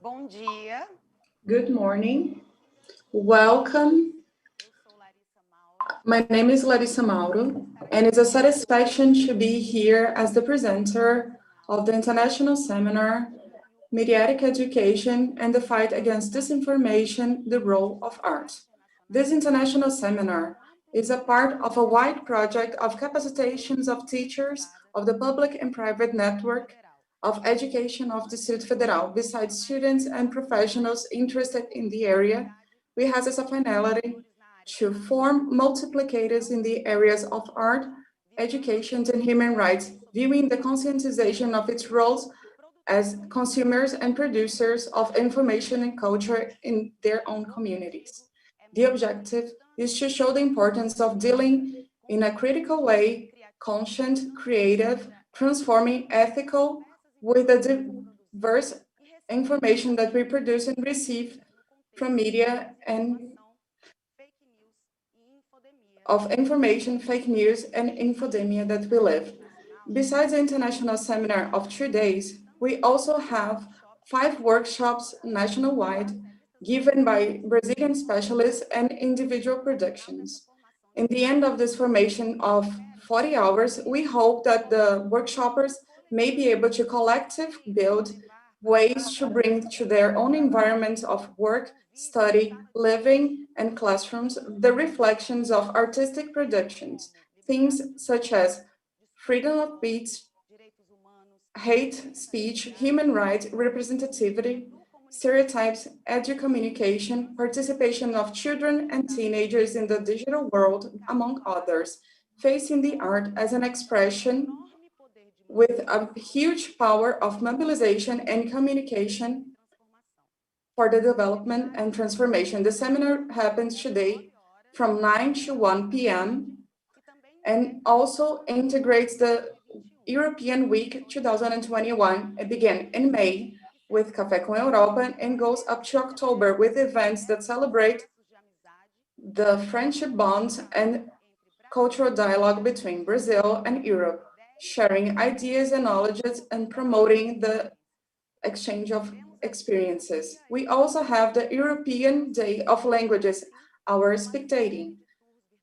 Bom dia. Good morning. Welcome. My name is Larissa Mauro, and it's a satisfaction to be here as the presenter of the International Seminar, Mediatic Education and the Fight Against Disinformation, the Role of Art. This international seminar is a part of a wide project of capacitations of teachers of the public and private network of education of Distrito Federal. Besides students and professionals interested in the area, we have as a finality to form multiplicators in the areas of art, education, and human rights, viewing the conscientization of its roles as consumers and producers of information and culture in their own communities. The objective is to show the importance of dealing in a critical way, conscient, creative, transforming, ethical, with the diverse information that we produce and receive from media and of information, fake news, and infodemia that we live. Besides the international seminar of 2 days, we also have 5 workshops nationwide given by Brazilian specialists and individual productions. In the end of this formation of 40 hours, we hope that the workshoppers may be able to collectively build ways to bring to their own environment of work, study, living, and classrooms the reflections of artistic productions, themes such as freedom of speech, hate speech, human rights, representativity, stereotypes, edu-communication, participation of children and teenagers in the digital world, among others, facing the art as an expression with a huge power of mobilization and communication for the development and transformation. The seminar happens today from 9 to 1 p.m. and also integrates the European Week 2021. It began in May with Café com Europa and goes up to October with events that celebrate the friendship bonds and cultural dialogue between Brazil and Europe, sharing ideas and knowledges and promoting the exchange of experiences. We also have the European Day of Languages, our Spectating,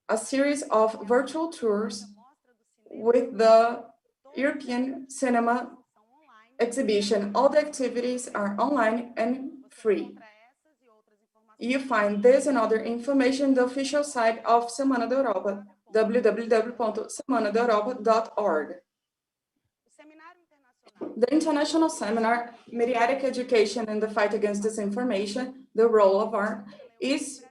a series of virtual tours with the European cinema exhibition. All the activities are online and free. You find this and other information on the official site of Semana da Europa, www.semanadaeuropa.org. The International Seminar, Mediatic Education and the Fight Against Disinformation, the Role of Art, is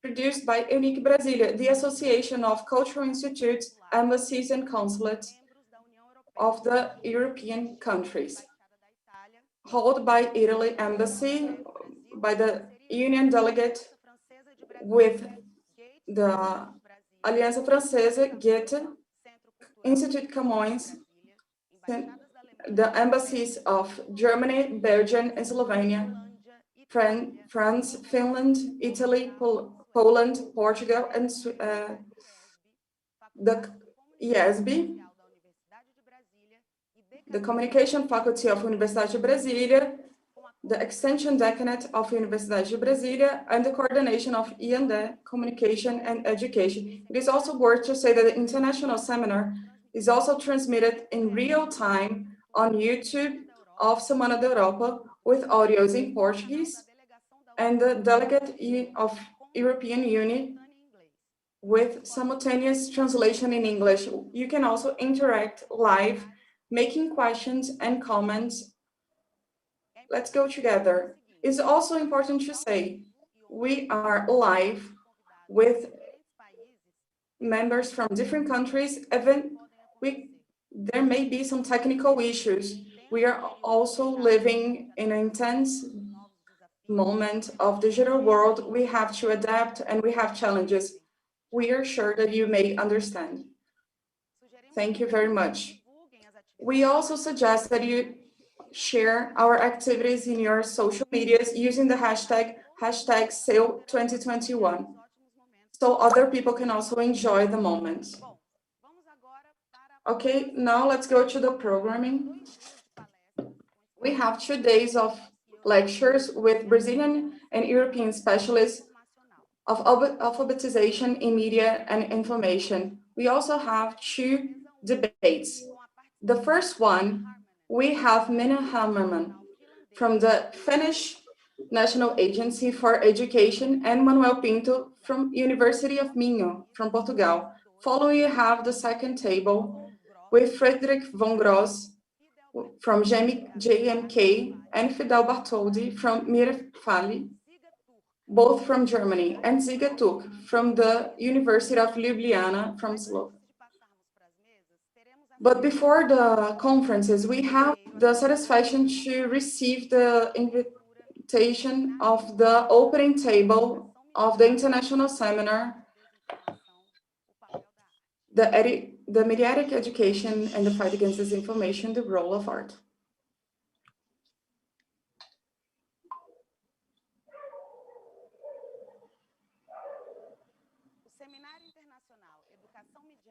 produced by Unique Brasilia, the Association of Cultural Institutes, Embassies and Consulates of the European countries, held by Italy Embassy, by the Union Delegate with the Aliança Francesa, Goethe, Institute Camões, the embassies of Germany, Belgium, and Slovenia, France, Finland, Italy, Poland, Portugal, and the IESB, the Communication Faculty of Universidade de Brasília, the Extension Decanate of Universidade de Brasília, and the coordination of E&E, Communication and Education. It is also worth to say that the international seminar is also transmitted in real time on YouTube of Semana da Europa with audios in Portuguese and the delegate of European Union with simultaneous translation in English. You can also interact live, making questions and comments. Let's go together. It's also important to say we are live with members from different countries. Even there may be some technical issues. We are also living in an intense moment of digital world. We have to adapt and we have challenges. We are sure that you may understand. Thank you very much. We also suggest that you share our activities in your social medias using the hashtag #SAIL2021, so other people can also enjoy the moment. Okay, now let's go to the programming. We have 2 days of lectures with Brazilian and European specialists of alphabetization in media and information. We also have two debates. The first one, we have Minna Hammerman from the Finnish National Agency for Education and Manuel Pinto from University of Minho from Portugal. Following, you have the second table with Frederick von Gross from JMK and Fidel Bartholdi from Mirfali, both from Germany, and Ziga Tuk from the University of Ljubljana from Slovenia. But before the conferences, we have the satisfaction to receive the invitation of the opening table of the international seminar, the Mediatic Education and the Fight Against Disinformation, the Role of Art.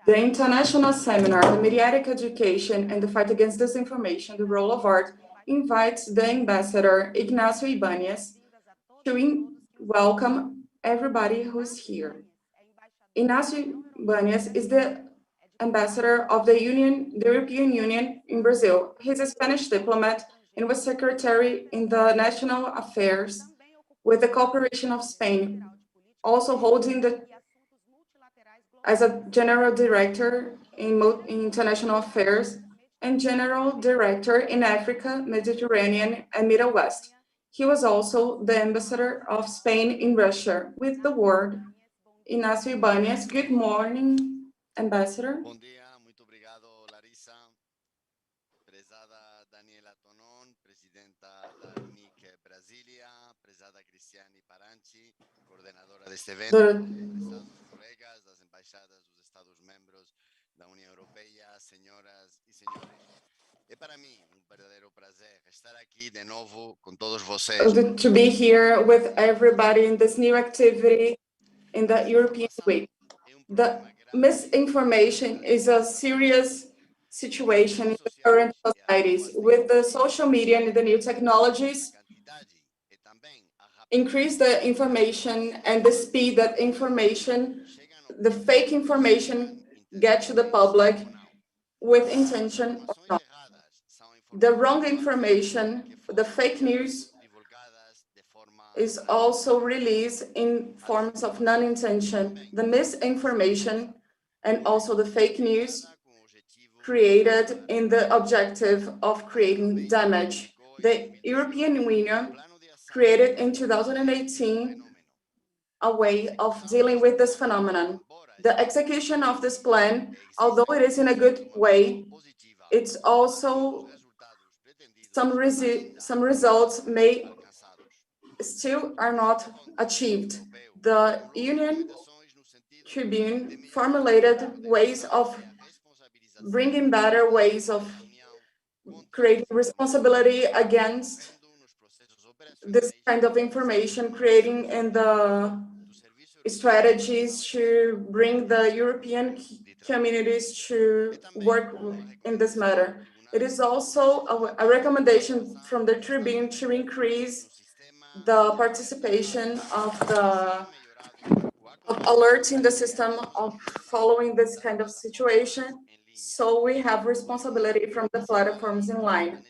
The international seminar, The Mediatic Education and the Fight Against Disinformation, the Role of Art, invites the ambassador Ignacio Ibanez to welcome everybody who's here. Ignacio Ibanez is the ambassador of the European Union in Brazil. He's a Spanish diplomat and was secretary in the National Affairs with the Cooperation of Spain, also holding as a general director in international affairs and general director in Africa, Mediterranean, and Middle West. He was also the ambassador of Spain in Russia. With the word, Ignacio Ibanez. Good morning, ambassador. Bom dia, muito obrigado, Larissa. Prezada Daniela Tonon, presidenta da UNIC Brasília, prezada Cristiane Paranchi, coordenadora deste evento, prezados colegas das embaixadas dos Estados-membros da União Europeia, senhoras e senhores. É para mim verdadeiro prazer estar aqui de novo com todos vocês. To be here with everybody in this new activity in the European Week. The misinformation is a serious situation in the current societies. With the social media and the new technologies, increase the information and the speed that information, the fake information get to the public with intention or not. The wrong information, the fake news is also released in forms of non-intention. The misinformation and also the fake news created in the objective of creating damage. The European Union created in 2018 a way of dealing with this phenomenon. The execution of this plan, although it is in a good way, it's also some results may still are not achieved. The Union Tribune formulated ways of bringing better ways of creating responsibility against this kind of information, creating in the strategies to bring the European communities to work in this matter. It is also a recommendation from the Tribune to increase the participation of alerting the system of following this kind of situation. So we have responsibility from the platforms in line.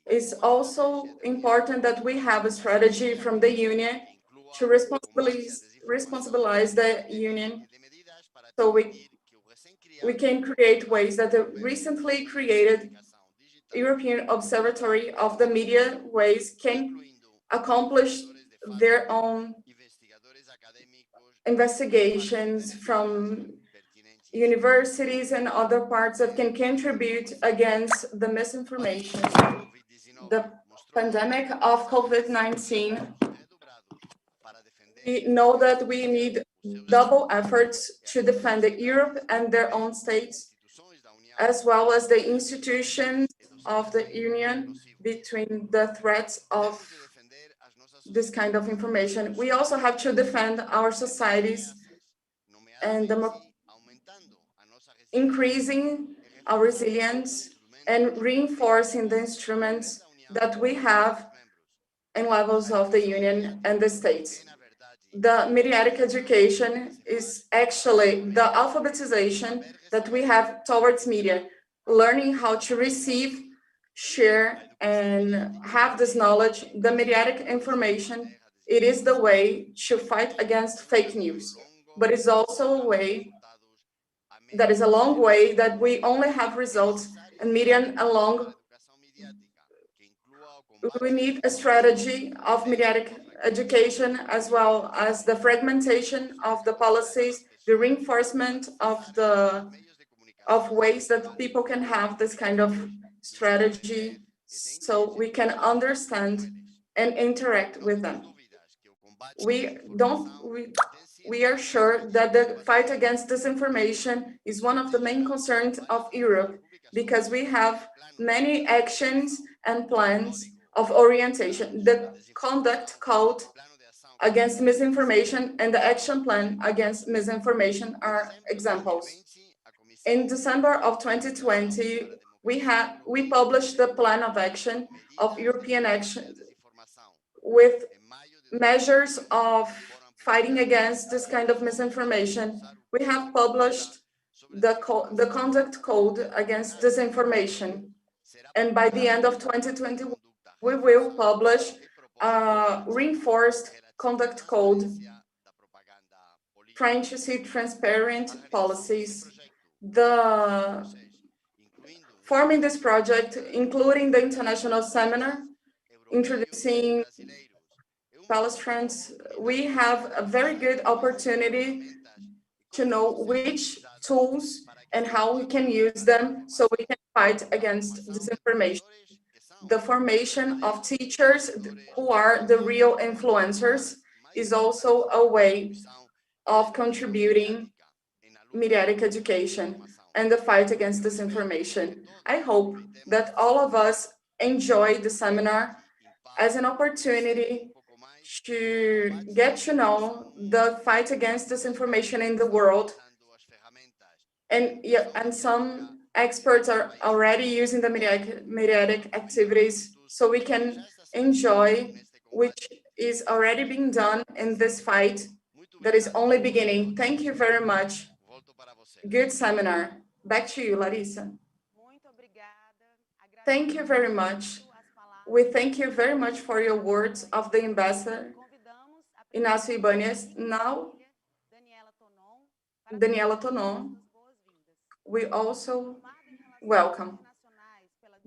It's also important that we have a strategy from the Union to responsibilize the Union, so we can create ways that the recently created European Observatory of the Media Ways can accomplish their own investigations from universities and other parts that can contribute against the misinformation. The pandemic of COVID-19, we know that we need double efforts to defend Europe and their own states, as well as the institutions of the Union between the threats of this kind of information. We also have to defend our societies and increasing our resilience and reinforcing the instruments that we have in levels of the union and the states. The mediatic education is actually the alphabetization that we have towards media, learning how to receive, share, and have this knowledge. The mediatic information, it is the way to fight against fake news, but it's also a way that is a long way that we only have results in medium and long. We need a strategy of mediatic education as well as the fragmentation of the policies, the reinforcement of ways that people can have this kind of strategy so we can understand and interact with them. We are sure that the fight against disinformation is one of the main concerns of Europe because we have many actions and plans of orientation. The conduct code against misinformation and the action plan against misinformation are examples. In December of 2020, we published the plan of action of European action with measures of fighting against this kind of misinformation. We have published the conduct code against disinformation. And by the end of 2021, we will publish a reinforced conduct code trying to see transparent policies. Forming this project, including the international seminar, introducing Palestrants, we have a very good opportunity to know which tools and how we can use them so we can fight against disinformation. The formation of teachers who are the real influencers is also a way of contributing mediatic education and the fight against disinformation. I hope that all of us enjoy the seminar as an opportunity to get to know the fight against disinformation in the world. And some experts are already using the mediatic activities so we can enjoy which is already being done in this fight that is only beginning. Thank you very much. Good seminar. Back to you, Larissa. Thank you very much. We thank you very much for your words of the ambassador, Inácio Ibanez. Now, Daniela Tonon, we also welcome.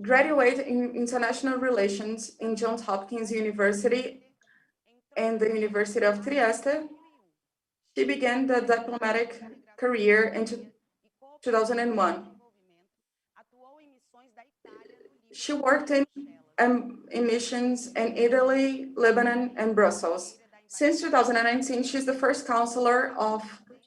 Graduate in International Relations in Johns Hopkins University and the University of Trieste, she began the diplomatic career in 2001. She worked in missions in Italy, Lebanon, and Brussels. Since 2019, she's the first counselor of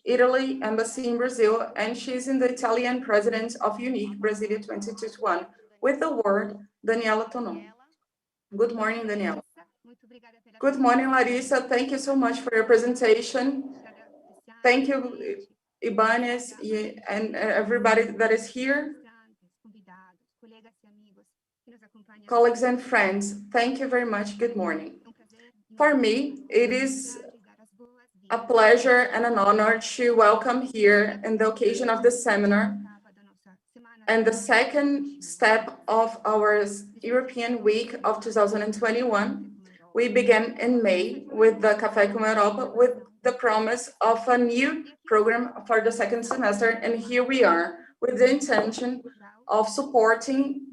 Italy Embassy in Brazil, and she's in the Italian president of UNIC Brasilia 2021. With the word, Daniela Tonon. Good morning, Daniela. Good morning, Larissa. Thank you so much for your presentation. Thank you, Ibanez, and everybody that is here. Colleagues and friends, thank you very much. Good morning. For me, it is a pleasure and an honor to welcome here in the occasion of this seminar and the second step of our European Week of 2021. We began in May with the Café com Europa with the promise of a new program for the second semester, and here we are with the intention of supporting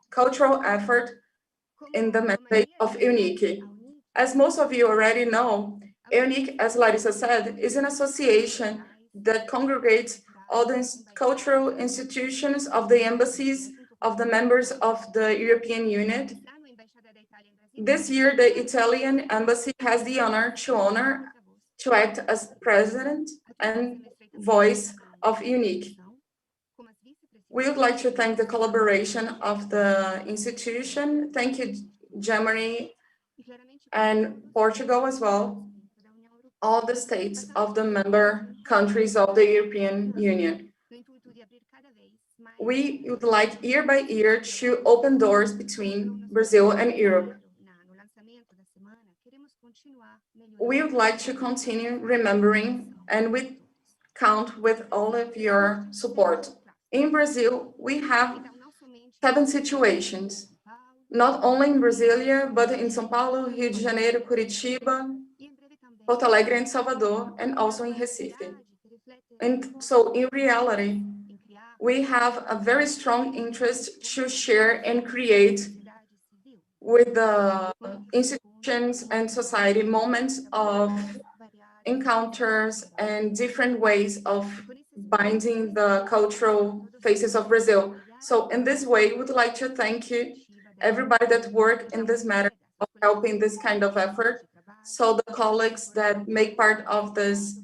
cultural effort in the mandate of UNIC. As most of you already know, UNIC, as Larissa said, is an association that congregates all the cultural institutions of the embassies of the members of the European Union. This year, the Italian embassy has the honor to act as president and voice of UNIC. We would like to thank the collaboration of the institution. Thank you, Germany and Portugal as well, all the states of the member countries of the European Union. We would like year by year to open doors between Brazil and Europe. we would like to continue remembering, and we count with all of your support. In Brazil, we have 7 situations, not only in Brasilia, but in São Paulo, Rio de Janeiro, Curitiba, Porto Alegre, and Salvador, and also in Recife. And so in reality, we have a very strong interest to share and create with the institutions and society moments of encounters and different ways of binding the cultural faces of Brazil. So in this way, we would like to thank you, everybody that worked in this matter of helping this kind of effort. So the colleagues that make part of this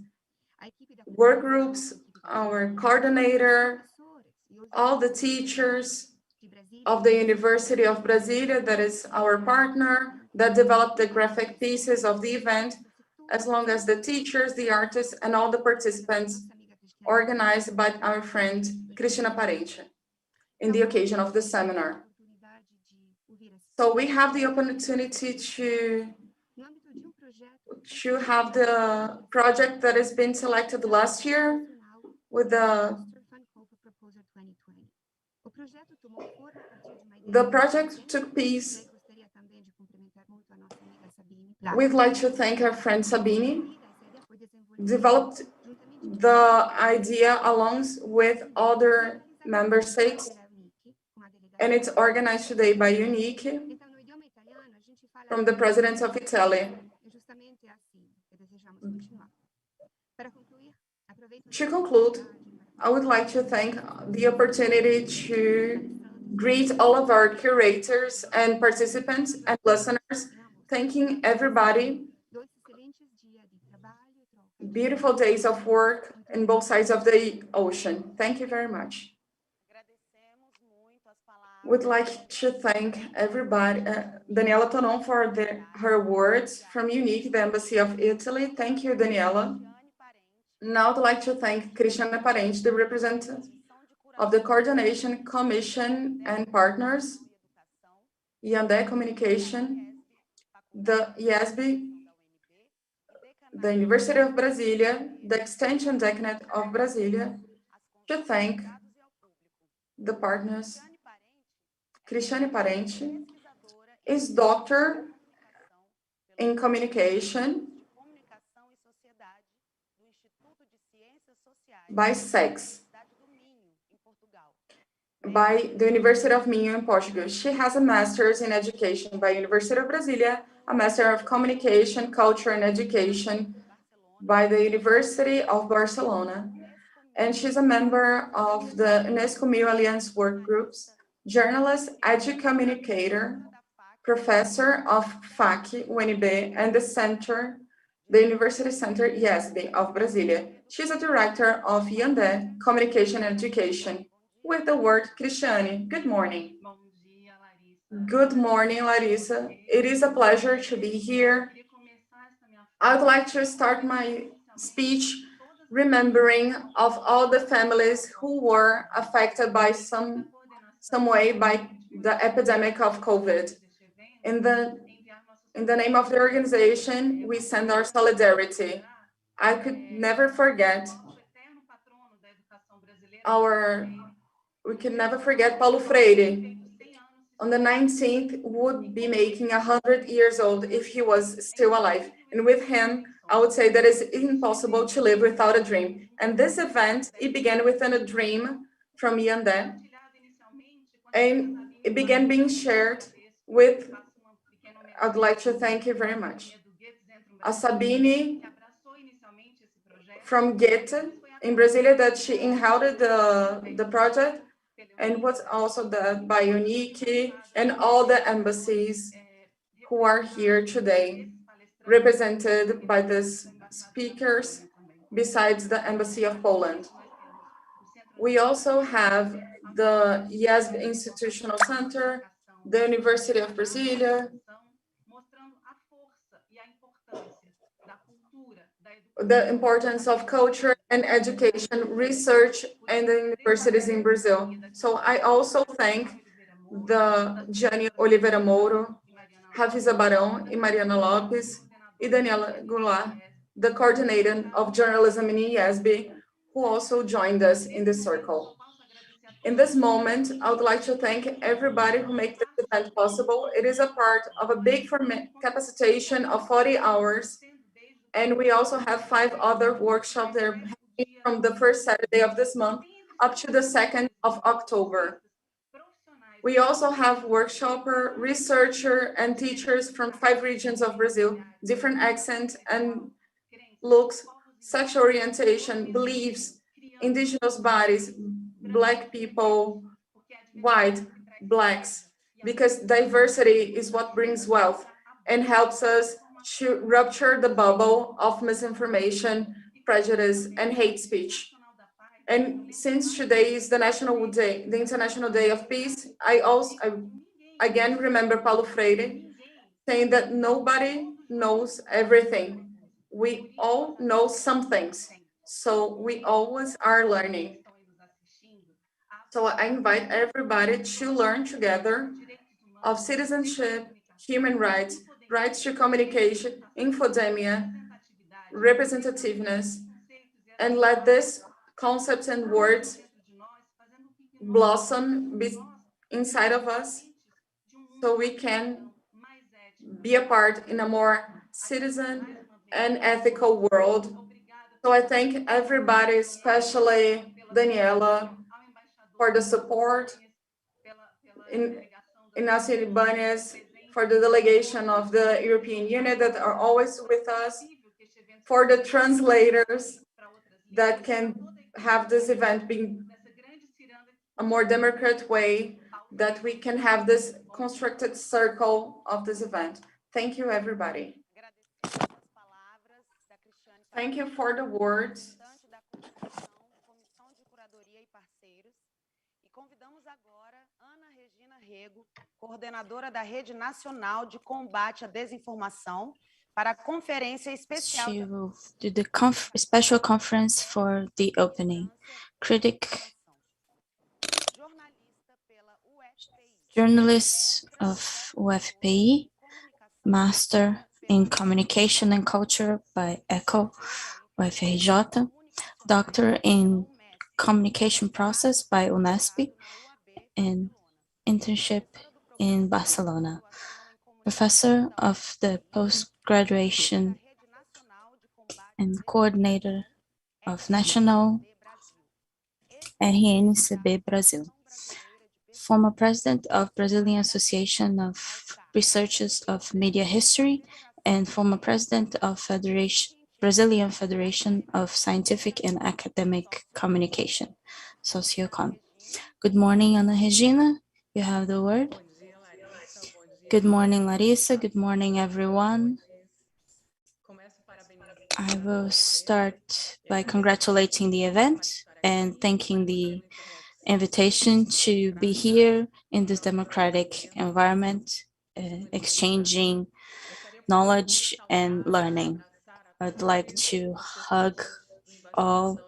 work groups, our coordinator, all the teachers of the University of Brasilia, that is our partner, that developed the graphic pieces of the event, as long as the teachers, the artists, and all the participants organized by our friend Cristina Parente in the occasion of the seminar. So we have the opportunity to have the project that has been selected last year with the project took place. We'd like to thank our friend Sabine, developed the idea along with other member states, and it's organized today by Unique from the president of Italy. To conclude, I would like to thank the opportunity to greet all of our curators and participants and listeners, thanking everybody. Beautiful days of work in both sides of the ocean. Thank you very much. Would like to thank everybody, Daniela Tonon for her words from Unique, the Embassy of Italy. Thank you, Daniela. Now I'd like to thank Cristiana Parente, the representative of the Coordination Commission and partners, Yandé Communication, the IESB, the University of Brasilia, the Extension Decnet of Brasilia, to thank the partners. Cristiane Parente is doctor in communication by sex by the University of Minho in Portugal. She has a master's in education by University of Brasilia, a master of communication, culture, and education by the University of Barcelona. And she's a member of the UNESCO Mil Alliance work groups, journalist, educommunicator, professor of FAC, UNB, and the University Center IESB of Brasilia. She's a director of Yandé Communication and Education. With the word, Cristiane. Good morning. Good morning, Larissa. It is a pleasure to be here. I would like to start my speech remembering of all the families who were affected by some way by the epidemic of COVID. In the name of the organization, we send our solidarity. I could never forget we can never forget Paulo Freire. On the 19th, would be making 100 years old if he was still alive. And with him, I would say that it's impossible to live without a dream. And this event, it began within a dream from Yandé. And it began being shared with, I'd like to thank you very much. Sabine from Goethe in Brasilia, that she inherited the project, and was also by Unique and all the embassies who are here today, represented by these speakers, besides the Embassy of Poland. We also have the IESB Institutional Center, the University of Brasilia, the importance of culture and education, research, and the universities in Brazil. So I also thank the Gianni Oliveira Mouro, Ravisa Barão, and Mariana Lopes, Daniela Goulart, the coordinator of journalism in IESB, who also joined us in this circle. In this moment, I would like to thank everybody who made this event possible. It is a part of a big capacitation of 40 hours, and we also have 5 other workshops that are happening from the first Saturday of this month up to the 2nd of October. We also have workshopper, researcher, and teachers from 5 regions of Brazil, different accents and looks, sexual orientation, beliefs, indigenous bodies, Black people, white, Blacks, because diversity is what brings wealth and helps us to rupture the bubble of misinformation, prejudice, and hate speech. And since today is the National Day, the International Day of Peace, I again remember Paulo Freire saying that nobody knows everything. We all know some things, so we always are learning. So I invite everybody to learn together of citizenship, human rights, rights to communication, infodemia, representativeness, and let these concepts and words blossom inside of us so we can be a part in a more citizen and ethical world. So I thank everybody, especially Daniela, for the support, in Inácio Ibanez, for the delegation of the European Union that are always with us, for the translators that can have this event being a more democratic way, that we can have this constructed circle of this event. Thank you, everybody. Thank you for the words. Convidamos agora Ana Regina Rego, coordenadora da Rede Nacional de Combate à Desinformação, para a conferência especial. She will do the special conference for the opening. Journalist of UFPI, Master in Communication and Culture by ECHO, UFRJ, Doctor in Communication Process by UNESP, and internship in Barcelona. Professor of the Postgraduation and Coordinator of National RNCB Brazil. Former President of Brazilian Association of Researchers of Media History and former President of Brazilian Federation of Scientific and Academic Communication, Sociocom. Good morning, Ana Regina. You have the word. Good morning, Larissa. Good morning, everyone. I will start by congratulating the event and thanking the invitation to be here in this democratic environment, exchanging knowledge and learning. I'd like to hug all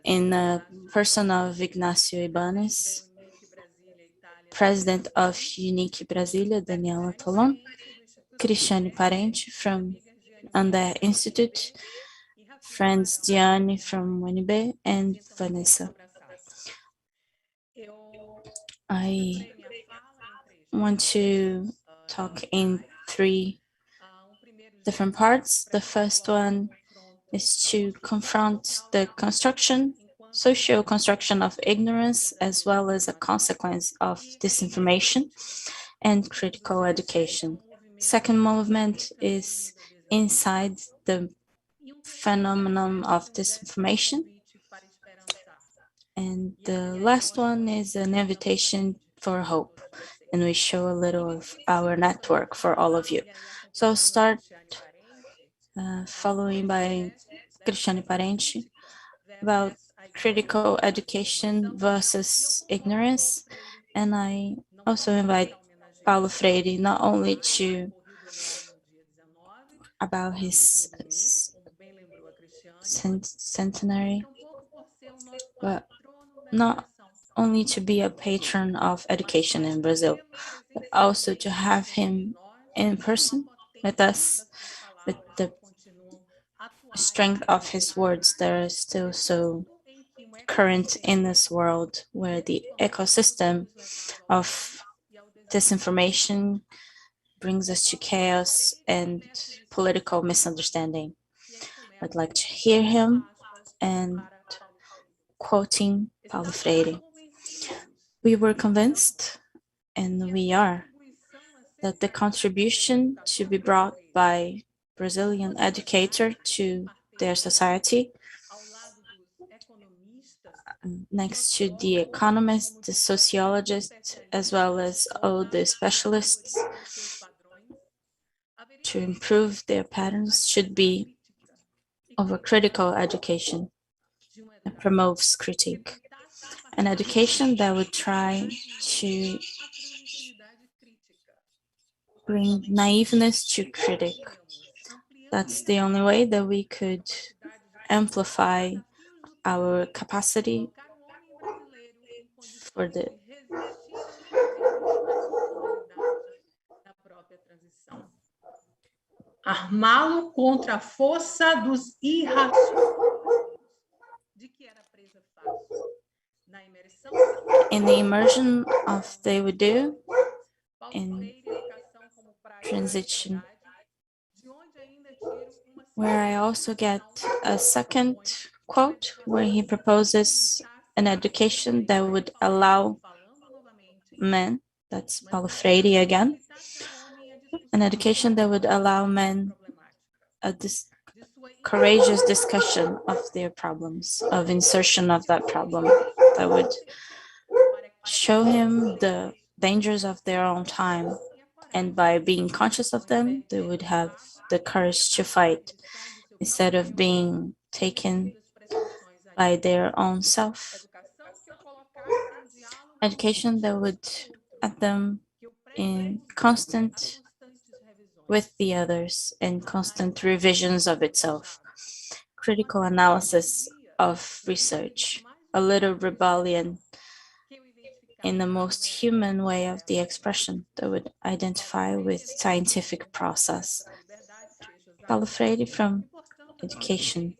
in the person of Ignacio Ibanez, President of Unique Brasilia, Daniela Tolon, Cristiane Parente from André Institute, friends Diane from UNB, and Vanessa. I want to talk in 3 different parts. The first one is to confront the social construction of ignorance, as well as a consequence of disinformation and critical education. Second movement is inside the phenomenon of disinformation. And the last one is an invitation for hope. And we show a little of our network for all of you. So I'll start following by Cristiane Parente about critical education versus ignorance. And I also invite Paulo Freire not only to about his centenary, but not only to be a patron of education in Brazil, but also to have him in person with us with the strength of his words that are still so current in this world where the ecosystem of disinformation brings us to chaos and political misunderstanding. I'd like to hear him and quoting Paulo Freire. We were convinced, and we are, that the contribution to be brought by Brazilian educator to their society, next to the economists, the sociologists, as well as all the specialists, to improve their patterns should be of a critical education that promotes critique. An education that would try to bring naiveness to critic. That's the only way that we could amplify our capacity for the armá-lo contra a força dos irracionais, de que era presa fácil. Na imersão in the immersion of they would do in transition, where I also get a second quote where he proposes an education that would allow men, that's Paulo Freire again, an education that would allow men a courageous discussion of their problems, of insertion of that problem, that would show him the dangers of their own time. And by being conscious of them, they would have the courage to fight instead of being taken by their own self. Education that would add them in constant with the others and constant revisions of itself, critical analysis of research, a little rebellion in the most human way of the expression that would identify with scientific process. Paulo Freire from Education.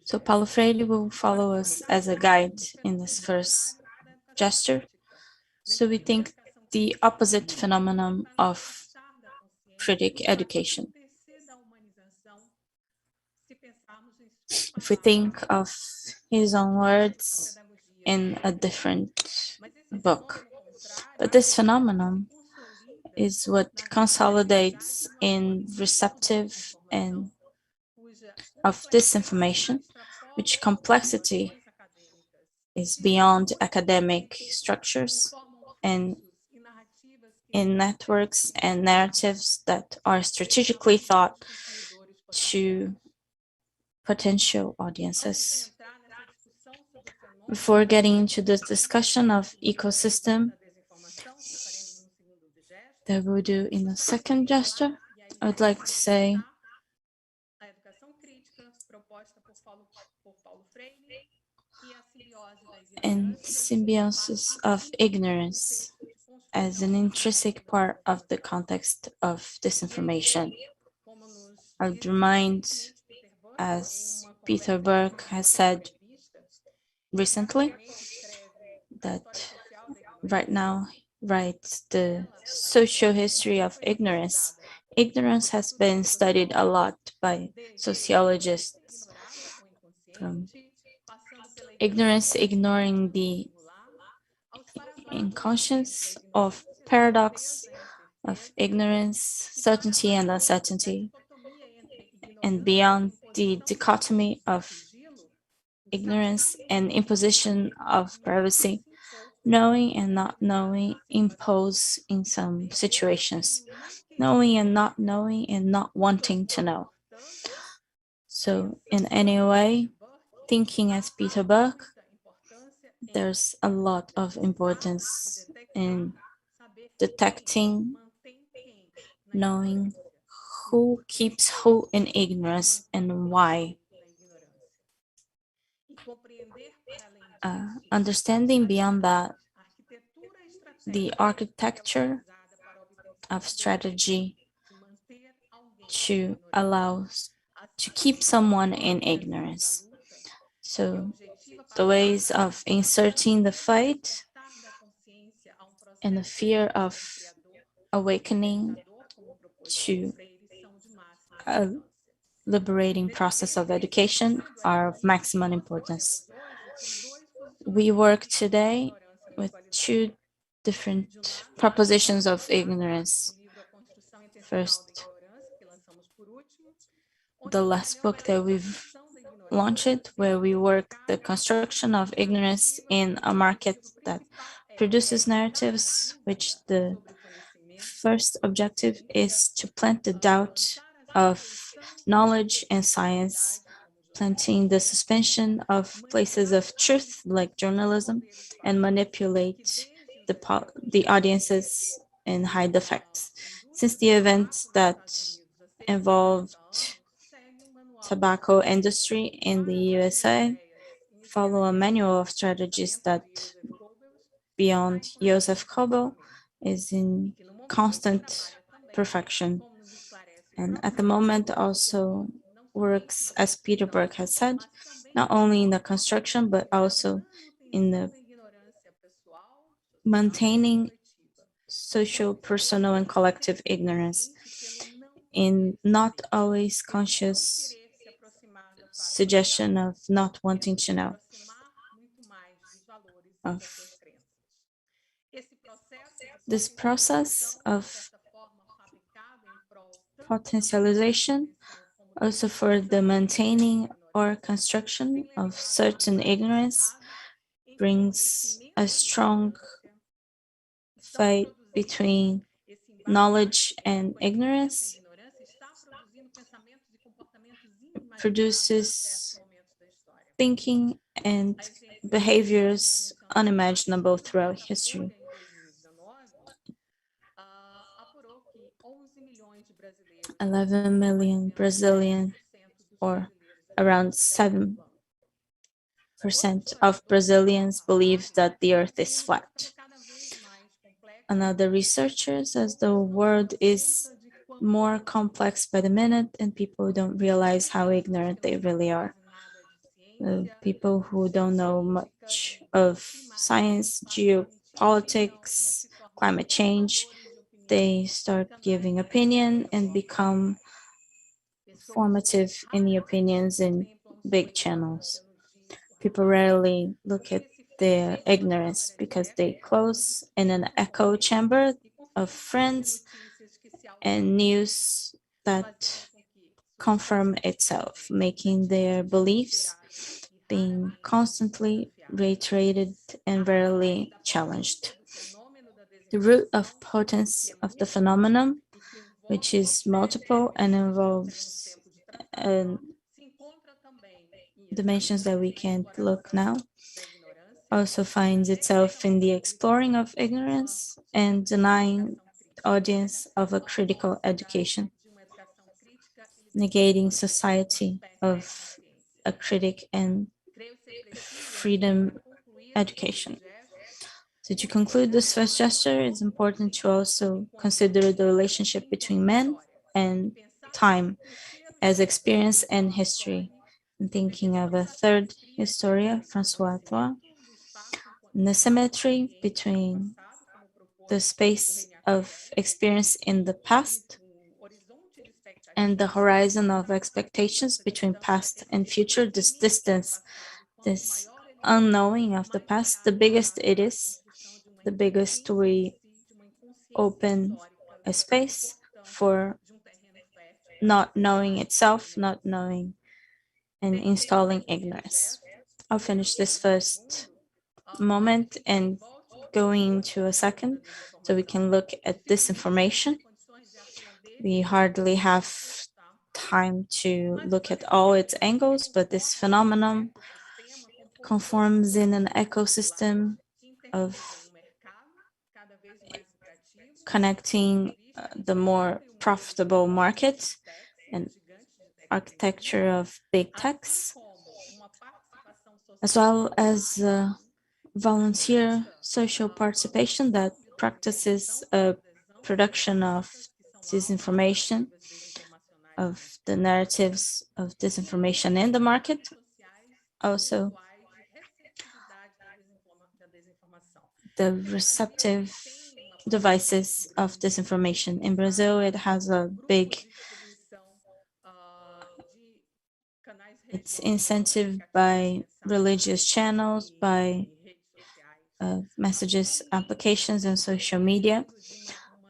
So Paulo Freire will follow us as a guide in this first gesture. So we think the opposite phenomenon of critic education. If we think of his own words in a different book, but this phenomenon is what consolidates in receptive and of disinformation, which complexity is beyond academic structures and in networks and narratives that are strategically thought to potential audiences. Before getting into this discussion of ecosystem that we'll do in the second gesture, I'd like to say and symbiosis of ignorance as an intrinsic part of the context of disinformation. I would remind, as Peter Burke has said recently, that right now writes the social history of ignorance. Ignorance has been studied a lot by sociologists, from ignorance ignoring the inconscience of paradox of ignorance, certainty and uncertainty, and beyond the dichotomy of ignorance and imposition of privacy, knowing and not knowing impose in some situations, knowing and not wanting to know. So in any way, thinking as Peter Burke, there's a lot of importance in detecting, knowing who keeps who in ignorance and why. Understanding beyond that the architecture of strategy to allow to keep someone in ignorance. So the ways of inserting the fight and the fear of awakening to a liberating process of education are of maximum importance. We work today with two different propositions of ignorance. First, the last book that we've launched, where we work the construction of ignorance in a market that produces narratives, which the first objective is to plant the doubt of knowledge and science, planting the suspension of places of truth like journalism, and manipulate the audiences and hide the facts. Since the events that involved tobacco industry in the USA follow a manual of strategies that, beyond Joseph Kobo, is in constant perfection. And at the moment also works, as Peter Burke has said, not only in the construction, but also in the maintaining social, personal, and collective ignorance in not always conscious suggestion of not wanting to know, of this process of potentialization, also for the maintaining or construction of certain ignorance, brings a strong fight between knowledge and ignorance, produces thinking and behaviors unimaginable throughout history. 11 million Brazilian, or around 7% of Brazilians, believe that the earth is flat. Another researcher says the world is more complex by the minute and people don't realize how ignorant they really are. People who don't know much of science, geopolitics, climate change, they start giving opinion and become formative in the opinions in big channels. People rarely look at their ignorance because they close in an echo chamber of friends and news that confirm itself, making their beliefs being constantly reiterated and rarely challenged. The root of potence of the phenomenon, which is multiple and involves dimensions that we can't look now, also finds itself in the exploring of ignorance and denying the audience of a critical education, negating society of a critic and freedom education. So to conclude this first gesture, it's important to also consider the relationship between men and time as experience and history. I'm thinking of a third historian, François Thois, and the symmetry between the space of experience in the past and the horizon of expectations between past and future, this distance, this unknowing of the past, the biggest it is, the biggest we open a space for not knowing itself, not knowing and installing ignorance. I'll finish this first moment and going into a second so we can look at disinformation. We hardly have time to look at all its angles, but this phenomenon conforms in an ecosystem of connecting the more profitable market and architecture of big techs, as well as volunteer social participation that practices a production of disinformation of the narratives of disinformation in the market, also the receptive devices of disinformation. In Brazil, it has a big, it's incentive by religious channels, by messages, applications, and social media.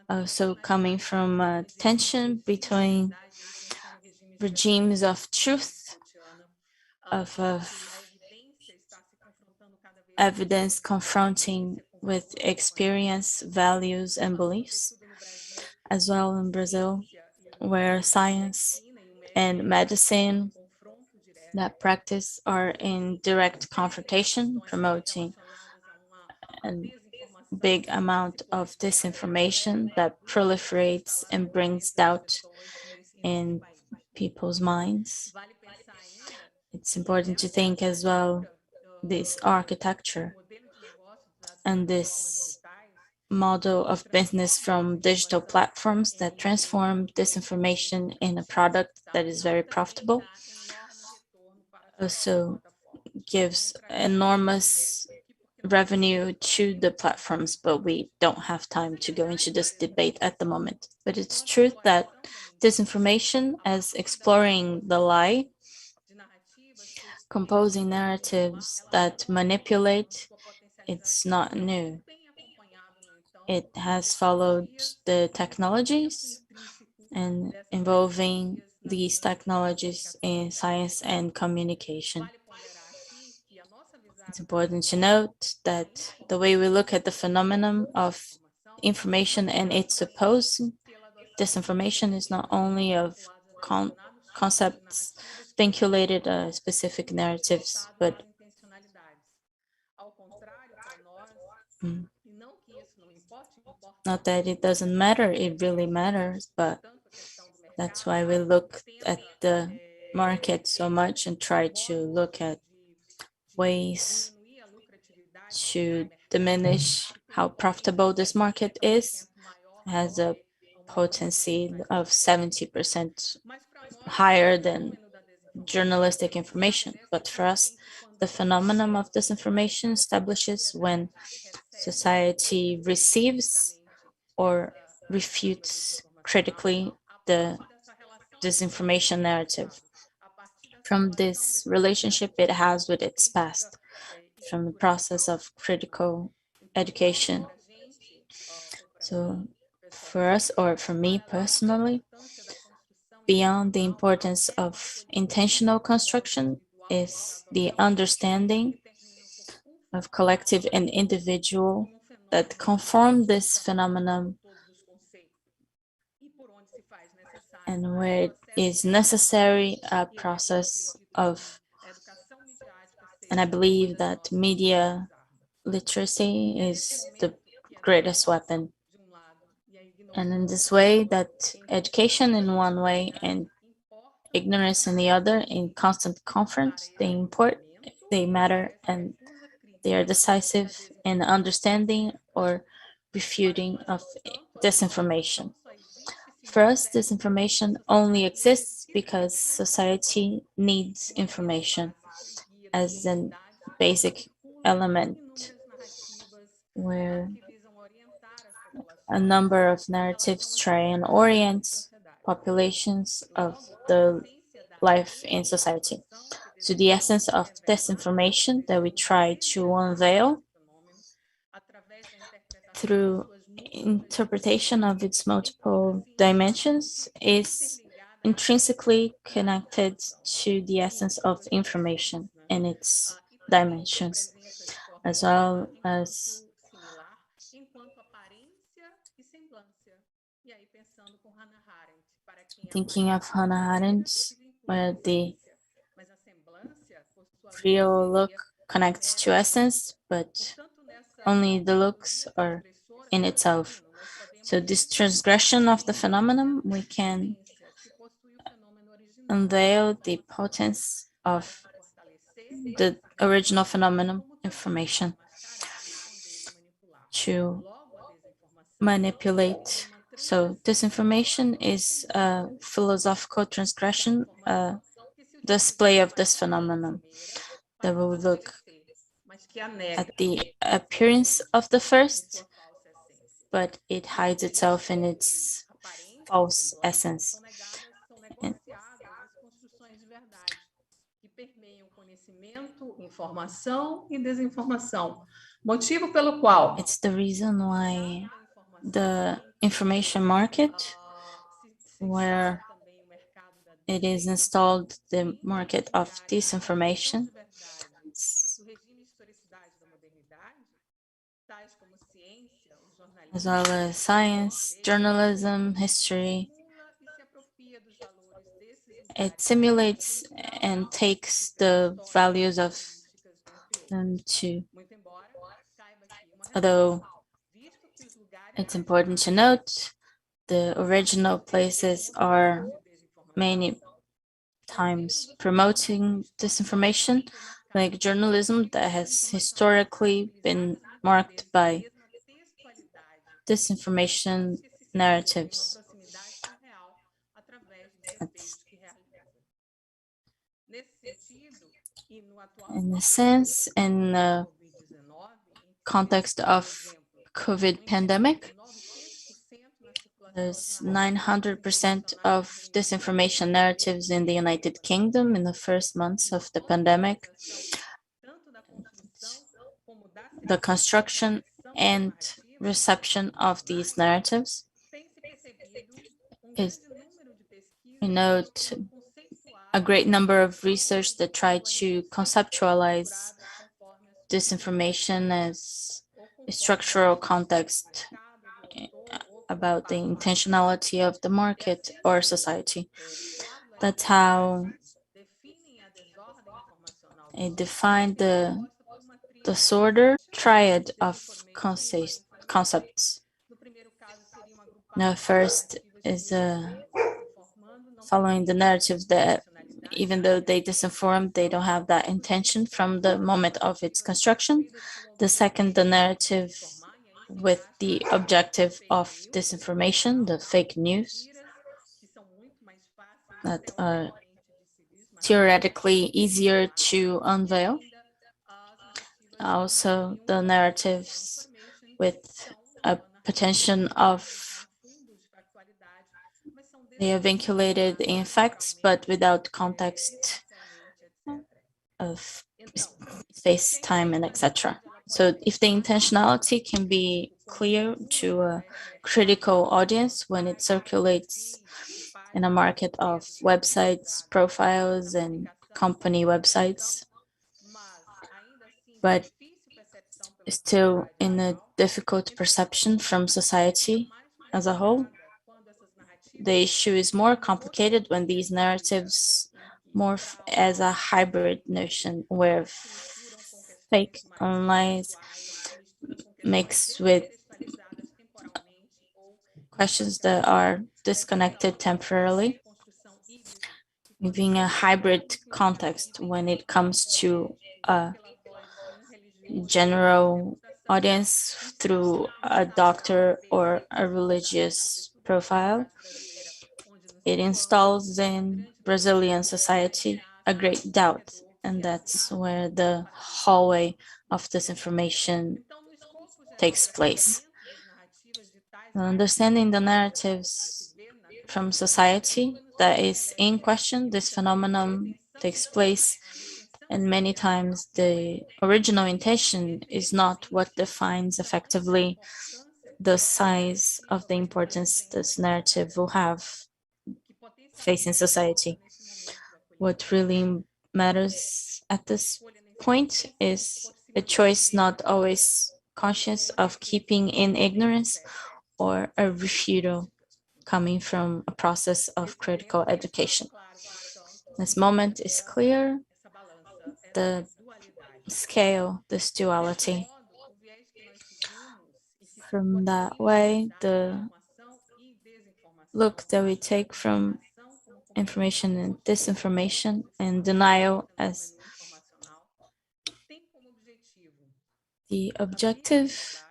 Also coming from tension between regimes of truth, of evidence confronting with experience, values, and beliefs, as well in Brazil, where science and medicine that practice are in direct confrontation, promoting a big amount of disinformation that proliferates and brings doubt in people's minds. It's important to think as well this architecture and this model of business from digital platforms that transform disinformation in a product that is very profitable. Also gives enormous revenue to the platforms, but we don't have time to go into this debate at the moment. But it's true that disinformation, as exploring the lie, composing narratives that manipulate, it's not new. It has followed the technologies and involving these technologies in science and communication. It's important to note that the way we look at the phenomenon of information and its supposed disinformation is not only of concepts vinculated specific narratives, but not that it doesn't matter, it really matters, but that's why we look at the market so much and try to look at ways to diminish how profitable this market is. It has a potency of 70% higher than journalistic information. But for us, the phenomenon of disinformation establishes when society receives or refutes critically the disinformation narrative. From this relationship it has with its past, from the process of critical education. So for us, or for me personally, beyond the importance of intentional construction is the understanding of collective and individual that conform this phenomenon and where it is necessary a process of, and I believe that media literacy is the greatest weapon. And in this way, that education in one way and ignorance in the other, in constant confront, they matter, and they are decisive in understanding or refuting of disinformation. For us, disinformation only exists because society needs information as a basic element where a number of narratives try and orient populations of the life in society. So the essence of disinformation that we try to unveil through interpretation of its multiple dimensions is intrinsically connected to the essence of information and its dimensions, as well as thinking of Hannah Arendt, where the real look connects to essence, but only the looks are in itself. So this transgression of the phenomenon, we can unveil the potence of the original phenomenon, information, to manipulate So disinformation is a philosophical transgression, a display of this phenomenon that will look at the appearance of the first, but it hides itself in its false essence. And que permeiam conhecimento, informação e desinformação. Motivo pelo qual it's the reason why the information market, where it is installed the market of disinformation, as well as science, journalism, history. It simulates and takes the values of them to, although it's important to note, the original places are many times promoting disinformation, like journalism that has historically been marked by disinformation narratives. In a sense, in the context of COVID pandemic, there's 900% of disinformation narratives in the United Kingdom in the first months of the pandemic. The construction and reception of these narratives is, we note a great number of research that try to conceptualize disinformation as a structural context about the intentionality of the market or society. That's how it defined the disorder triad of concepts. Now, first is following the narrative that even though they disinform, they don't have that intention from the moment of its construction. The second, the narrative with the objective of disinformation, the fake news, that are theoretically easier to unveil. Also, the narratives with a potential of they are vinculated in facts, but without context of space, time, and etc. So if the intentionality can be clear to a critical audience when it circulates in a market of websites, profiles, and company websites, but still in a difficult perception from society as a whole. The issue is more complicated when these narratives morph as a hybrid notion where fake online mixed with questions that are disconnected temporarily, giving a hybrid context when it comes to a general audience through a doctor or a religious profile. It installs in Brazilian society a great doubt, and that's where the hallway of disinformation takes place. Understanding the narratives from society that is in question, this phenomenon takes place, and many times the original intention is not what defines effectively the size of the importance this narrative will have facing society. What really matters at this point is a choice not always conscious of keeping in ignorance or a refutal coming from a process of critical education. This moment is clear, the scale, this duality. From that way, the look that we take from information and disinformation and denial as the objective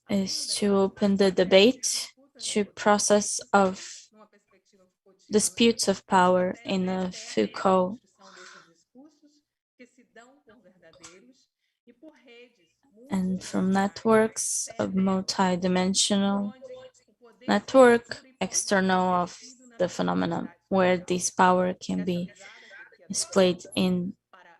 is to open the debate to process of numa perspectiva Foucaultiana, disputes of power in a a Foucault, construção desses discursos que se dão por verdadeiros e por redes and from multidimensionais networks of externas, multidimensional onde o poder network censura e pode ser external of exercido na the phenomenon, subjetividade where social. this power can Essa be visada aqui displayed in para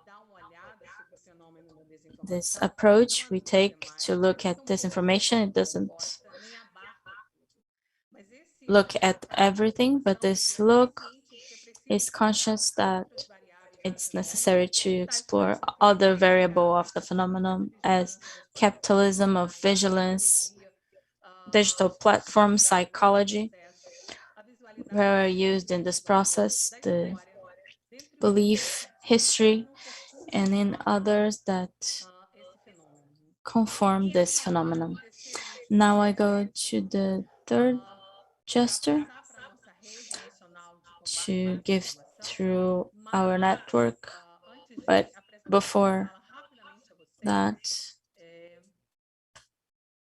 dar uma olhada sobre o fenômeno da this desinformação não approach we anuncia take mais, to look at tampouco disinformation. It doesn't comporta nem abarca tudo. Mas esse look olhar at para a everything, but desinformação, this ele é look consciente de que é preciso is explorar conscious that outras variáveis dessa it's forma, necessary to tais como a explore disciplina other política, variable of the a phenomenon as vigilância das plataformas capitalism of online, a vigilance, sociologia, digital os textos platform investigados nesse psychology, processo, a visualidade where are used in this contextualizadora process, da the história, dentre outros belief, que history, examinam por fundo and in others that esse fenômeno. conform E this aqui, phenomenon. no terceiro e último Now I go slide, to the third para gesture passar para a nossa rede nacional de combate à to give desinformação, through our mas network, antes de but apresentar essa before fala rapidamente a vocês, that,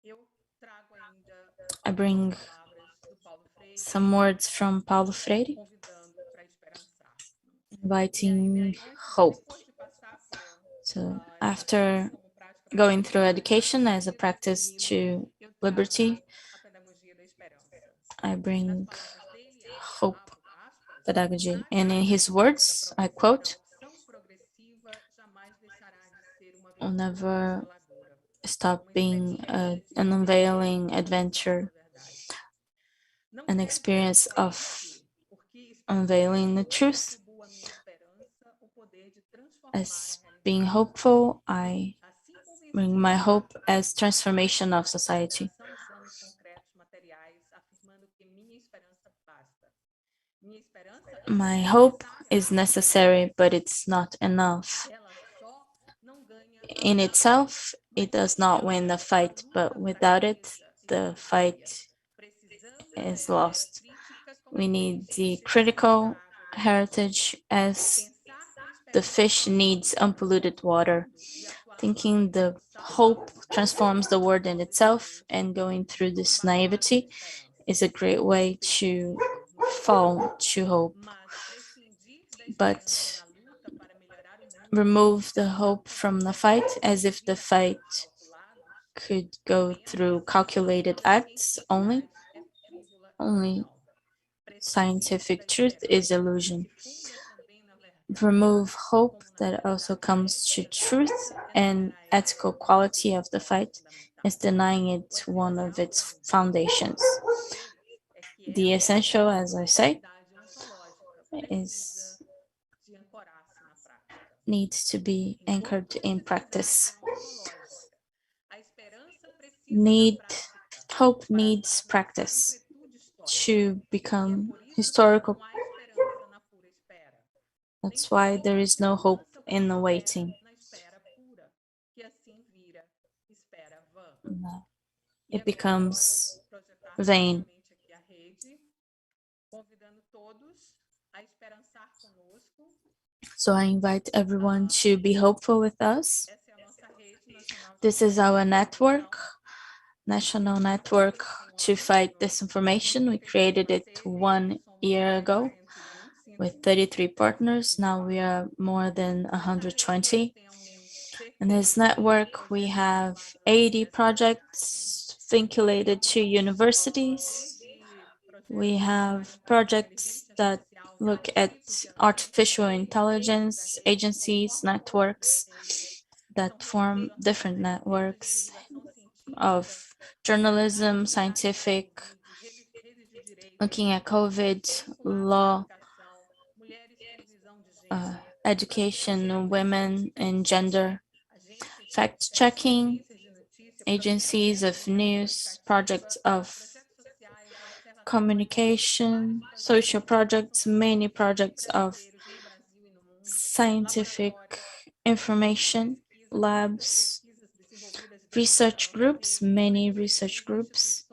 eu trago ainda I algumas bring palavras do Paulo Freire, some words from Paulo Freire, convidando para esperançar. E aí, inviting antes, hope. depois de passar por So educação after como prática going para through education as a garantia desse practice equilíbrio, to eu trago liberty, a pedagogia da esperança. I Nas bring palavras dele, hope aspas, pedagogy. And prática in his educativa da words, I quote, opção progressiva jamais deixará de ser uma will aventura never reveladora, stop uma being experiência de an unveiling descoberta adventure, da verdade. Não an quero dizer experience com of isso, porque unveiling the esperançar, eu truth. atribuo à minha esperança o poder de transformar a As being realidade. hopeful, I Assim bring convencido my da hope as necessidade transformation of da society. superação dos danos concretos materiais, afirmando que minha esperança basta. Minha esperança é My também hope necessária is para necessary, but it's not enough. ela só não ganha a In luta, itself, mas it does sem not ela, win the a fight, but luta without it, fraqueja e the desafia. fight Precisamos is dessa era lost. crítica como We o need peixe the necessita da critical água da fonte. heritage as Pensar com the esperança fish needs transforma o unpolluted mundo water. todo e atuar Thinking sozinho the salva hope vidas. transforms the world in itself, Modestamente, and going through this basta a naivety esperança. is a great way to Perspectiva no futuro. fall to hope. Mas prescindir da esperança But na luta para melhorar o mundo remove the sem hope from the fight comprometer as if the e fight atos calculados, could go through apenas calculated a acts only. cientificidade é frívola e Only parcial. Prescindir da scientific truth is esperança que illusion. se funda também na verdade, Remove hope como na that also verdade comes to ética da truth luta, é and negar a ela ethical um de quality seus of the suportes fight fundamentais. is denying O it one of essencial, its como diz foundations. Paulo Freire, é que The ela, essential, as I como say, verdade ontológica, is precisa de ancorar-se na prática. needs to be Enquanto anchored in essa verdade practice. ontológica, a esperança precisa da Need prática hope para needs alcançar practice concretude histórica. to E é become por isso que historical. não há esperança na pura espera. Nem That's why there tampouco is no hope esperança in the prospera waiting. na espera pura, que assim vira espera vã. No. E It agora eu vou becomes projetar vain. rapidamente aqui a rede, convidando todos a esperançar conosco. So I invite everyone to be hopeful with us. Essa é a nossa rede nacional de This is our combate à network, desinformação. national network to fight disinformation. We created it 1 year ago with 33 partners. Now we are more than 120. In this network, we have 80 projects vinculated to universities. We have projects that look at artificial intelligence, agencies, networks that form different networks of journalism, scientific, looking at COVID, law, education, women, and gender, fact-checking, agencies of news, projects of communication, social projects, many projects of scientific information, labs, research groups, many research groups,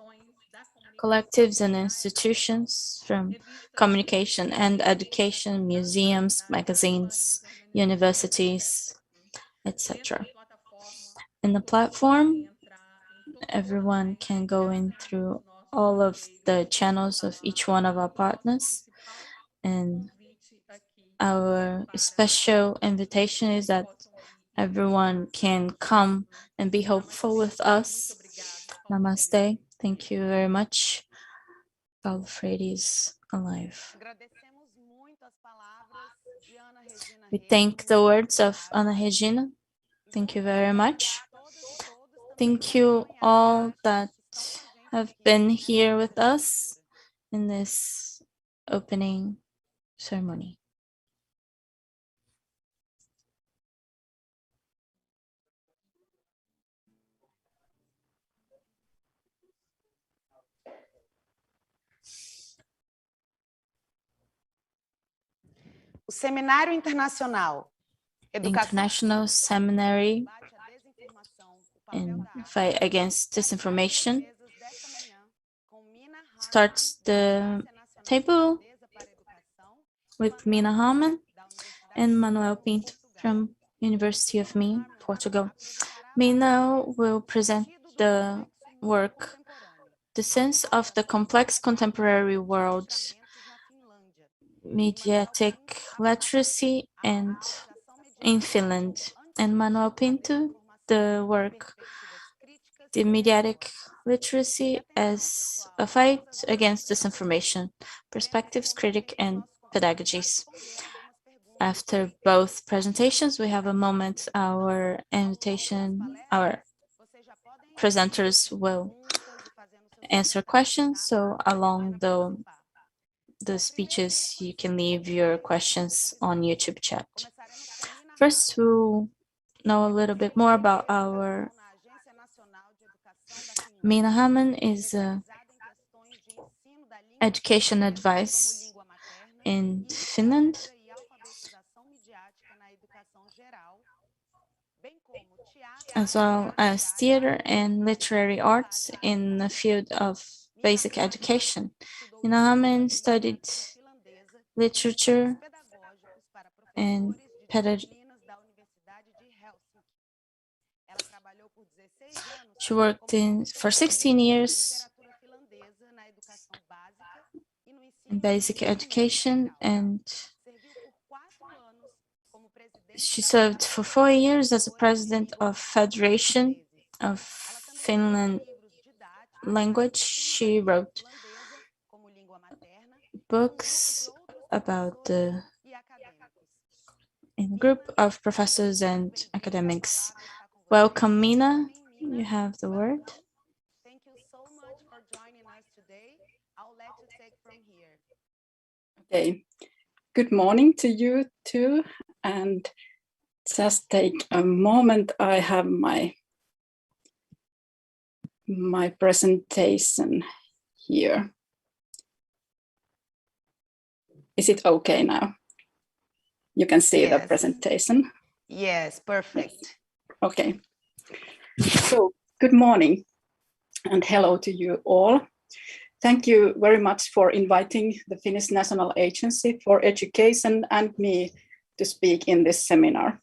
collectives and institutions from communication and education, museums, magazines, universities, etc. In the platform, everyone can go in through all of the channels of each one of our partners. And our special invitation is that everyone can come and be hopeful with us. Namaste. Thank you very much. Paulo Freire is alive. We thank the words of Ana Regina. Thank you very much. Thank you all that have been here with us in this opening ceremony. O Seminário Internacional The International Seminary in Fight Against Disinformation starts the table with Mina Harman and Manuel Pinto from University of Minho, Portugal. Mina will present the work, The Sense of the Complex Contemporary World, Mediatic Literacy and in Finland, and Manuel Pinto, the work, The Mediatic Literacy as a Fight Against Disinformation, Perspectives, Critique, and Pedagogies. After both presentations, we have a moment, our presenters will answer questions. So along the speeches, you can leave your questions on YouTube chat. First, we'll know a little bit more about our Mina Harman is education advice in Finland, as well as theater and literary arts in the field of basic education. Mina Harman studied literature and pedagogy. She worked for 16 years in basic education, and she served for 4 years as a president of Federation of Finland Language. She wrote books about in a group of professors and academics. Welcome, Mina. You have the word. Thank you so much for joining us today. I'll let you take from here. Okay. Good morning to you too. And just take a moment. I have my presentation here. Is it okay now? You can see the presentation. Yes, perfect. Okay. So good morning and hello to you all. Thank you very much for inviting the Finnish National Agency for Education and me to speak in this seminar.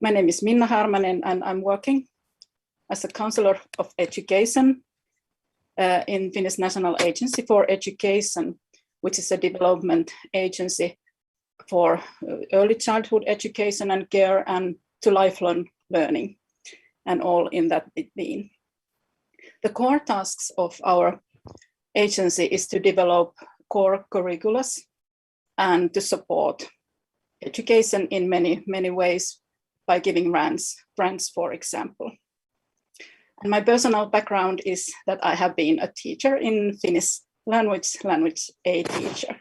My name is Minna Harman and I'm working as a counselor of education in Finnish National Agency for Education, which is a development agency for early childhood education and care and to lifelong learning and all in that between. The core tasks of our agency is to develop core curricula and to support education in many ways by giving grants, for example. And my personal background is that I have been a teacher in Finnish language A teacher.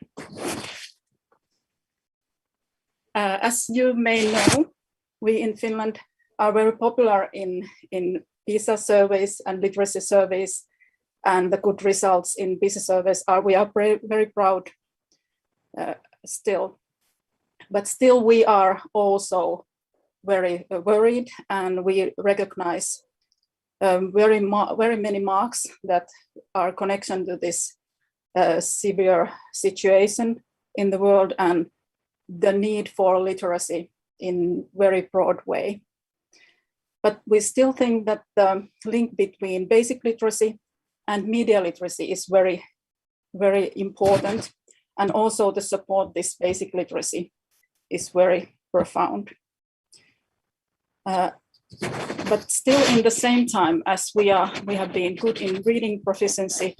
As you may know, we in Finland are very popular in PISA surveys and literacy surveys, and the good results in PISA surveys we are very proud still. But still we are also very worried, and we recognize very many marks that are connection to this severe situation in the world and the need for literacy in very broad way. But we still think that the link between basic literacy and media literacy is very, very important. And also to support this basic literacy is very profound. But still, in the same time, as we have been good in reading proficiency,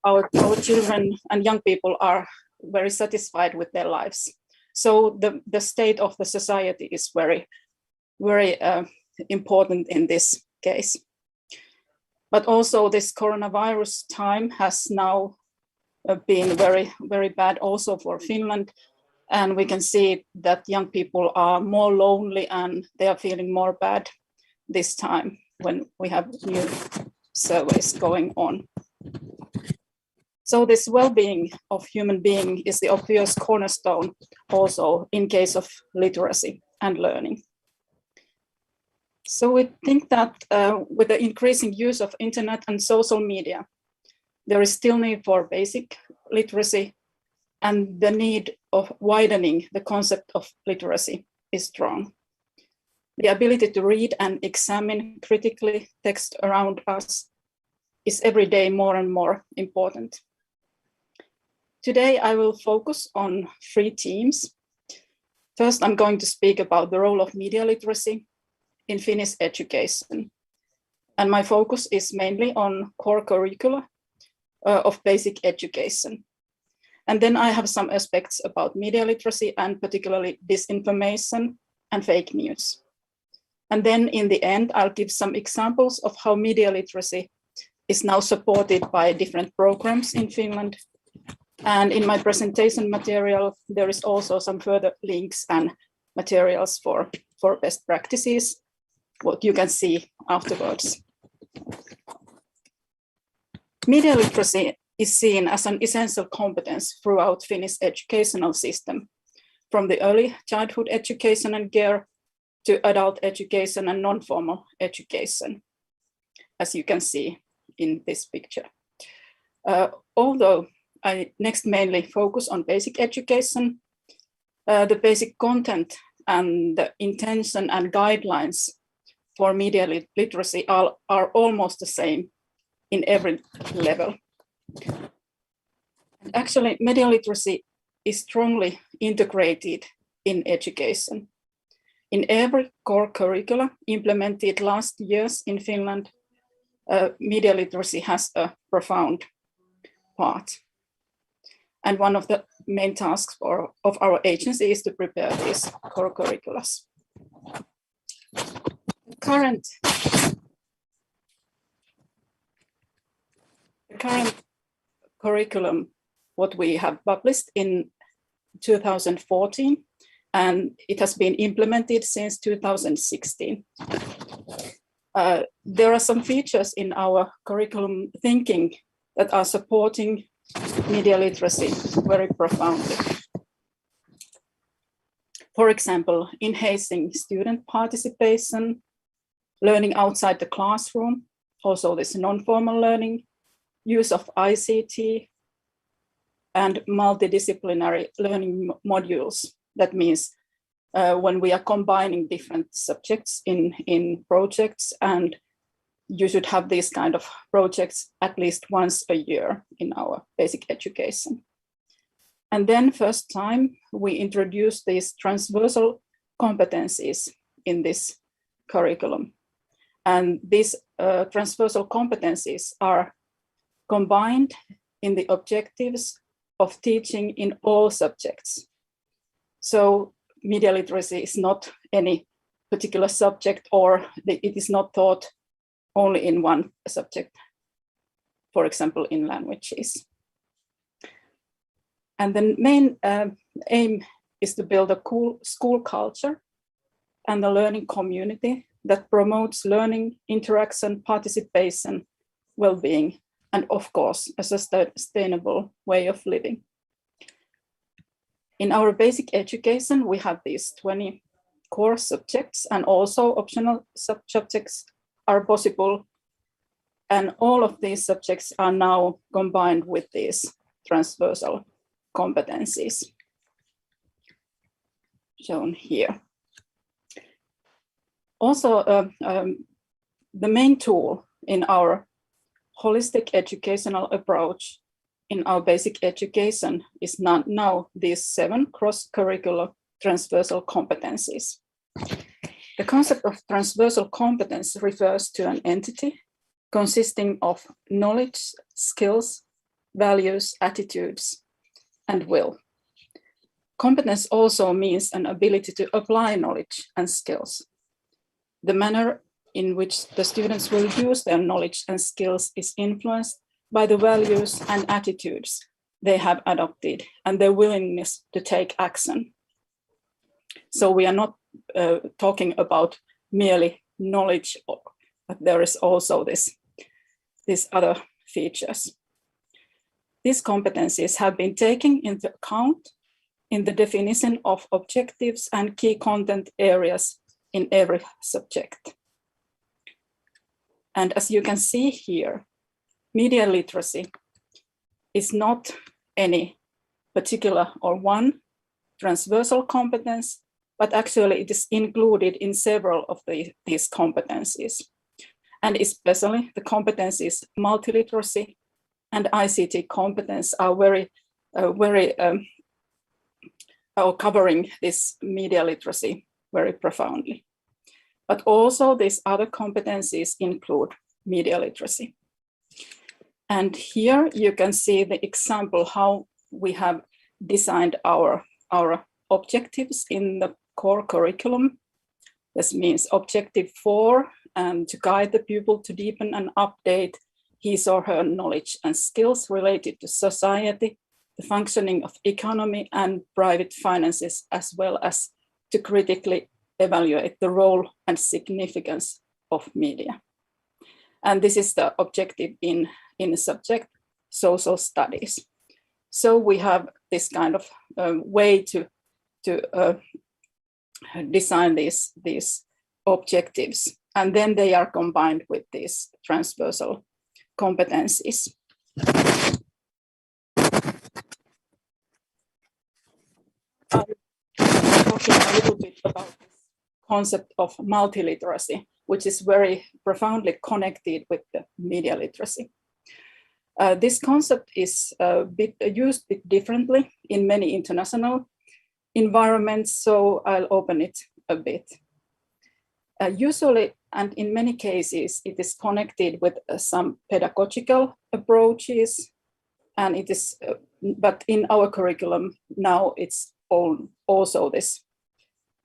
our children and young people are very satisfied with their lives. So the state of the society is very, very important in this case. But also this coronavirus time has now been very, very bad also for Finland. And we can see that young people are more lonely and they are feeling more bad this time when we have new surveys going on. So this well-being of human being is the obvious cornerstone also in case of literacy and learning. So we think that with the increasing use of internet and social media, there is still need for basic literacy, and the need of widening the concept of literacy is strong. The ability to read and examine critically text around us is every day more and more important. Today, I will focus on 3 themes. First, I'm going to speak about the role of media literacy in Finnish education. And my focus is mainly on core curricula of basic education. And then I have some aspects about media literacy and particularly disinformation and fake news. And then in the end, I'll give some examples of how media literacy is now supported by different programs in Finland. And in my presentation material, there is also some further links and materials for best practices, what you can see afterwards. Media literacy is seen as an essential competence throughout Finnish educational system, from the early childhood education and care to adult education and non-formal education, as you can see in this picture. Although I next mainly focus on basic education, the basic content and the intention and guidelines for media literacy are almost the same in every level. Actually, media literacy is strongly integrated in education. In every core curricula implemented last years in Finland, media literacy has a profound part. And one of the main tasks of our agency is to prepare these core curricula. The current curriculum, what we have published in 2014, and it has been implemented since 2016. There are some features in our curriculum thinking that are supporting media literacy very profoundly. For example, enhancing student participation, learning outside the classroom, also this non-formal learning, use of ICT, and multidisciplinary learning modules. That means when we are combining different subjects in projects, and you should have these kind of projects at least once a year in our basic education. And then first time we introduced these transversal competencies in this curriculum. And these transversal competencies are combined in the objectives of teaching in all subjects. So media literacy is not any particular subject, or it is not taught only in one subject, for example, in languages. And the main aim is to build a cool school culture and a learning community that promotes learning, interaction, participation, well-being, and of course, a sustainable way of living. In our basic education, we have these 20 core subjects, and also optional subjects are possible. And all of these subjects are now combined with these transversal competencies shown here. Also, the main tool in our holistic educational approach in our basic education is now these 7 cross-curricular transversal competencies. The concept of transversal competence refers to an entity consisting of knowledge, skills, values, attitudes, and will. Competence also means an ability to apply knowledge and skills. The manner in which the students will use their knowledge and skills is influenced by the values and attitudes they have adopted and their willingness to take action. So we are not talking about merely knowledge, but there is also these other features. These competencies have been taken into account in the definition of objectives and key content areas in every subject. And as you can see here, media literacy is not any particular or one transversal competence, but actually it is included in several of these competencies. And especially the competencies multiliteracy and ICT competence are covering this media literacy very profoundly. But also these other competencies include media literacy. And here you can see the example how we have designed our objectives in the core curriculum. This means objective 4, and to guide the pupil to deepen and update his or her knowledge and skills related to society, the functioning of economy and private finances, as well as to critically evaluate the role and significance of media. And this is the objective in the subject social studies. So we have this kind of way to design these objectives, and then they are combined with these transversal competencies. Talking a little bit about this concept of multiliteracy, which is very profoundly connected with the media literacy. This concept is used a bit differently in many international environments, so I'll open it a bit. Usually, and in many cases, it is connected with some pedagogical approaches, and it is, but in our curriculum now it's also this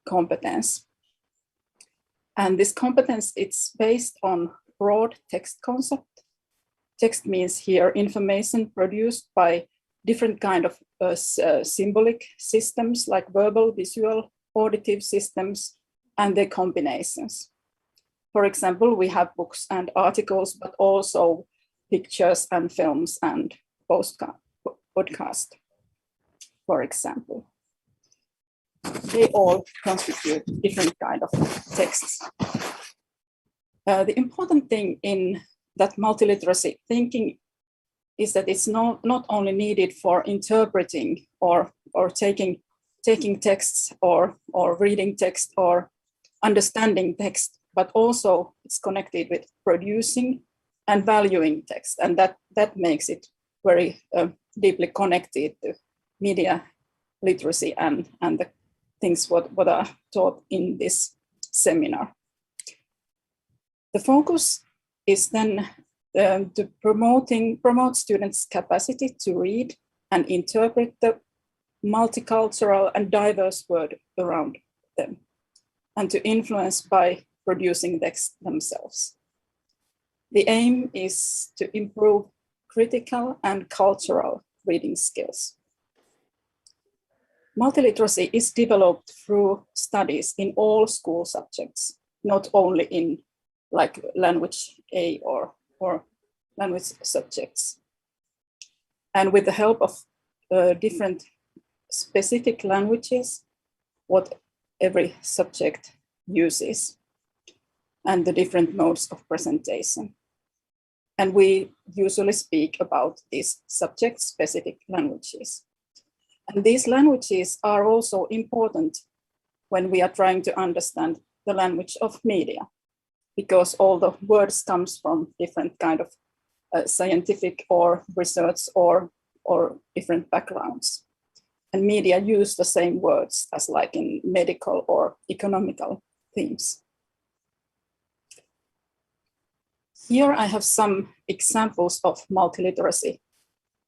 competence. And this competence, it's based on broad text concept. Text means here information produced by different kind of symbolic systems like verbal, visual, auditive systems, and their combinations. For example, we have books and articles, but also pictures and films and podcast, for example. They all constitute different kind of texts. The important thing in that multiliteracy thinking is that it's not only needed for interpreting or taking texts or reading text or understanding text, but also it's connected with producing and valuing text, and that makes it very deeply connected to media literacy and the things what are taught in this seminar. The focus is then to promote students' capacity to read and interpret the multicultural and diverse world around them, and to influence by producing text themselves. The aim is to improve critical and cultural reading skills. Multiliteracy is developed through studies in all school subjects, not only in like language A or language subjects. And with the help of different specific languages, what every subject uses, and the different modes of presentation. And we usually speak about these subject-specific languages. And these languages are also important when we are trying to understand the language of media, because all the words comes from different kind of scientific or research or different backgrounds. And media use the same words as like in medical or economical themes. Here I have some examples of multiliteracy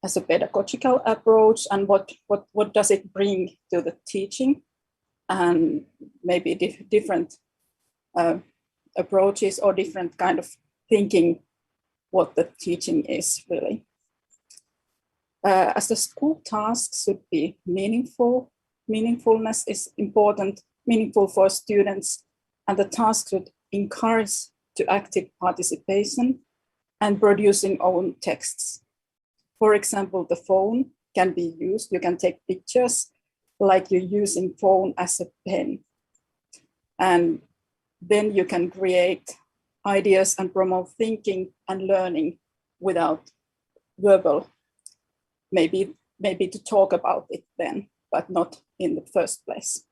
as a pedagogical approach and what does it bring to the teaching, and maybe different approaches or different kind of thinking what the teaching is really. As the school tasks should be meaningful, meaningfulness is important, meaningful for students, and the task should encourage to active participation and producing own texts. For example, the phone can be used, you can take pictures like you're using phone as a pen. And then you can create ideas and promote thinking and learning without verbal, maybe to talk about it then, but not in the first place.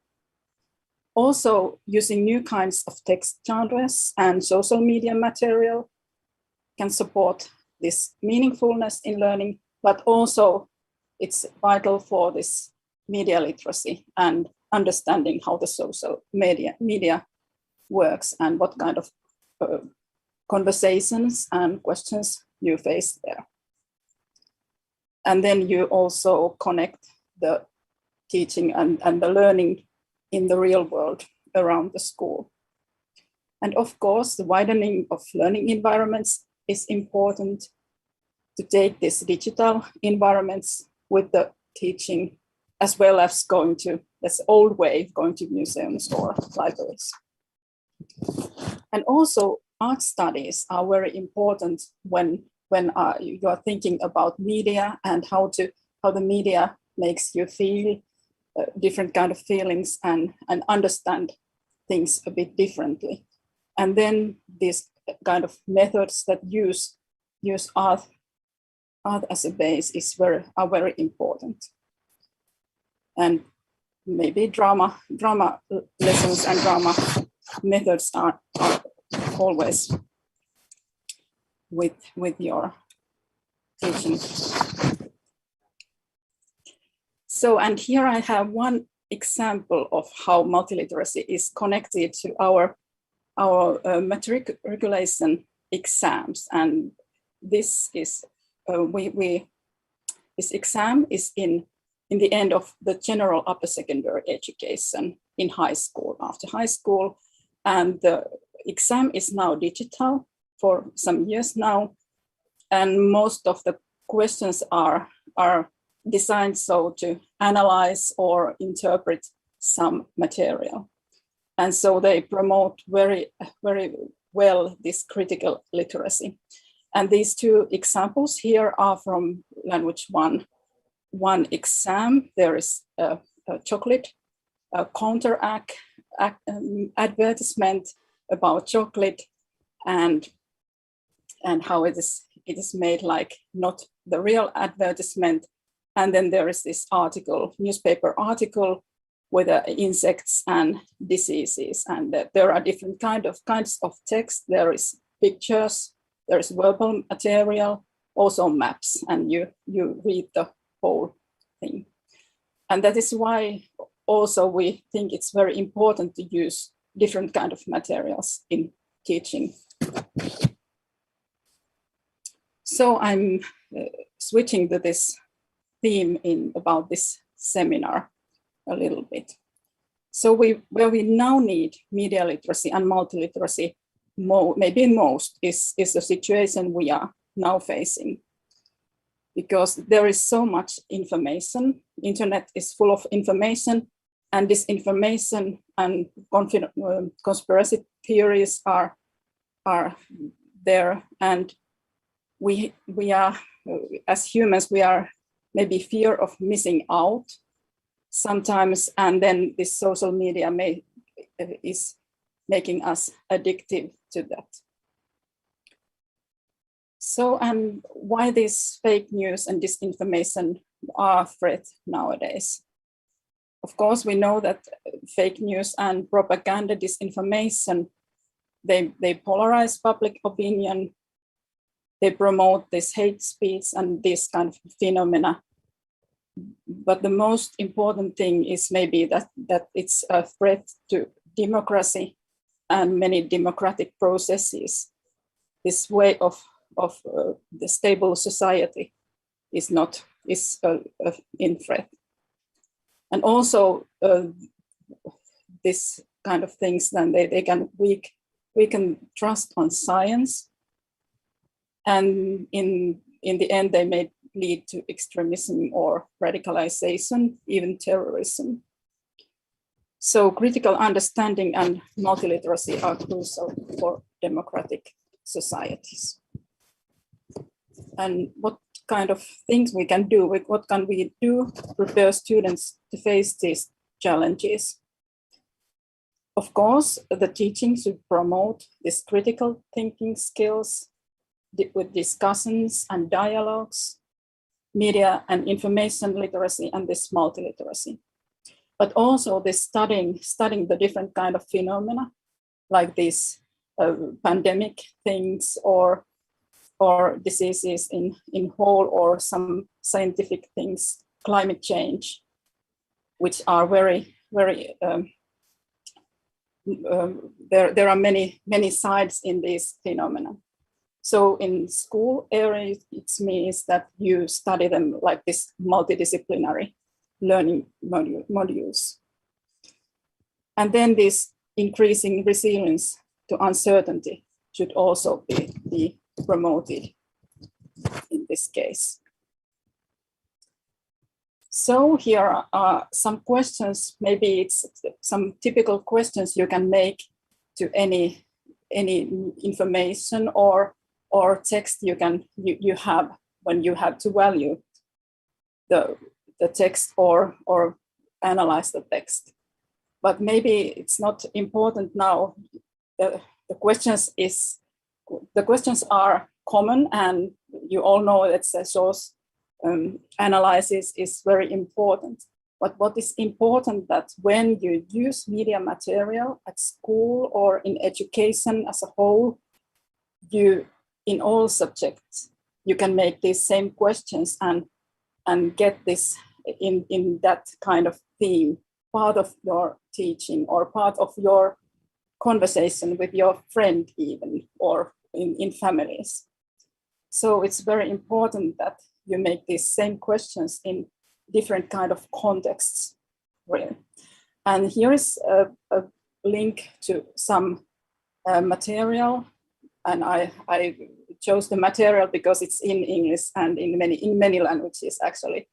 Also, using new kinds of text genres and social media material can support this meaningfulness in learning, but also it's vital for this media literacy and understanding how the social media works and what kind of conversations and questions you face there. And then you also connect the teaching and the learning in the real world around the school. And of course, the widening of learning environments is important to take these digital environments with the teaching, as well as going to this old way, going to museums or libraries. And also art studies are very important when you are thinking about media and how the media makes you feel different kind of feelings and understand things a bit differently. And then these kind of methods that use art as a base are very important. And maybe drama lessons and drama methods are always with your teaching. So, and here I have one example of how multiliteracy is connected to our matriculation exams. And this is, this exam is in the end of the general upper secondary education in high school, after high school. And the exam is now digital for some years now. And most of the questions are designed so to analyze or interpret some material. And so they promote very, very well this critical literacy. And these two examples here are from language one exam. There is a chocolate, a counter advertisement about chocolate and how it is made like not the real advertisement. And then there is this article, newspaper article with insects and diseases. And there are different kinds of text. There is pictures, there is verbal material, also maps, and you read the whole thing. And that is why also we think it's very important to use different kind of materials in teaching. So I'm switching to this theme about this seminar a little bit. So where we now need media literacy and multiliteracy maybe most is the situation we are now facing. Because there is so much information, internet is full of information, and disinformation and conspiracy theories are there. And we are, as humans, we are maybe fear of missing out sometimes, and then this social media is making us addictive to that. So, and why this fake news and disinformation are a threat nowadays? Of course, we know that fake news and propaganda, disinformation, they polarize public opinion, they promote this hate speech and this kind of phenomena. But the most important thing is maybe that it's a threat to democracy and many democratic processes. This way of the stable society is in threat. And also this kind of things, then they can weaken trust on science, and in the end they may lead to extremism or radicalization, even terrorism. So critical understanding and multiliteracy are crucial for democratic societies. And what kind of things we can do, what can we do to prepare students to face these challenges? Of course, the teaching should promote this critical thinking skills with discussions and dialogues, media and information literacy, and this multiliteracy. But also this studying the different kind of phenomena, like these pandemic things or diseases in whole, or some scientific things, climate change, which are very, very, there are many sides in these phenomena. So in school areas, it means that you study them like this multidisciplinary learning modules. And then this increasing resilience to uncertainty should also be promoted in this case. So here are some questions. Maybe it's some typical questions you can make to any information or text you have when you have to value the text or analyze the text. But maybe it's not important now. The questions are common, and you all know that source analysis is very important. But what is important that when you use media material at school or in education as a whole, in all subjects, you can make these same questions and get this in that kind of theme, part of your teaching or part of your conversation with your friend even, or in families. So it's very important that you make these same questions in different kind of contexts, really. And here is a link to some material, and I chose the material because it's in English and in many languages actually,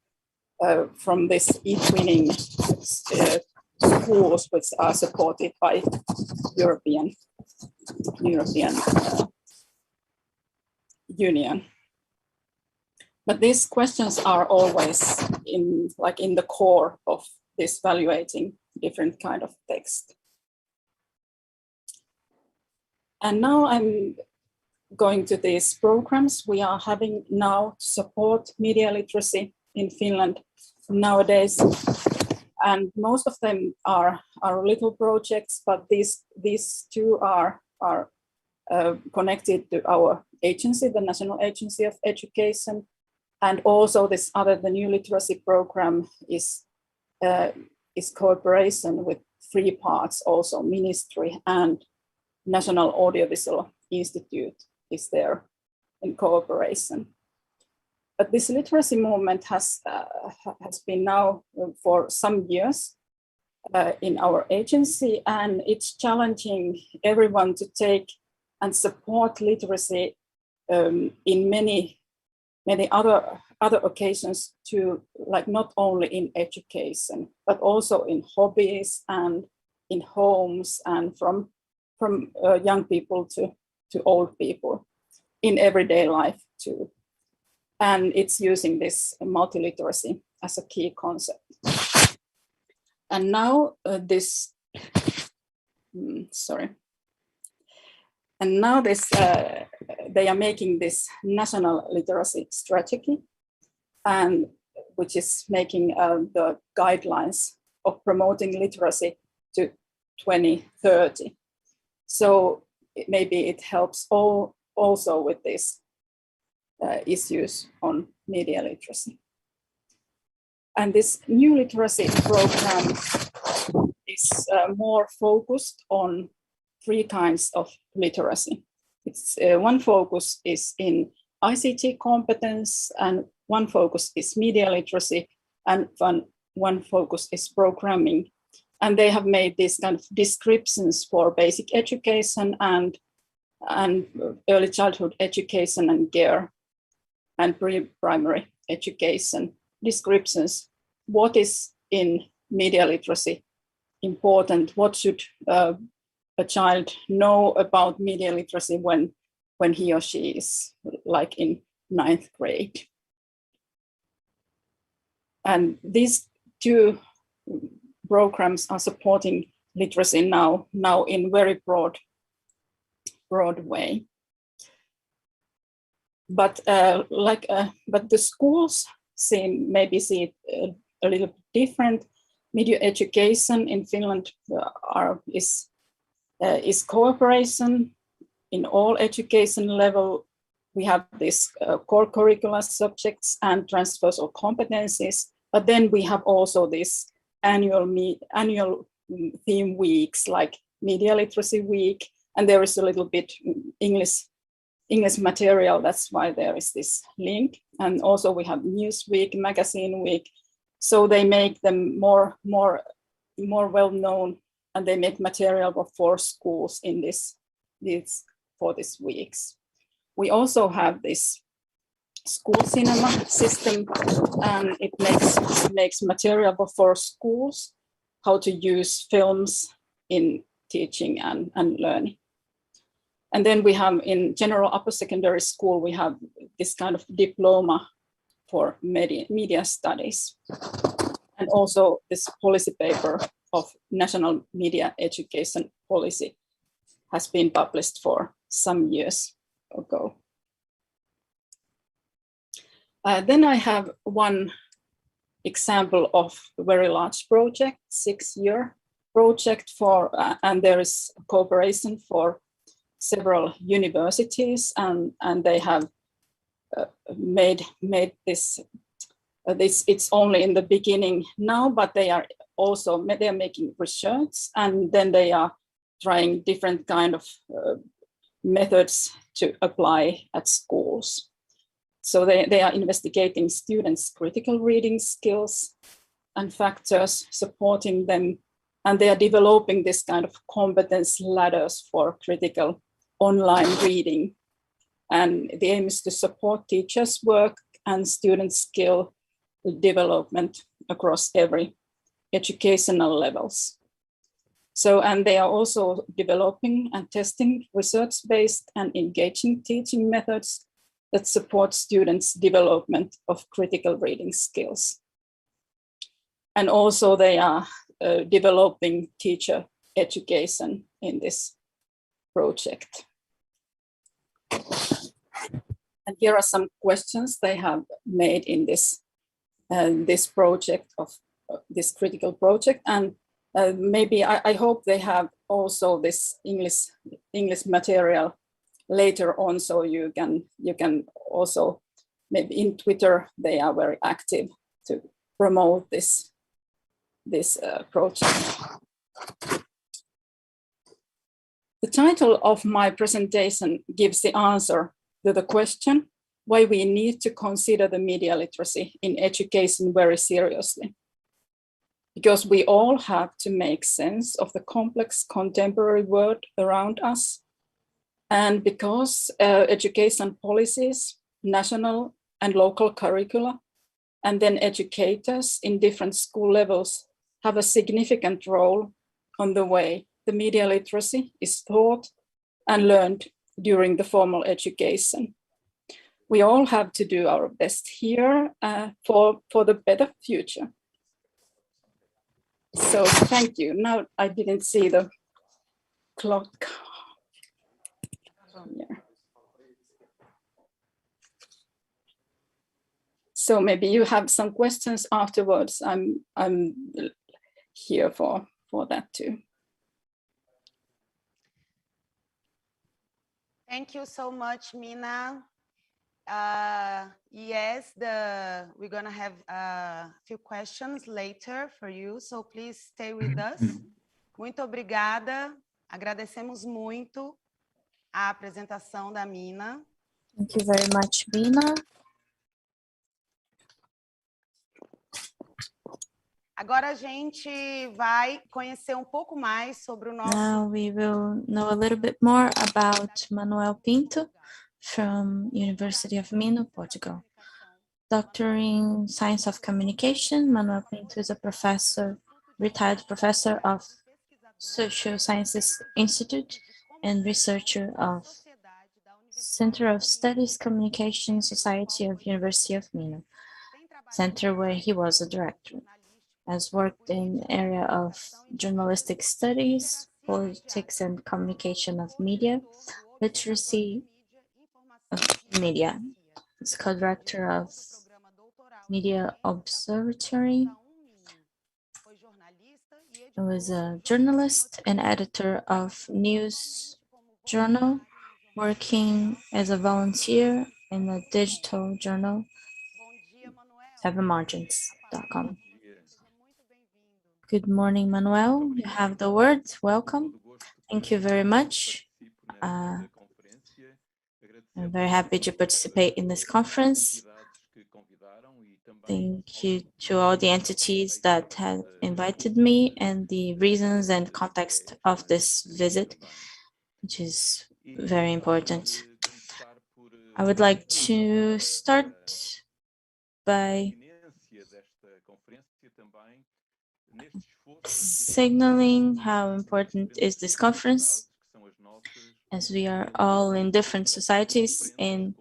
from this e-twinning schools which are supported by European Union. But these questions are always in the core of this evaluating different kind of text. And now I'm going to these programs we are having now to support media literacy in Finland nowadays. And most of them are little projects, but these two are connected to our agency, the National Agency of Education. And also this the new literacy program is cooperation with 3 parts, also ministry and National Audiovisual Institute is there in cooperation. But this literacy movement has been now for some years in our agency, and it's challenging everyone to take and support literacy in many other occasions too, like not only in education, but also in hobbies and in homes, and from young people to old people in everyday life too. And it's using this multiliteracy as a key concept. And now they are making this national literacy strategy, and which is making the guidelines of promoting literacy to 2030. So maybe it helps also with this issues on media literacy. And this new literacy program is more focused on 3 kinds of literacy. It's one focus is in ICT competence, and one focus is media literacy, and one focus is programming. And they have made these kind of descriptions for basic education and early childhood education and care and pre-primary education descriptions. What is in media literacy important? What should a child know about media literacy when he or she is like in 9th grade? And these 2 programs are supporting literacy now in very broad way. But but the schools maybe see it a little different. Media education in Finland is cooperation in all education level. We have this core curricular subjects and transfers of competencies, but then we have also this annual theme weeks like Media Literacy Week, and there is a little bit English material. That's why there is this link. And also we have News Week, Magazine Week. So they make them more well known, and they make material for schools in for these weeks. We also have this school cinema system, and it makes material for schools how to use films in teaching and learning. And then we have in general upper secondary school, we have this kind of diploma for media studies. And also this policy paper of National Media Education Policy has been published for some years ago. Then I have one example of a very large project, 6-year project and there is cooperation for several universities, and they have made this. It's only in the beginning now, but they are making research, and then they are trying different kind of methods to apply at schools. So they are investigating students' critical reading skills and factors supporting them, and they are developing this kind of competence ladders for critical online reading. And the aim is to support teachers' work and student skill development across every educational levels. So, and they are also developing and testing research-based and engaging teaching methods that support students' development of critical reading skills. And also they are developing teacher education in this project. And here are some questions they have made in this project of this critical project. And maybe I hope they have also this English material later on, so you can also, maybe in Twitter they are very active to promote this project. The title of my presentation gives the answer to the question why we need to consider the media literacy in education very seriously. Because we all have to make sense of the complex contemporary world around us, and because education policies, national and local curricula, and then educators in different school levels have a significant role on the way the media literacy is taught and learned during the formal education. We all have to do our best here for the better future. So thank you. Now I didn't see the clock. Yeah. So maybe you have some questions afterwards. I'm here for that too. Thank you so much, Mina. Yes, we're gonna have a few questions later for you, so please stay with us. Muito obrigada, agradecemos muito a apresentação da Mina. Thank you very much, Mina. Agora a gente vai conhecer pouco mais sobre o nosso... Now we will know a little bit more about Manuel Pinto from University of Minho, Portugal. Doctor in Science of Communication, Manuel Pinto is a professor, retired professor of Social Sciences Institute and researcher of Center of Studies Communication Society of University of Minho, center where he was a director. Has worked in the area of journalistic studies, politics and communication of media, literacy of media. He's co-director of Media Observatory. He was a journalist and editor of News Journal, working as a volunteer in a digital journal, sevenmargins.com. Good morning, Manuel. You have the word. Welcome. Thank you very much. I'm very happy to participate in this conference. Thank you to all the entities that have invited me and the reasons and context of this visit, which is very important. I would like to start by signaling how important is this conference, as we are all in different societies in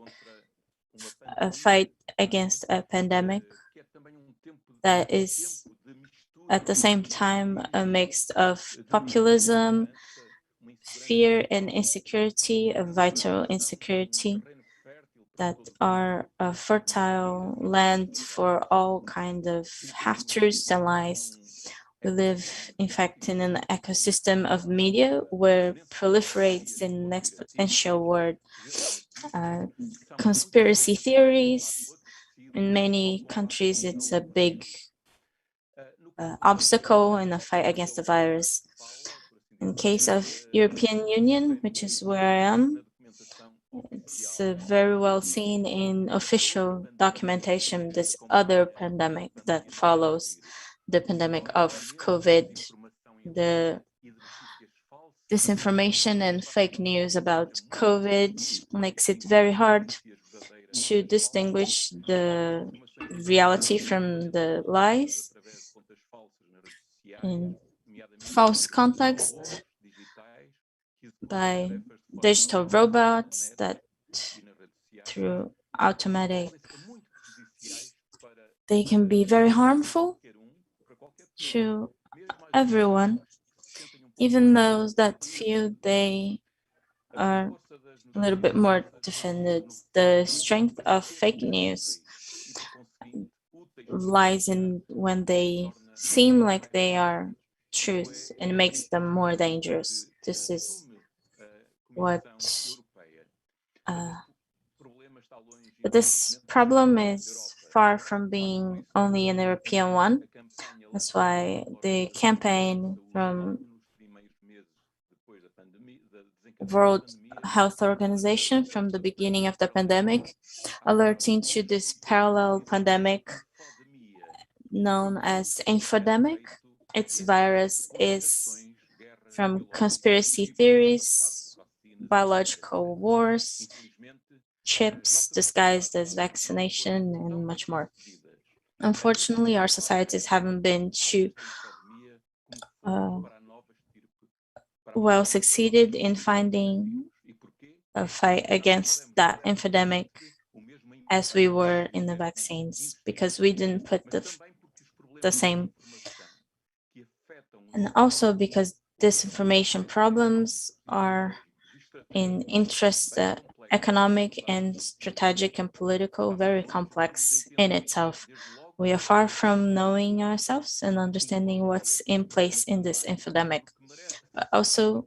a fight against a pandemic that is at the same time a mix of populism, fear and insecurity, a vital insecurity that are a fertile land for all kind of half-truths and lies. We live, in fact, in an ecosystem of media where proliferates in an exponential word conspiracy theories. In many countries, it's a big obstacle in the fight against the virus. In case of European Union, which is where I am, it's very well seen in official documentation, this other pandemic that follows the pandemic of COVID, the disinformation and fake news about COVID makes it very hard to distinguish the reality from the lies. In false context by digital robots that through automatic, they can be very harmful to everyone, even those that feel they are a little bit more defended. The strength of fake news lies in when they seem like they are truth and makes them more dangerous. This is what but this problem is far from being only an European one. That's why the campaign from World Health Organization from the beginning of the pandemic, alerting to this parallel pandemic known as infodemic. Its virus is from conspiracy theories, biological wars, chips disguised as vaccination, and much more. Unfortunately, our societies haven't been too well succeeded in finding a fight against that epidemic as we were in the vaccines, because we didn't put the same, and also because disinformation problems are in interest economic and strategic and political, very complex in itself. We are far from knowing ourselves and understanding what's in place in this epidemic, but also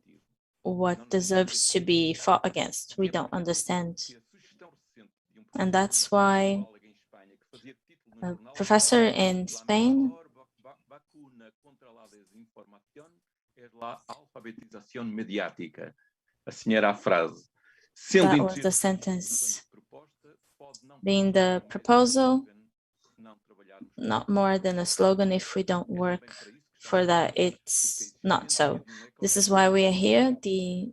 what deserves to be fought against. We don't understand And that's why a professor in Spain that was the sentence, being the proposal, not more than a slogan. If we don't work for that, it's not so. This is why we are here. The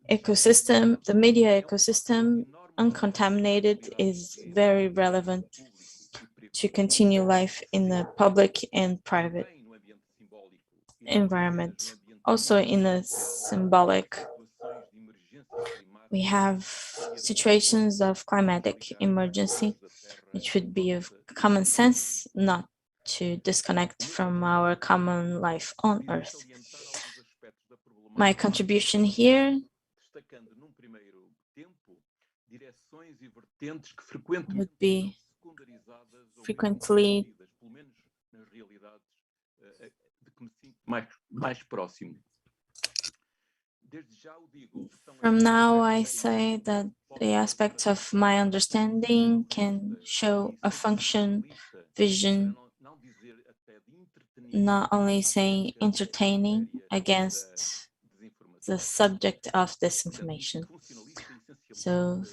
ecosystem, the media ecosystem, uncontaminated, is very relevant to continue life in the public and private environment. Also in a symbolic, we have situations of climatic emergency. It should be of common sense not to disconnect from our common life on Earth. My contribution here would be frequently from now, I say that the aspects of my understanding can show a function, vision, not only saying entertaining against the subject of disinformation. So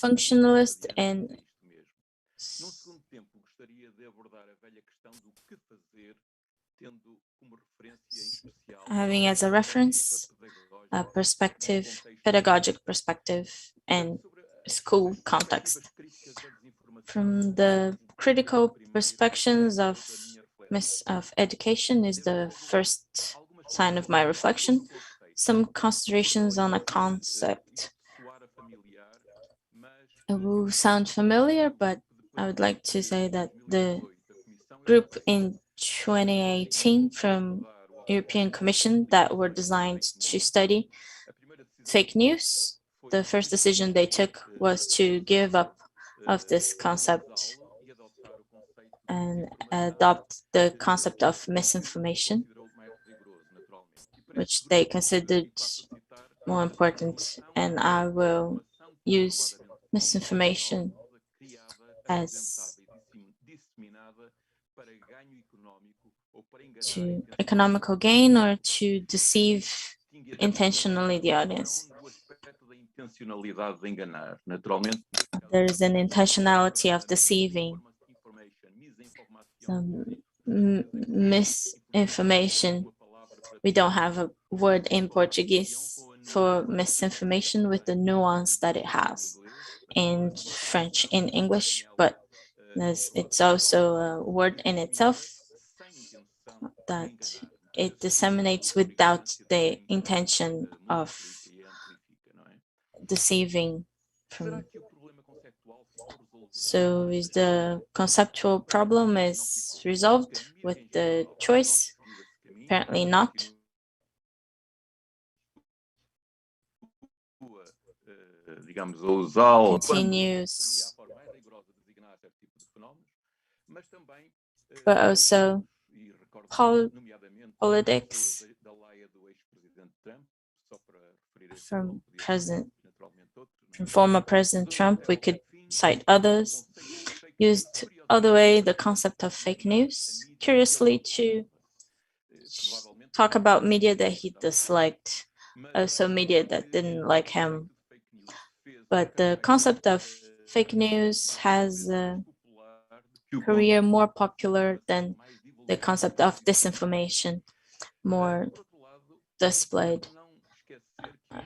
functionalist and having as a reference a perspective, pedagogic perspective, and school context. From the critical perspectives of education is the first sign of my reflection. Some considerations on a concept. It will sound familiar, but I would like to say that the group in 2018 from European Commission that were designed to study fake news, the first decision they took was to give up of this concept and adopt the concept of misinformation, which they considered more important. And I will use misinformation as to economical gain or to deceive intentionally the audience. There is an intentionality of deceiving. Some misinformation. We don't have a word in Portuguese for misinformation with the nuance that it has in French, in English, but it's also a word in itself that it disseminates without the intention of deceiving. So is the conceptual problem is resolved with the choice? Apparently not. Continues, but also politics from former President Trump. We could cite others, used all the way the concept of fake news, curiously to talk about media that he disliked, also media that didn't like him. But the concept of fake news has a career more popular than the concept of disinformation, more displayed.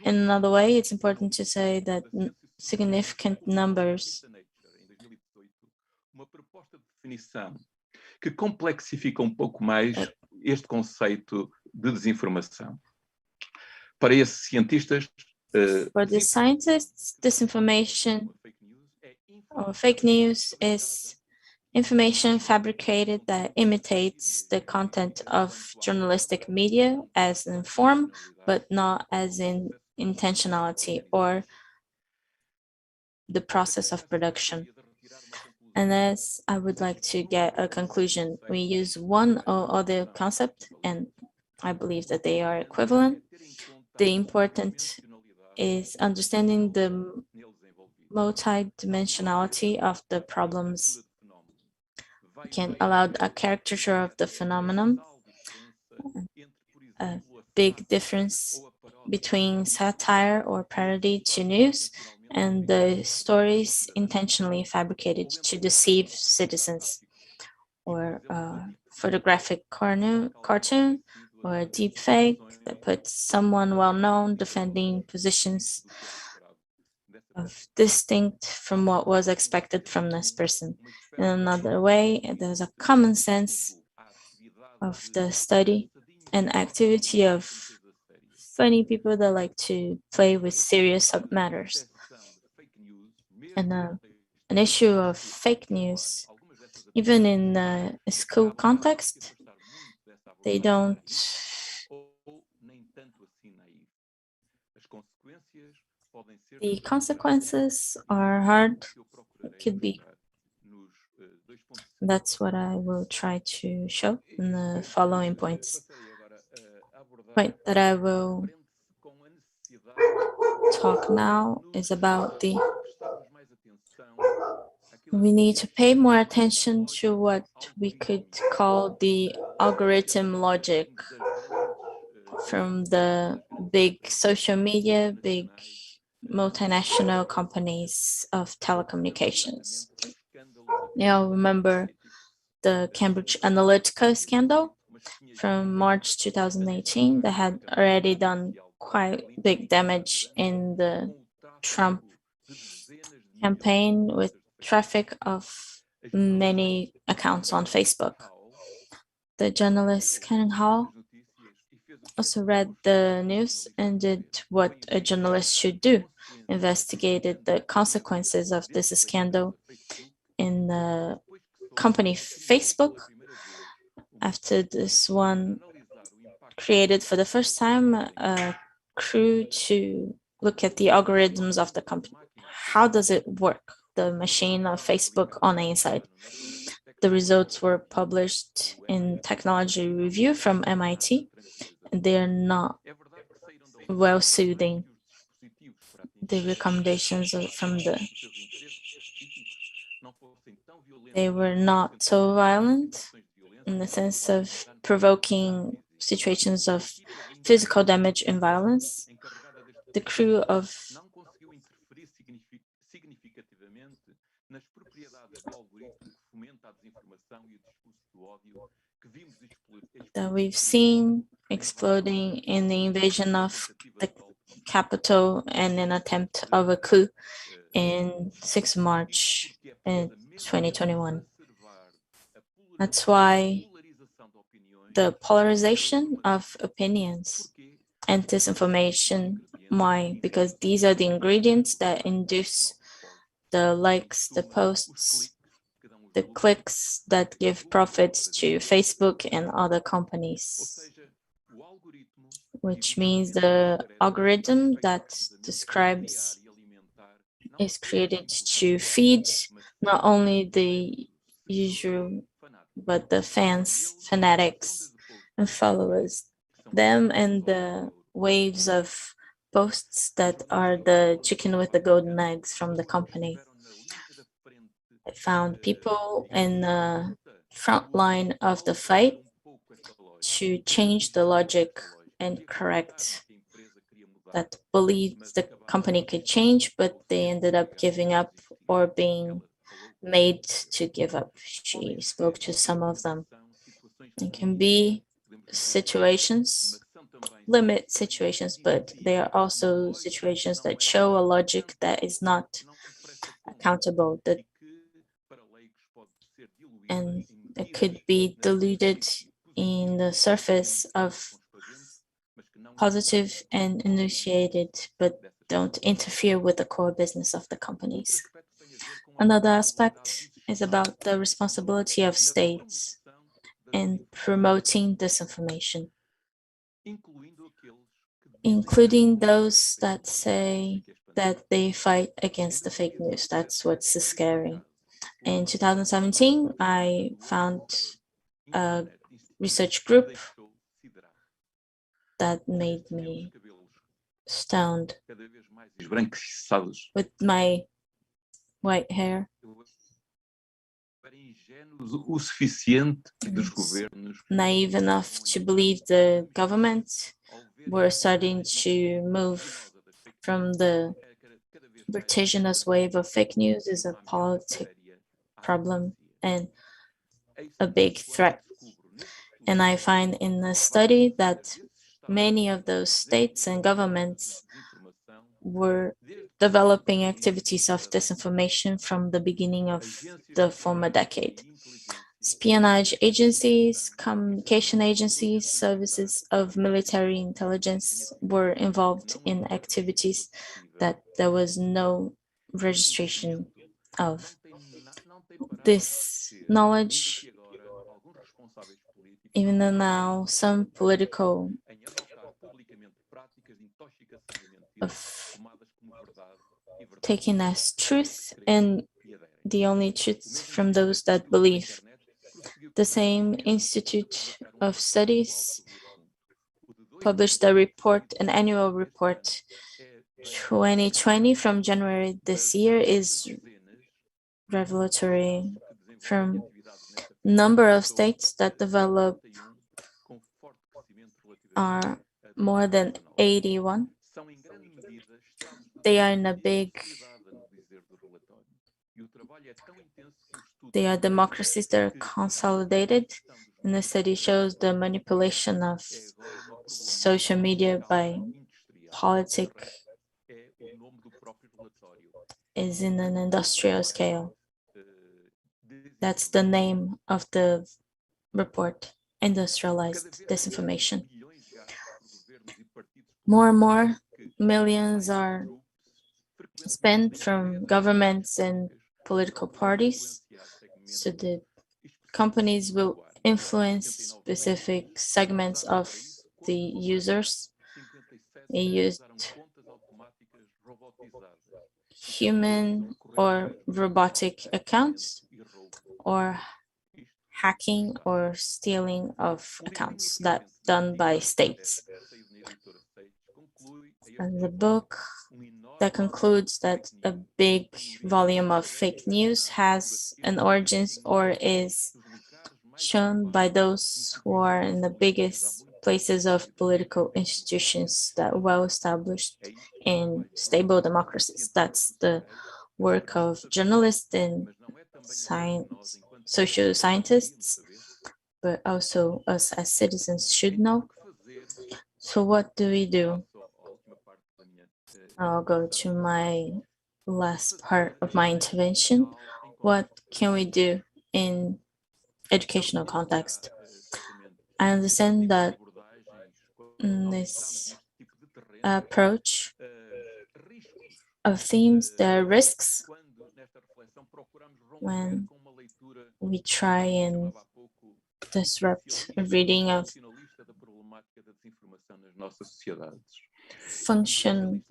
In another way, it's important to say that significant numbers que complexifica pouco mais este conceito de desinformação. Para esses cientistas, for the scientists, disinformation or fake news is information fabricated that imitates the content of journalistic media as in form, but not as in intentionality or the process of production. And as I would like to get a conclusion, we use one or other concept, and I believe that they are equivalent. The important is understanding the multidimensionality of the problems can allow a caricature of the phenomenon, a big difference between satire or parody to news, and the stories intentionally fabricated to deceive citizens, or a photographic cartoon or a deep fake that puts someone well-known defending positions of distinct from what was expected from this person. In another way, there's a common sense of the study and activity of funny people that like to play with serious matters. And an issue of fake news, even in a school context, they don't the consequences are hard. It could be. That's what I will try to show in the following points. Point that I will talk now is about we need to pay more attention to what we could call the algorithm logic from the big social media, big multinational companies of telecommunications. Now, remember the Cambridge Analytica scandal from March 2018 that had already done quite big damage in the Trump campaign with traffic of many accounts on Facebook. The journalist Ken Hall also read the news and did what a journalist should do, investigated the consequences of this scandal in the company Facebook. After this one created for the first time a crew to look at the algorithms of the company. How does it work, the machine of Facebook on the inside? The results were published in Technology Review from MIT, and they are not well soothing. The recommendations from they were not so violent in the sense of provoking situations of physical damage and violence. The crew of that we've seen exploding in the invasion of the capital and an attempt of a coup in 6 March in 2021. That's why the polarization of opinions and disinformation. Why? Because these are the ingredients that induce the likes, the posts, the clicks that give profits to Facebook and other companies, which means the algorithm that describes is created to feed not only the usual, but the fans, fanatics, and followers, them and the waves of posts that are the chicken with the golden eggs from the company. I found people in the front line of the fight to change the logic and correct that believed the company could change, but they ended up giving up or being made to give up. She spoke to some of them. It can be situations, limit situations, but they are also situations that show a logic that is not accountable, that and it could be diluted in the surface of positive and initiated, but don't interfere with the core business of the companies. Another aspect is about the responsibility of states in promoting disinformation, including those that say that they fight against the fake news. That's what's scary. In 2017, I found a research group that made me stunned with my white hair. O suficiente dos governos Naive enough to believe the government were starting to move from the vertiginous wave of fake news is a politic problem and a big threat. And I find in the study that many of those states and governments were developing activities of disinformation from the beginning of the former decade. Espionage agencies, communication agencies, services of military intelligence were involved in activities that there was no registration of. This knowledge, even though now some political of taking as truth and the only truth from those that believe. The same Institute of Studies published a report, an annual report 2020 from January this year is revelatory from number of states that develop are more than 81. They are in a big, they are democracies that are consolidated, and the study shows the manipulation of social media by politics is in an industrial scale. That's the name of the report, Industrialized Disinformation. More and more millions are spent from governments and political parties, so the companies will influence specific segments of the users. They used human or robotic accounts or hacking or stealing of accounts that done by states. And the book that concludes that a big volume of fake news has an origins or is shown by those who are in the biggest places of political institutions that well established in stable democracies. That's the work of journalists and science, social scientists, but also us as citizens should know. So what do we do? I'll go to my last part of my intervention. What can we do in educational context? I understand that this approach of themes, there are risks when we try and disrupt a reading of functionalist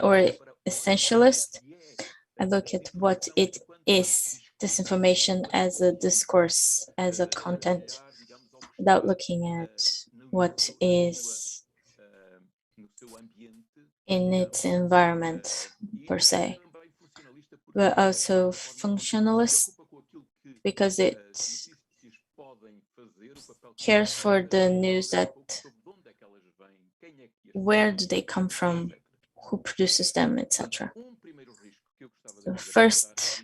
or essentialist. I look at what it is, disinformation as a discourse, as a content, without looking at what is in its environment per se, but also functionalist because it cares for the news that where do they come from, who produces them, etc. The first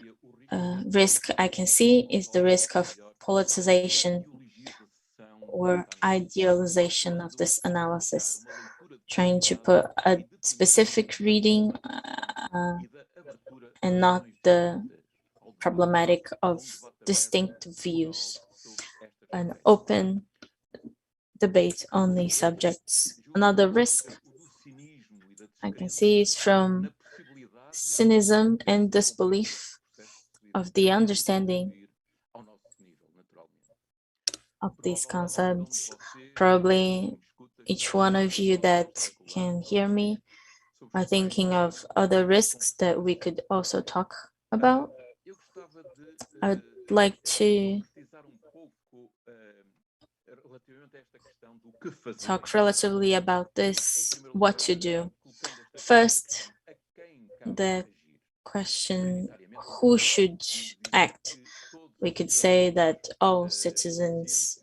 risk I can see is the risk of politicization or idealization of this analysis, trying to put a specific reading and not the problematic of distinct views, an open debate on these subjects. Another risk I can see is from cynicism and disbelief of the understanding of these concepts. Probably each one of you that can hear me are thinking of other risks that we could also talk about. I would like to talk relatively about this, what to do. First, the question who should act. We could say that all citizens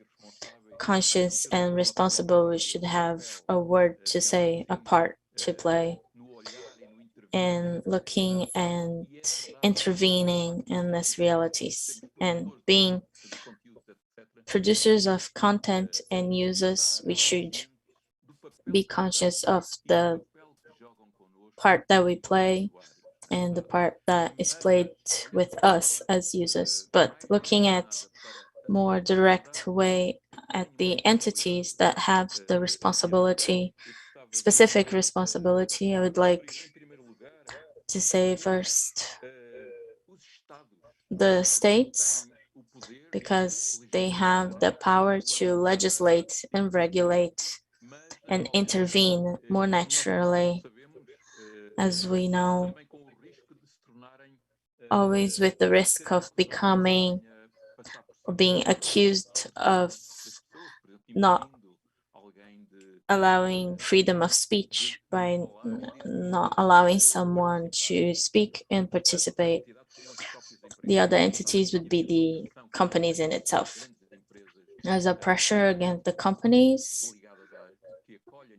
conscious and responsible should have a word to say, a part to play, and looking and intervening in these realities and being producers of content and users. We should be conscious of the part that we play and the part that is played with us as users. But looking at more direct way at the entities that have the responsibility, specific responsibility, I would like to say first the states, because they have the power to legislate and regulate and intervene more naturally, as we know, always with the risk of becoming or being accused of not allowing freedom of speech by not allowing someone to speak and participate. The other entities would be the companies in itself. There's a pressure against the companies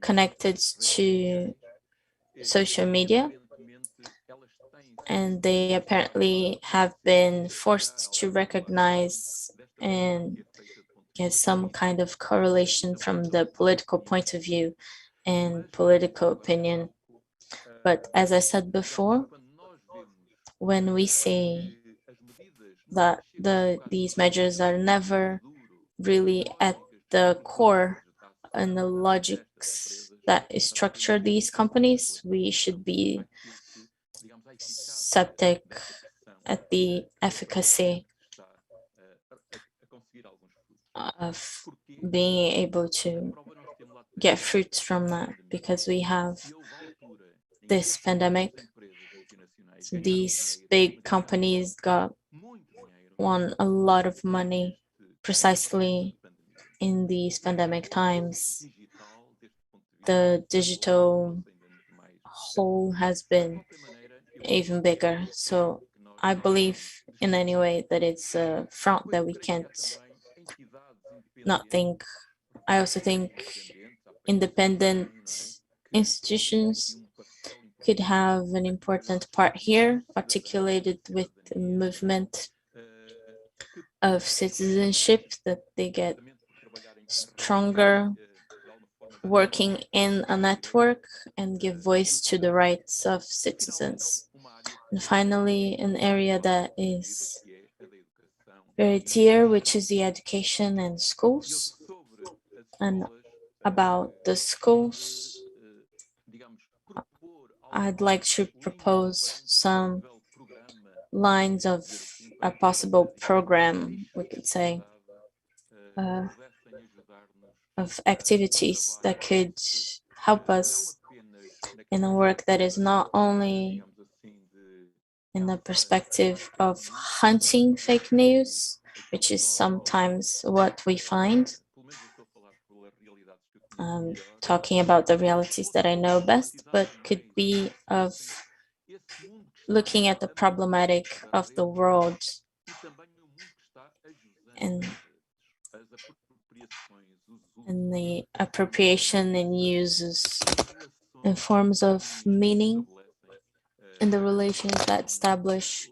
connected to social media, and they apparently have been forced to recognize and get some kind of correlation from the political point of view and political opinion. But as I said before, when we see that these measures are never really at the core and the logics that structure these companies, we should be skeptic at the efficacy of being able to get fruits from that, because we have this pandemic. These big companies won a lot of money precisely in these pandemic times. The digital hole has been even bigger. So I believe in any way that it's a front that we can't not think. I also think independent institutions could have an important part here, articulated with the movement of citizenship, that they get stronger working in a network and give voice to the rights of citizens. And finally, an area that is very dear, which is the education and schools. And about the schools, I'd like to propose some lines of a possible program, we could say, of activities that could help us in a work that is not only in the perspective of hunting fake news, which is sometimes what we find. Talking about the realities that I know best, but could be of looking at the problematic of the world and the appropriation and uses and forms of meaning and the relations that establish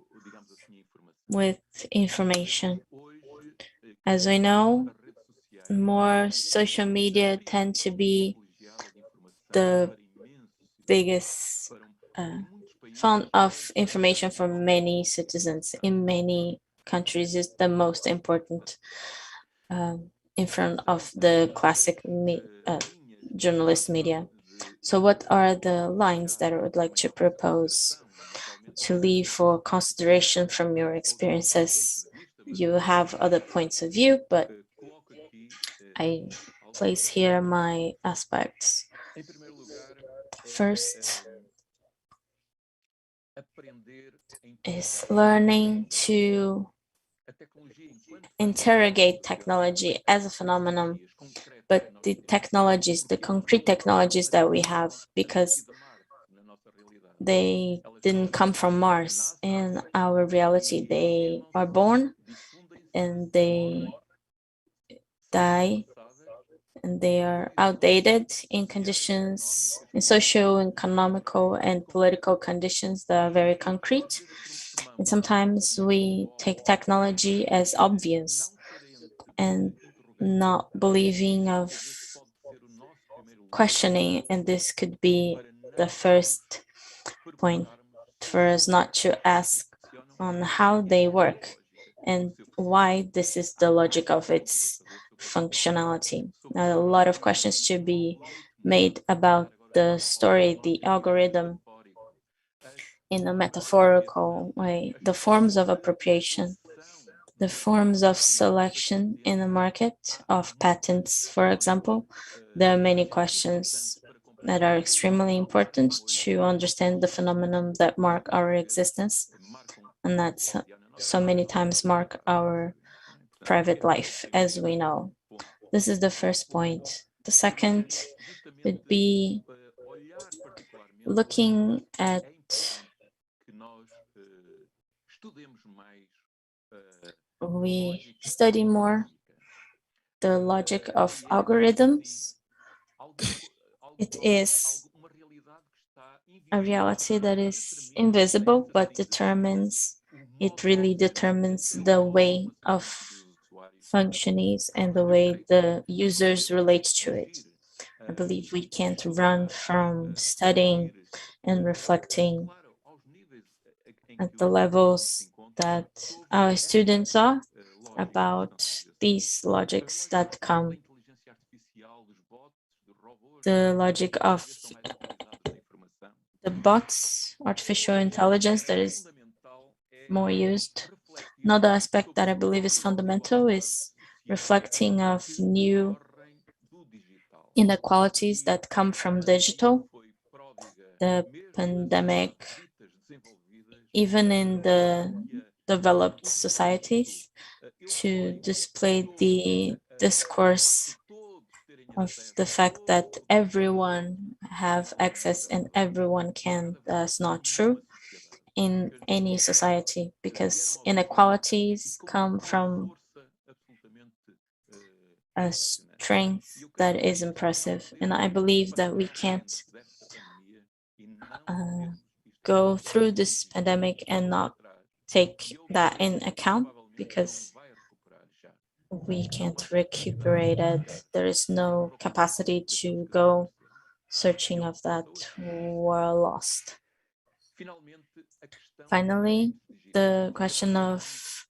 with information. As we know, more social media tend to be the biggest font of information for many citizens in many countries. Is the most important in front of the classic journalist media. So what are the lines that I would like to propose to leave for consideration from your experiences? You have other points of view, but I place here my aspects. First is learning to interrogate technology as a phenomenon, but the technologies, the concrete technologies that we have, because they didn't come from Mars. In our reality, they are born and they die, and they are outdated in conditions, in socio-economical and political conditions that are very concrete. And sometimes we take technology as obvious and not believing of questioning, and this could be the first point for us not to ask on how they work and why this is the logic of its functionality. Now, a lot of questions to be made about the story, the algorithm in a metaphorical way, the forms of appropriation, the forms of selection in the market of patents, for example. There are many questions that are extremely important to understand the phenomenon that mark our existence and that so many times mark our private life, as we know. This is the first point. The second would be looking at we study more the logic of algorithms. It is a reality that is invisible, but it really determines the way of functioning and the way the users relate to it. I believe we can't run from studying and reflecting at the levels that our students are about these logics that come. The logic of the bots, artificial intelligence that is more used. Another aspect that I believe is fundamental is reflecting of new inequalities that come from digital. The pandemic, even in the developed societies, to display the discourse of the fact that everyone have access and everyone can. That's not true in any society, because inequalities come from a strength that is impressive. And I believe that we can't go through this pandemic and not take that in account, because we can't recuperate it. There is no capacity to go searching of that were lost. Finally, the question of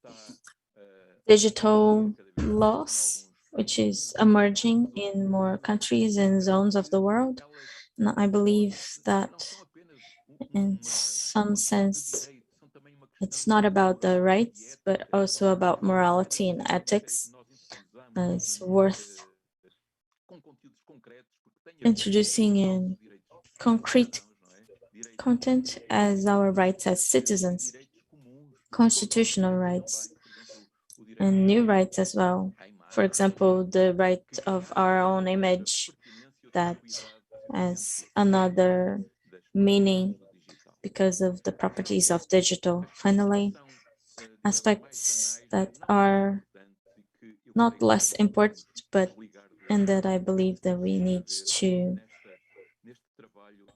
digital loss, which is emerging in more countries and zones of the world. And I believe that in some sense, it's not about the rights, but also about morality and ethics. It's worth introducing in concrete content as our rights as citizens, constitutional rights, and new rights as well. For example, the right of our own image that has another meaning because of the properties of digital. Finally, aspects that are not less important, but and that I believe that we need to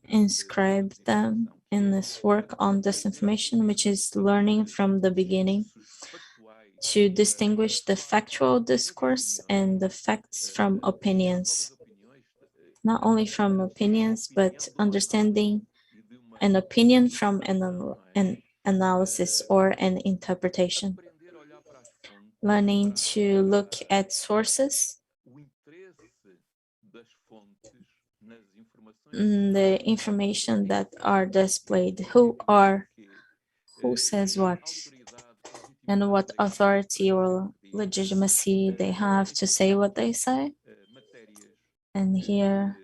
inscribe them in this work on disinformation, which is learning from the beginning to distinguish the factual discourse and the facts from opinions. Not only from opinions, but understanding an opinion from an analysis or an interpretation. Learning to look at sources, the information that are displayed, who says what, and what authority or legitimacy they have to say what they say. And here,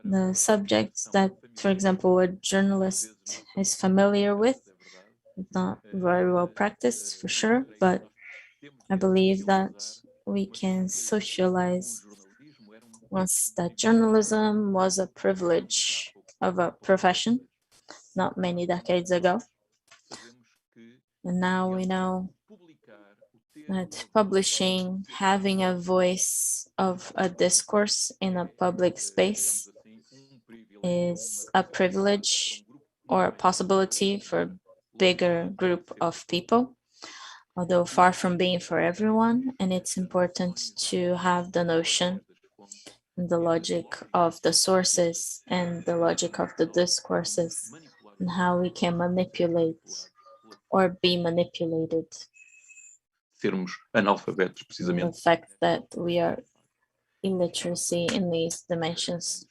the subjects that, for example, a journalist is familiar with, not very well practiced for sure, but I believe that we can socialize once that journalism was a privilege of a profession. not many decades ago. Sabemos que And now we know publicar o ter that uma publishing, having a voice of a discourse in a public space digamos assim, privilégio, is a privilege or a possibility for a bigger group of people, although far from being for everyone. And it's important to have the notion and the logic of the sources and the logic of the discourses and how we can manipulate or be manipulated. sermos analfabetos, The precisamente. fact that we are illiteracy in these dimensions.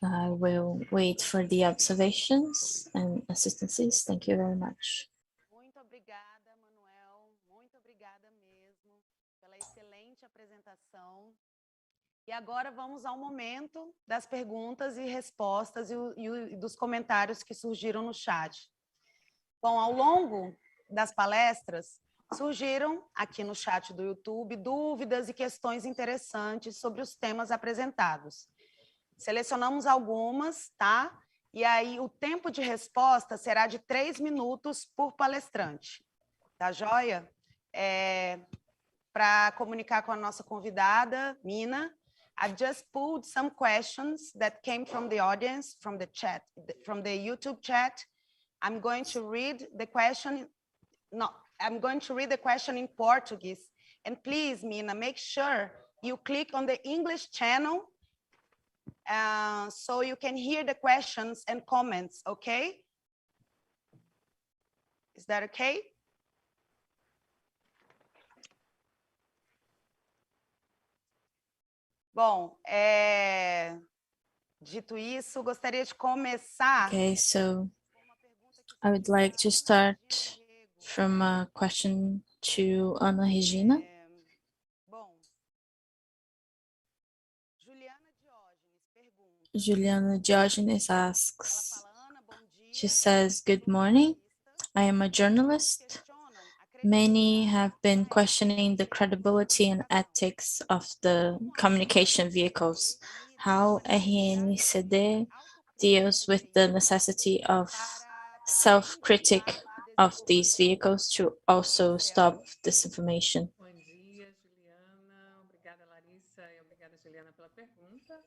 I will wait for the observations and assistances. Thank you very much. Muito obrigada, Manuel. Muito obrigada mesmo pela excelente apresentação. E agora vamos ao momento das perguntas e respostas e dos comentários que surgiram no chat. Bom, ao longo das palestras, surgiram aqui no chat do YouTube dúvidas e questões interessantes sobre os temas apresentados. Selecionamos algumas, tá? E aí o tempo de resposta será de 3 minutos por palestrante. Tá joia? Para comunicar com a nossa convidada, Mina, I've just pulled some questions that came from the audience, from the chat, from the YouTube chat. I'm going to read the question. No, I'm going to read the question in Portuguese. And please, Mina, make sure you click on the English channel so you can hear the questions and comments, okay? Is that okay? Bom, dito isso, gostaria de começar. Okay, so I would like to start from a question to Ana Regina. Bom, Juliana Diogenes asks, she says, "Good morning. I am a journalist. Many have been questioning the credibility and ethics of the communication vehicles. How RNCD deals with the necessity of self-critic of these vehicles to also stop disinformation." Bom dia, Juliana. Obrigada, Larissa, e obrigada, Juliana, pela pergunta.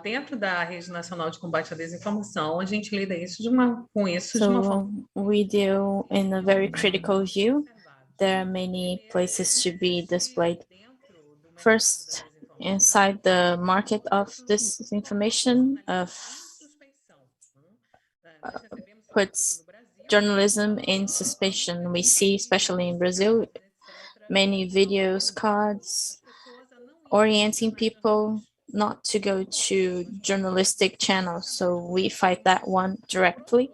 Dentro da Rede Nacional de Combate à Desinformação, a gente lida com isso de uma forma. We deal in a very critical view. There are many places to be displayed. First, inside the market of disinformation, puts journalism in suspicion. We see, especially in Brazil, many videos, cards, orienting people not to go to journalistic channels. So we fight that one directly.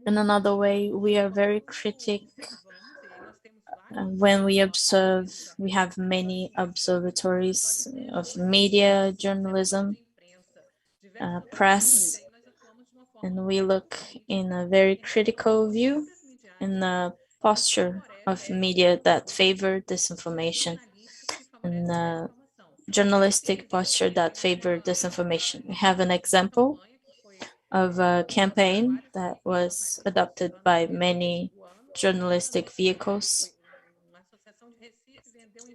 In another way, we are very critical when we observe, we have many observatories of media, journalism, press, and we look in a very critical view in the posture of media that favor disinformation and the journalistic posture that favor disinformation. We have an example of a campaign that was adopted by many journalistic vehicles.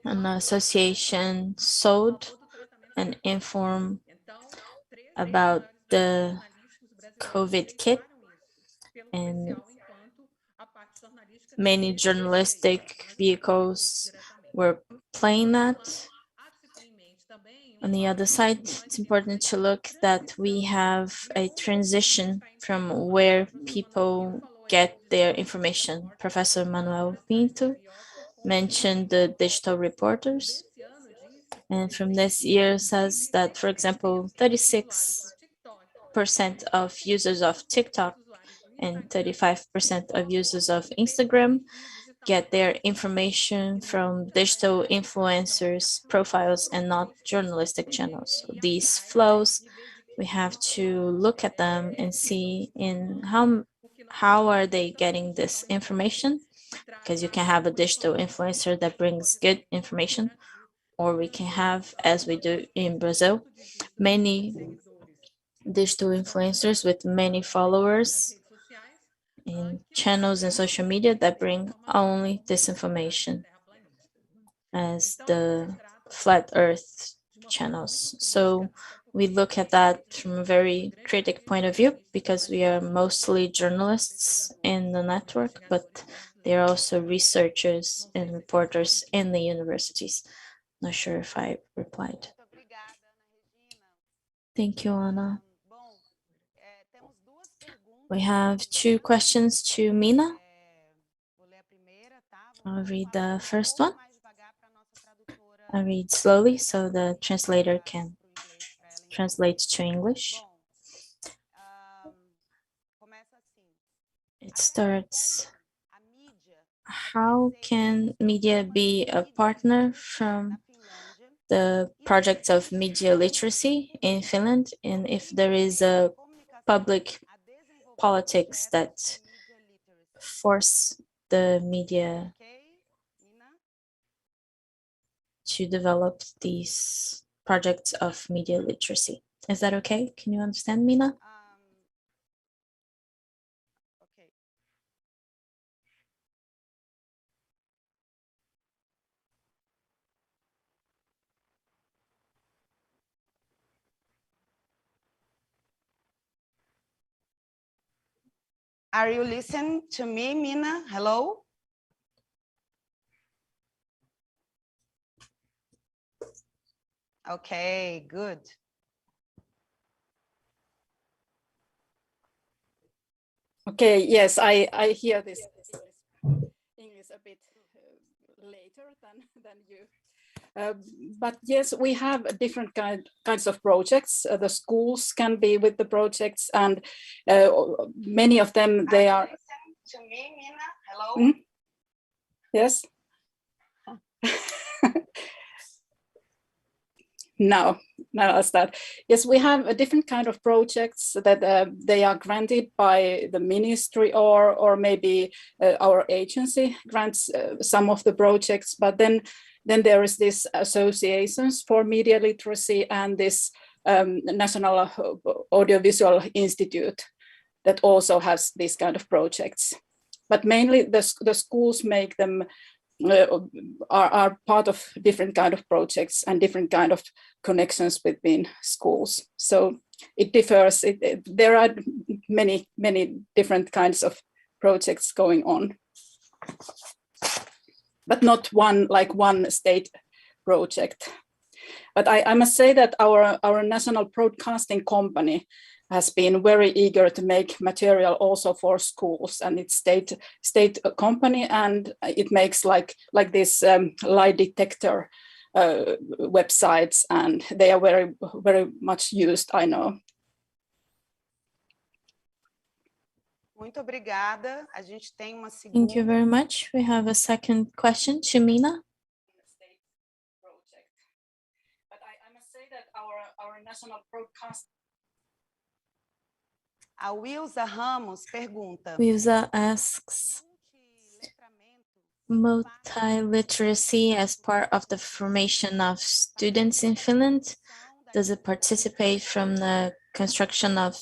An association sold and informed about the COVID kit, and many journalistic vehicles were playing that. On the other side, it's important to look that we have a transition from where people get their information. Professor Manuel Pinto mentioned the digital reporters, and from this year says that, for example, 36% of users of TikTok and 35% of users of Instagram get their information from digital influencers' profiles and not journalistic channels. So these flows, we have to look at them and see in how are they getting this information, because you can have a digital influencer that brings good information, or we can have, as we do in Brazil, many digital influencers with many followers in channels and social media that bring only disinformation as the flat earth channels. So we look at that from a very critic point of view because we are mostly journalists in the network, but there are also researchers and reporters in the universities. Not sure if I replied. Thank you, Ana. We have two questions to Mina. I'll read the first one. I'll read slowly so the translator can translate to English. It starts, how can media be a partner from the project of media literacy in Finland, and if there is a public politics that force the media to develop these projects of media literacy. Is that okay? Can you understand, Mina? Are you listening to me, Mina? Hello? Okay, good. Okay, yes, I hear this English a bit later than you. But yes, we have different kinds of projects. The schools can be with the projects, and many of them, they are. To me, Mina? Hello? Hmm? Yes. No, I'll start. Yes, we have a different kind of projects that they are granted by the ministry, or maybe our agency grants some of the projects. But then there is this associations for media literacy and this National Audiovisual Institute that also has these kind of projects. But mainly the schools make them. Are part of different kind of projects and different kind of connections between schools. So it differs. There are many different kinds of projects going on, but not one state project. But I must say that our national broadcasting company has been very eager to make material also for schools, and it's state company, and it makes like this lie detector websites, and they are very much used, I know. Muito obrigada. A gente tem uma Thank you segunda. very much. We have a second question to Mina. But I must say that our national broadcast. A Wilza Ramos pergunta. Wilza asks, multiliteracy as part of the formation of students in Finland, does it participate from the construction of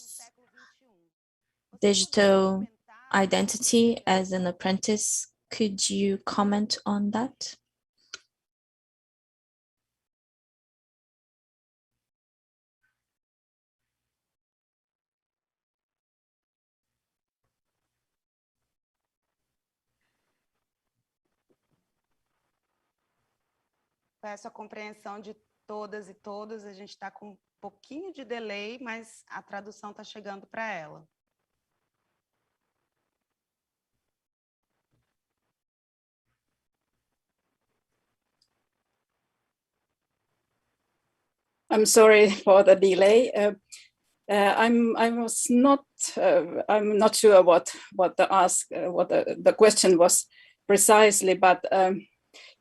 digital identity as an apprentice? Could you comment on that? Peço a compreensão de todas e todos. A gente está com um pouquinho de delay, mas a tradução está chegando para ela. I'm sorry for the delay. I'm not sure what the question was precisely, but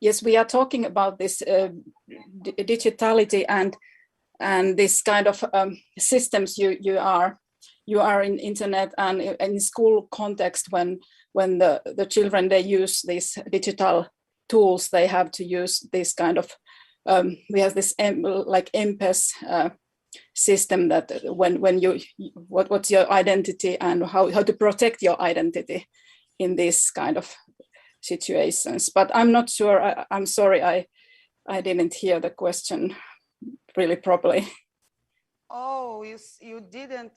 yes, we are talking about this digitality and this kind of systems you are in internet and in school context when the children, they use these digital tools, they have to use this kind of we have this like MPES system that when you what's your identity and how to protect your identity in this kind of situations. But I'm not sure. I'm sorry, I didn't hear the question really properly. Oh, you didn't.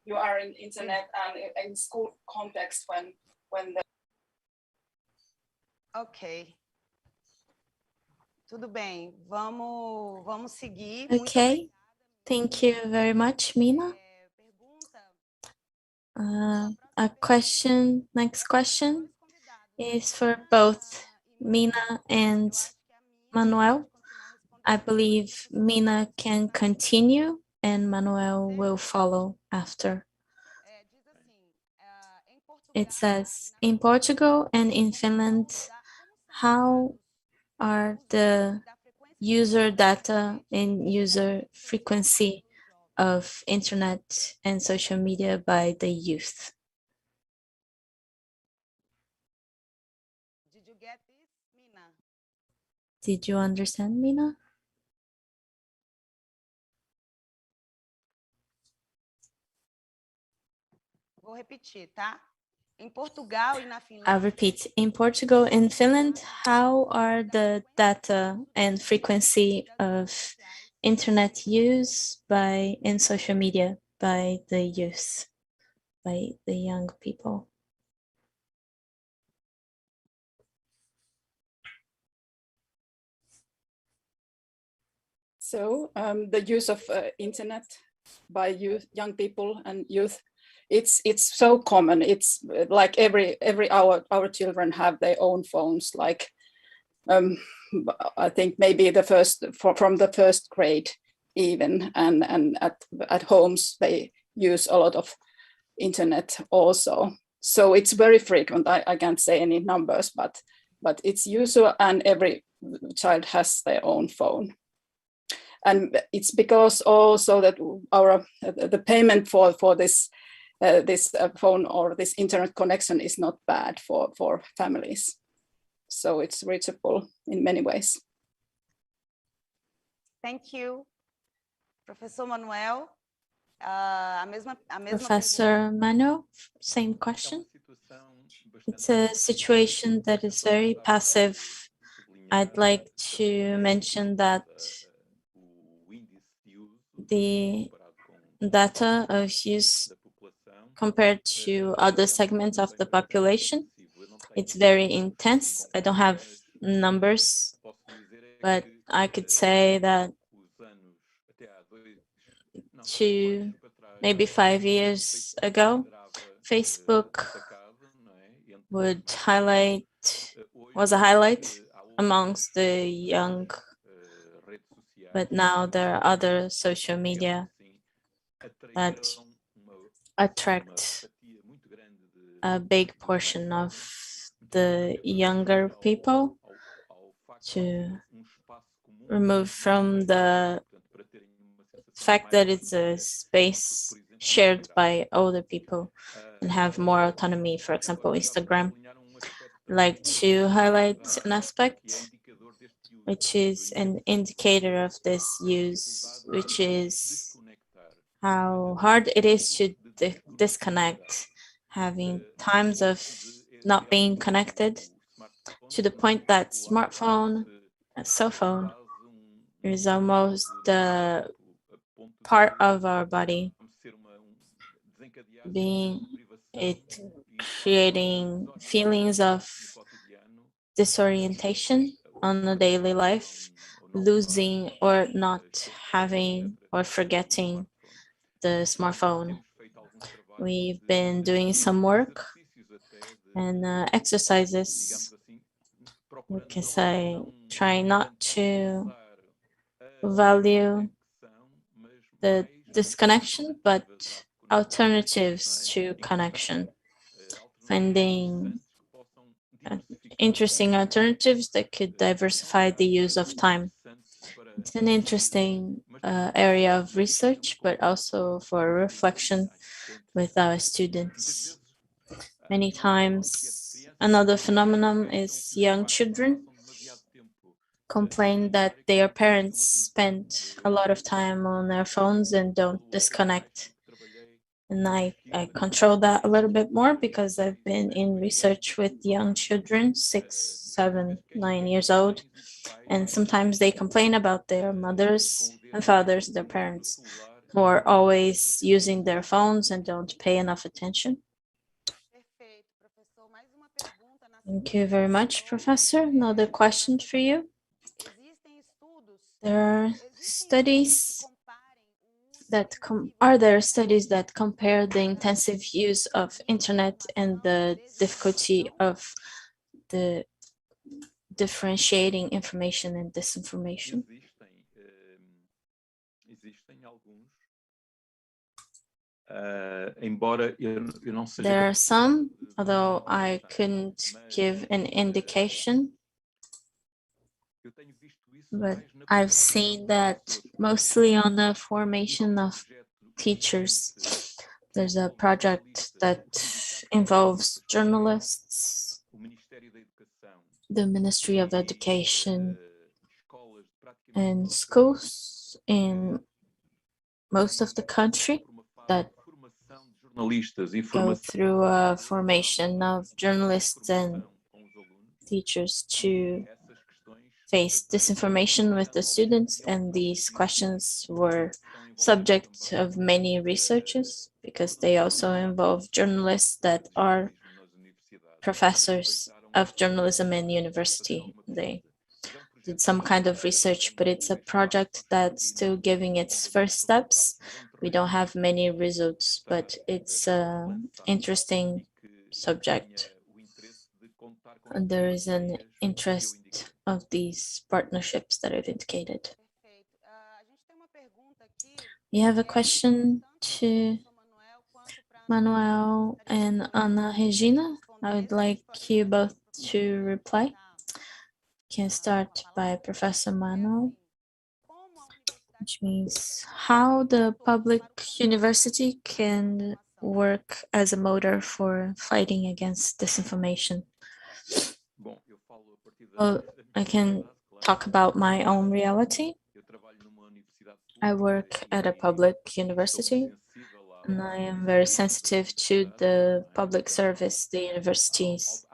You are in internet and in school context when the Ok. Tudo bem. Vamos seguir. Okay, thank you very much, Mina. Next question is for both Mina and Manuel. I believe Mina can continue and Manuel will follow after. It says, in Portugal and in Finland, how are the user data and user frequency of internet and social media by the youth? Did you get this, Mina? Did you understand, Mina? Vou repetir, tá? Em Portugal e na I'll Finlândia. repeat. In Portugal and Finland, how are the data and frequency of internet use in social media by the youth, by the young people? So the use of internet by young people and youth, it's so common. It's like every hour our children have their own phones. Like I think maybe from the first grade even, and at homes they use a lot of internet also. So it's very frequent. I can't say any numbers, but it's usual, and every child has their own phone. And it's because also that the payment for this phone or this internet connection is not bad for families. So it's reachable in many ways. Thank you. Professor Manuel, Professor Manuel, same question. It's a situation that is very passive. I'd like to mention that the data of use compared to other segments of the population, it's very intense. I don't have numbers, but I could say that maybe 5 years ago, Facebook was a highlight amongst the young, but now there are other social media that attract a big portion of the younger people to remove from the fact that it's a space shared by older people and have more autonomy. For example, Instagram. I'd like to highlight an aspect which is an indicator of this use, which is how hard it is to disconnect, having times of not being connected, to the point that a cell phone, is almost the part of our body, creating feelings of disorientation on a daily life, losing or not having or forgetting the smartphone. We've been doing some work and exercises, we can say, trying not to value the disconnection, but alternatives to connection, finding interesting alternatives that could diversify the use of time. It's an interesting area of research, but also for reflection with our students. Many times, another phenomenon is young children complain that their parents spend a lot of time on their phones and don't disconnect. And I control that a little bit more because I've been in research with young children, 6, 7, 9 years old, and sometimes they complain about their mothers and fathers, their parents, who are always using their phones and don't pay enough attention. Thank you very much, Professor. Another question for you. There are studies that are there studies that compare the intensive use of internet and the difficulty of the differentiating information and disinformation? Existem alguns. Embora eu não seja. There are some, although I couldn't give an indication. But I've seen that mostly on the formation of teachers. There's a project that involves journalists, the Ministry of Education, and schools in most of the country that go through a formation of journalists and teachers to face disinformation with the students, and these questions were subject of many researches because they also involve journalists that are professors of journalism in university. They did some kind of research, but it's a project that's still giving its first steps. We don't have many results, but it's an interesting subject. And there is an interest of these partnerships that I've indicated. We have a question to Manuel and Ana Regina. I would like you both to reply. Can start by Professor Manuel, which means how the public university can work as a motor for fighting against disinformation. Well, I can talk about my own reality. I work at a public university, and I am very sensitive to the public service, the universities,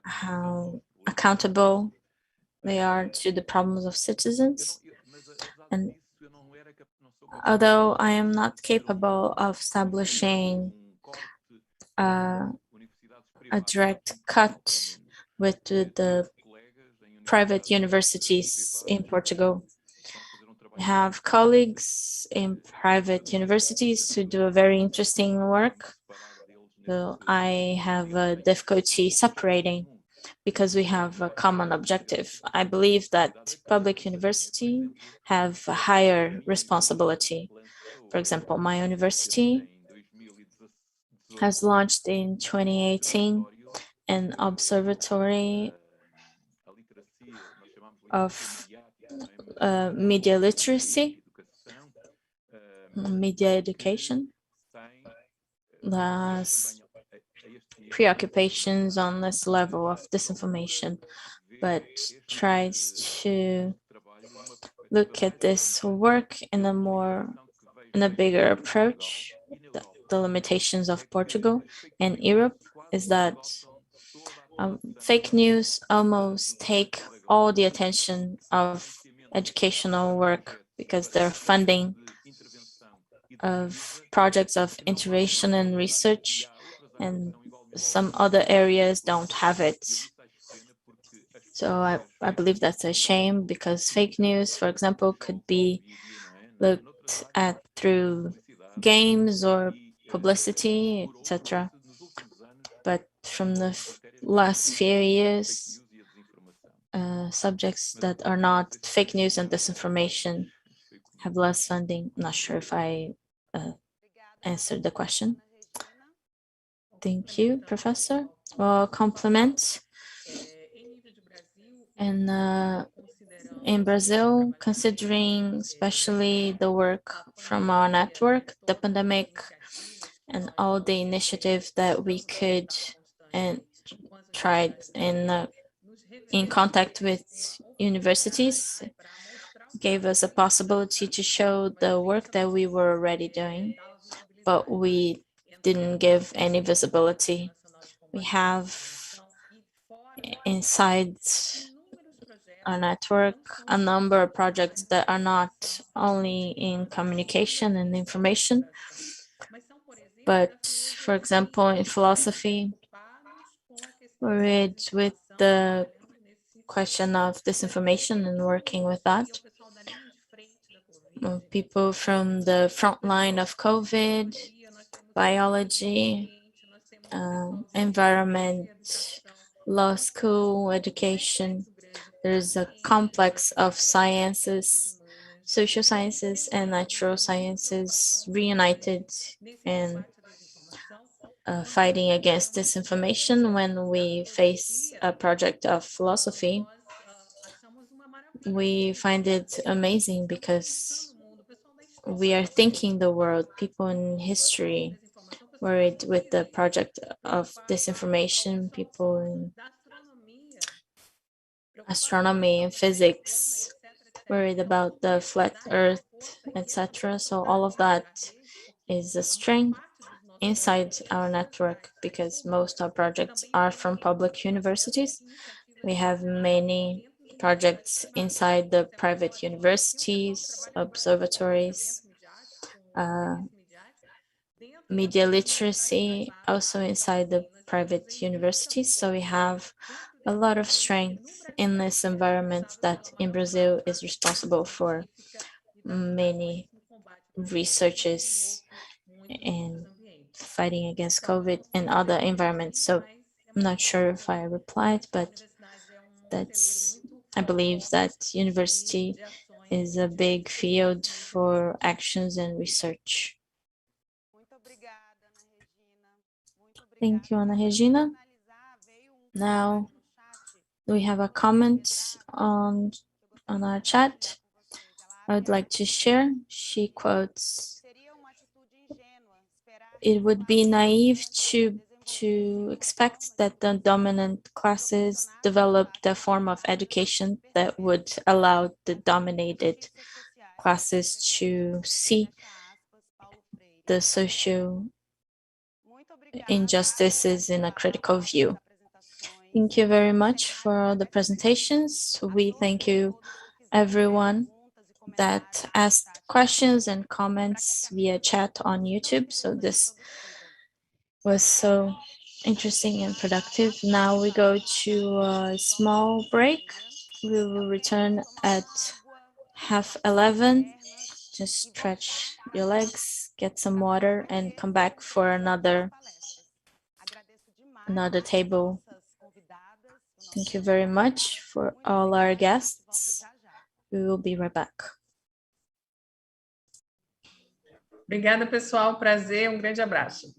how accountable they are to the problems of citizens. And although I am not capable of establishing a direct cut with the private universities in Portugal, we have colleagues in private universities who do a very interesting work. So I have a difficulty separating because we have a common objective. I believe that public university have a higher responsibility. For example, my university has launched in 2018 an observatory of media literacy, media education, has preoccupations on this level of disinformation, but tries to look at this work in a bigger approach. The limitations of Portugal and Europe is that fake news almost take all the attention of educational work because they're funding of projects of innovation and research, and some other areas don't have it. So I believe that's a shame because fake news, for example, could be looked at through games or publicity, etc. But from the last few years, subjects that are not fake news and disinformation have less funding. I'm not sure if I answered the question. Thank you, Professor. Well, complement. And in Brazil, considering especially the work from our network, the pandemic, and all the initiatives that we could and tried in in contact with universities, gave us a possibility to show the work that we were already doing, but we didn't give any visibility. We have inside our network a number of projects that are not only in communication and information, but for example, in philosophy, we read with the question of disinformation and working with that. People from the front line of COVID, biology, environment, law school, education. There's a complex of sciences, social sciences and natural sciences reunited and fighting against disinformation. When we face a project of philosophy, we find it amazing because we are thinking the world, people in history, worried with the project of disinformation, people in astronomy and physics, worried about the flat earth, etc. So all of that is a strength inside our network because most of our projects are from public universities. We have many projects inside the private universities, observatories, media literacy, also inside the private universities. So we have a lot of strength in this environment that in Brazil is responsible for many researches in fighting against COVID and other environments. So I'm not sure if I replied, but I believe that university is a big field for actions and research. Thank you, Ana Regina. Now we have a comment on our chat. I would like to share. She quotes, "It would be naive to expect that the dominant classes developed a form of education that would allow the dominated classes to see the social injustices in a critical view." Thank you very much for the presentations. We thank you everyone that asked questions and comments via chat on YouTube. So this was so interesting and productive. Now we go to a small break. We will return at 11:30. Just stretch your legs, get some water, and come back for another table. Thank you very much for all our guests. We will be right back. Obrigada, pessoal. Prazer, grande abraço.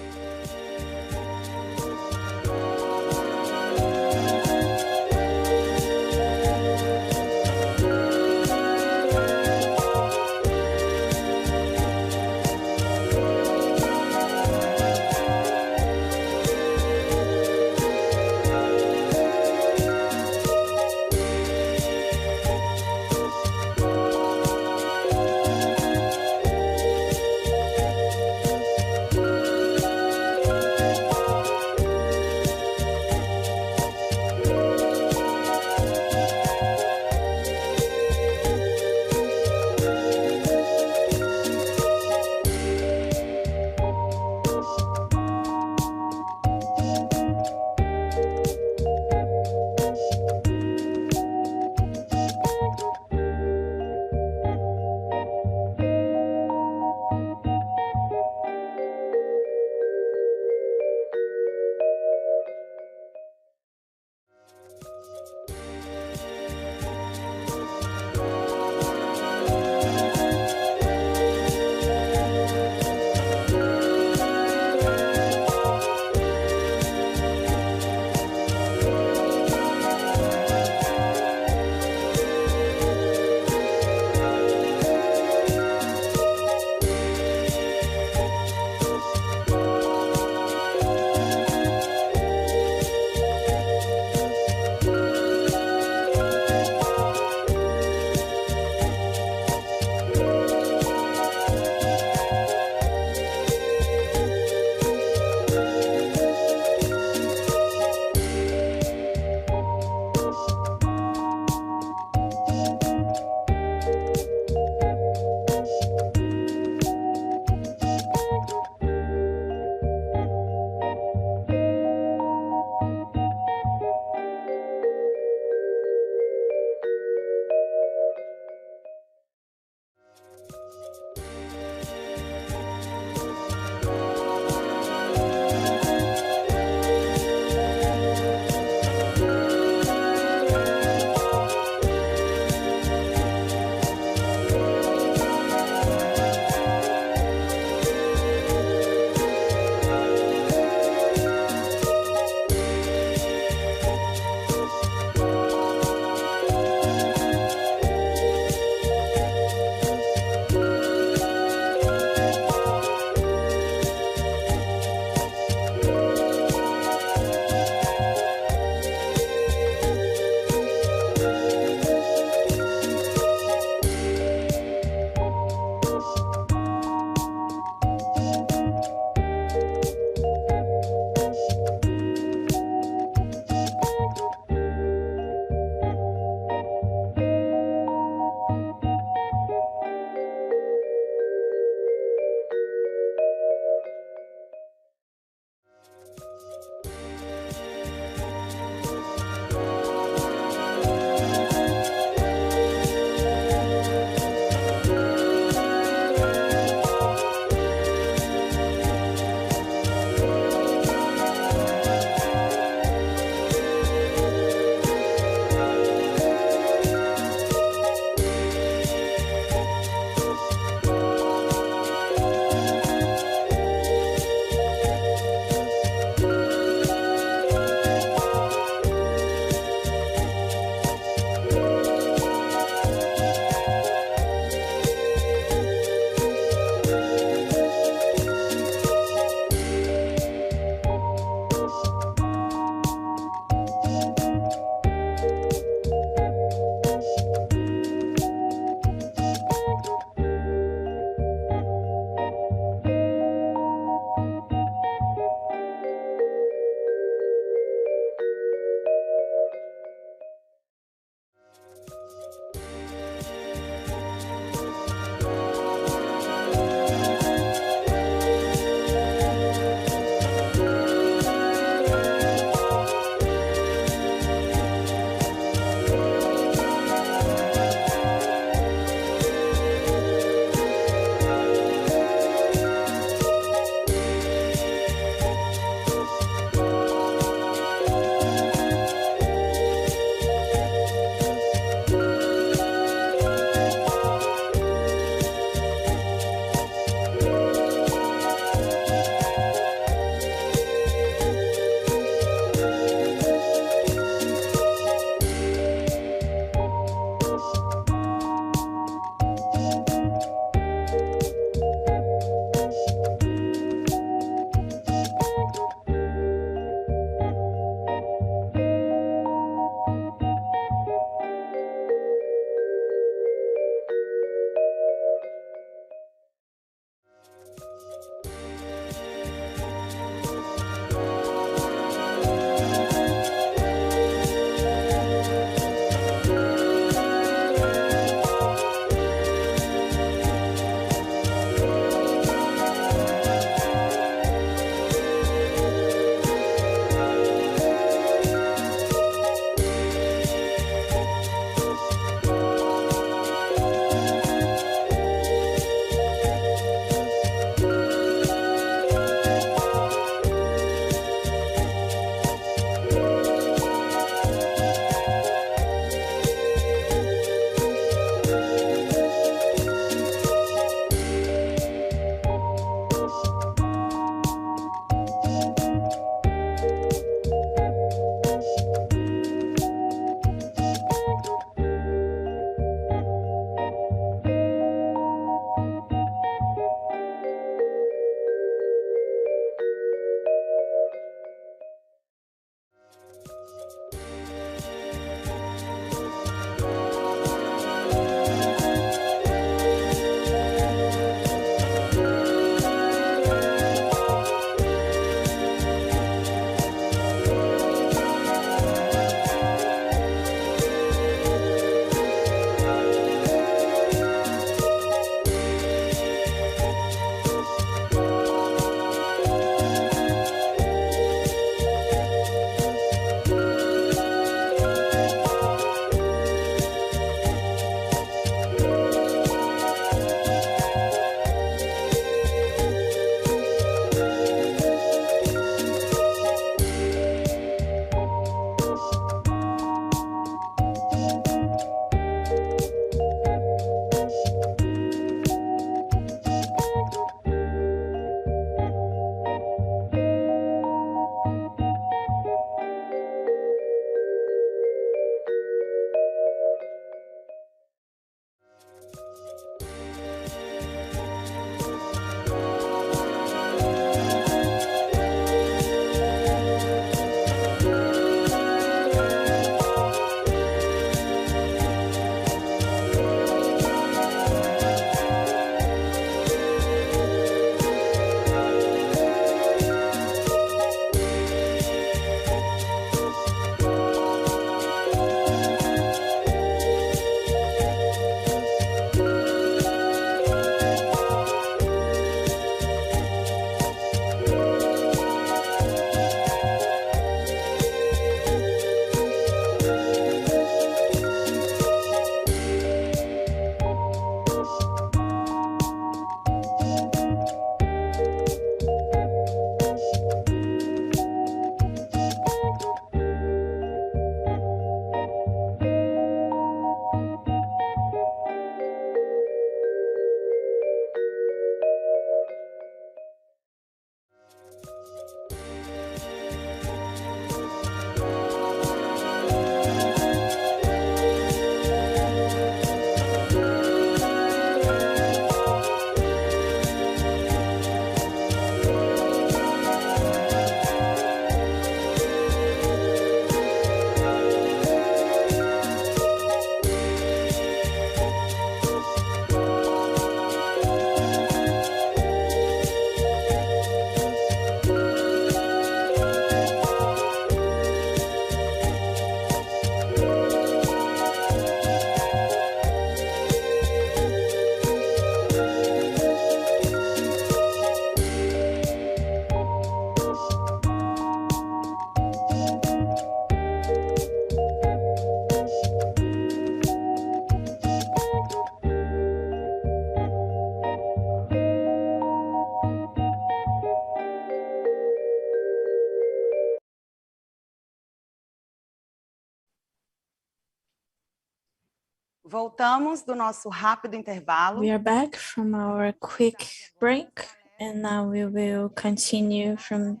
Voltamos do nosso rápido intervalo. We are back from our quick break, and now we will continue from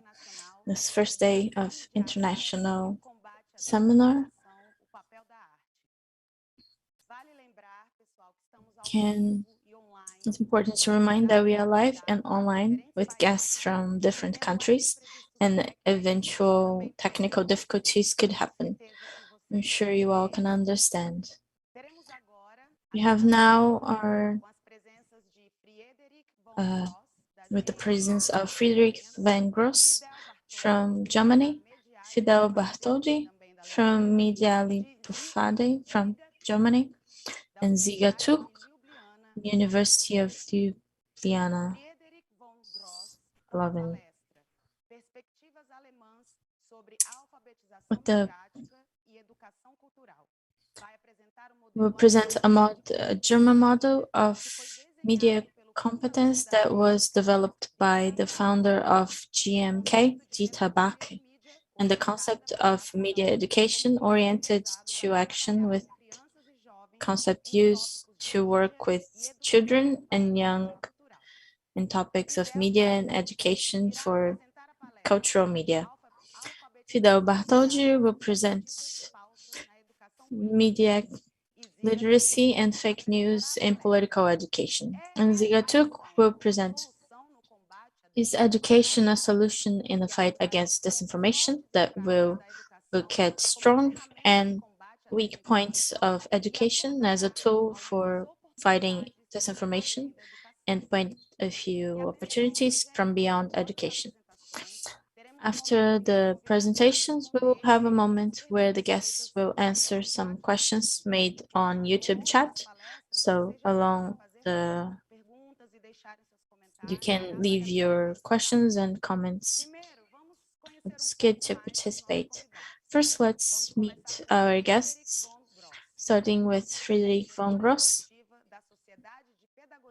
this first day of international seminar. It's important to remind that we are live and online with guests from different countries, and eventual technical difficulties could happen. I'm sure you all can understand. We have now our with the presence of Friedrich van Gross from Germany, Fidel Bartholdi from Mediali Pufade from Germany, and Ziga Tuk, University of Ljubljana. 11. We'll present a German model of media competence that was developed by the founder of GMK, Dieter Backe, and the concept of media education oriented to action with concept used to work with children and young in topics of media and education for cultural media. Fidel Bartholdi will present media literacy and fake news in political education. And Ziga Tuk will present Is education a solution in the fight against disinformation that will look at strong and weak points of education as a tool for fighting disinformation and point a few opportunities from beyond education. After the presentations, we will have a moment where the guests will answer some questions made on YouTube chat. So you can leave your questions and comments. It's good to participate. First, let's meet our guests, starting with Friedrich von Gross,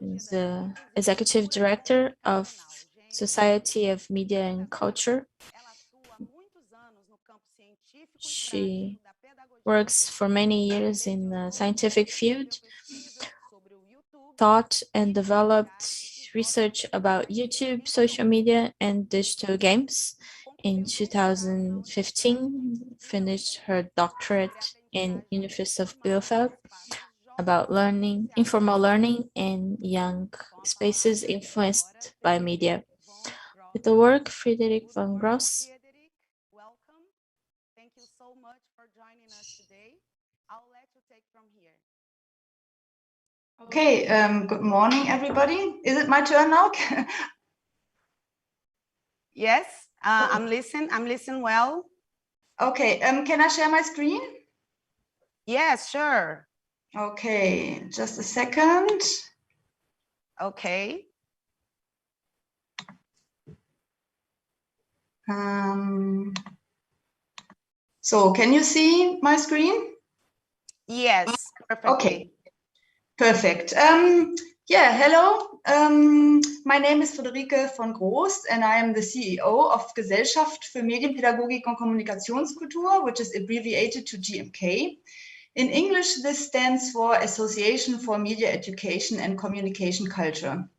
the Executive Director of Society of Media and Culture. She works for many years in the scientific field, taught and developed research about YouTube, social media, and digital games. In 2015, finished her doctorate in University of Bielefeld about informal learning in young spaces influenced by media. With the work, Friedrich von Gross. Welcome. Thank you so much for joining us today. I'll let you take from here. Okay, good morning, everybody. Is it my turn now? Yes, I'm listening well. Okay, can I share my screen? Yes, sure. Okay, just a second. Okay. So can you see my screen? Yes, perfectly. Okay, perfect. Yeah, hello. My name is Friederike von Groß, and I am the CEO of Gesellschaft für Medienpädagogik und Kommunikationskultur, which is abbreviated to GMK. In English, this stands for Association for Media Education and Communication Culture.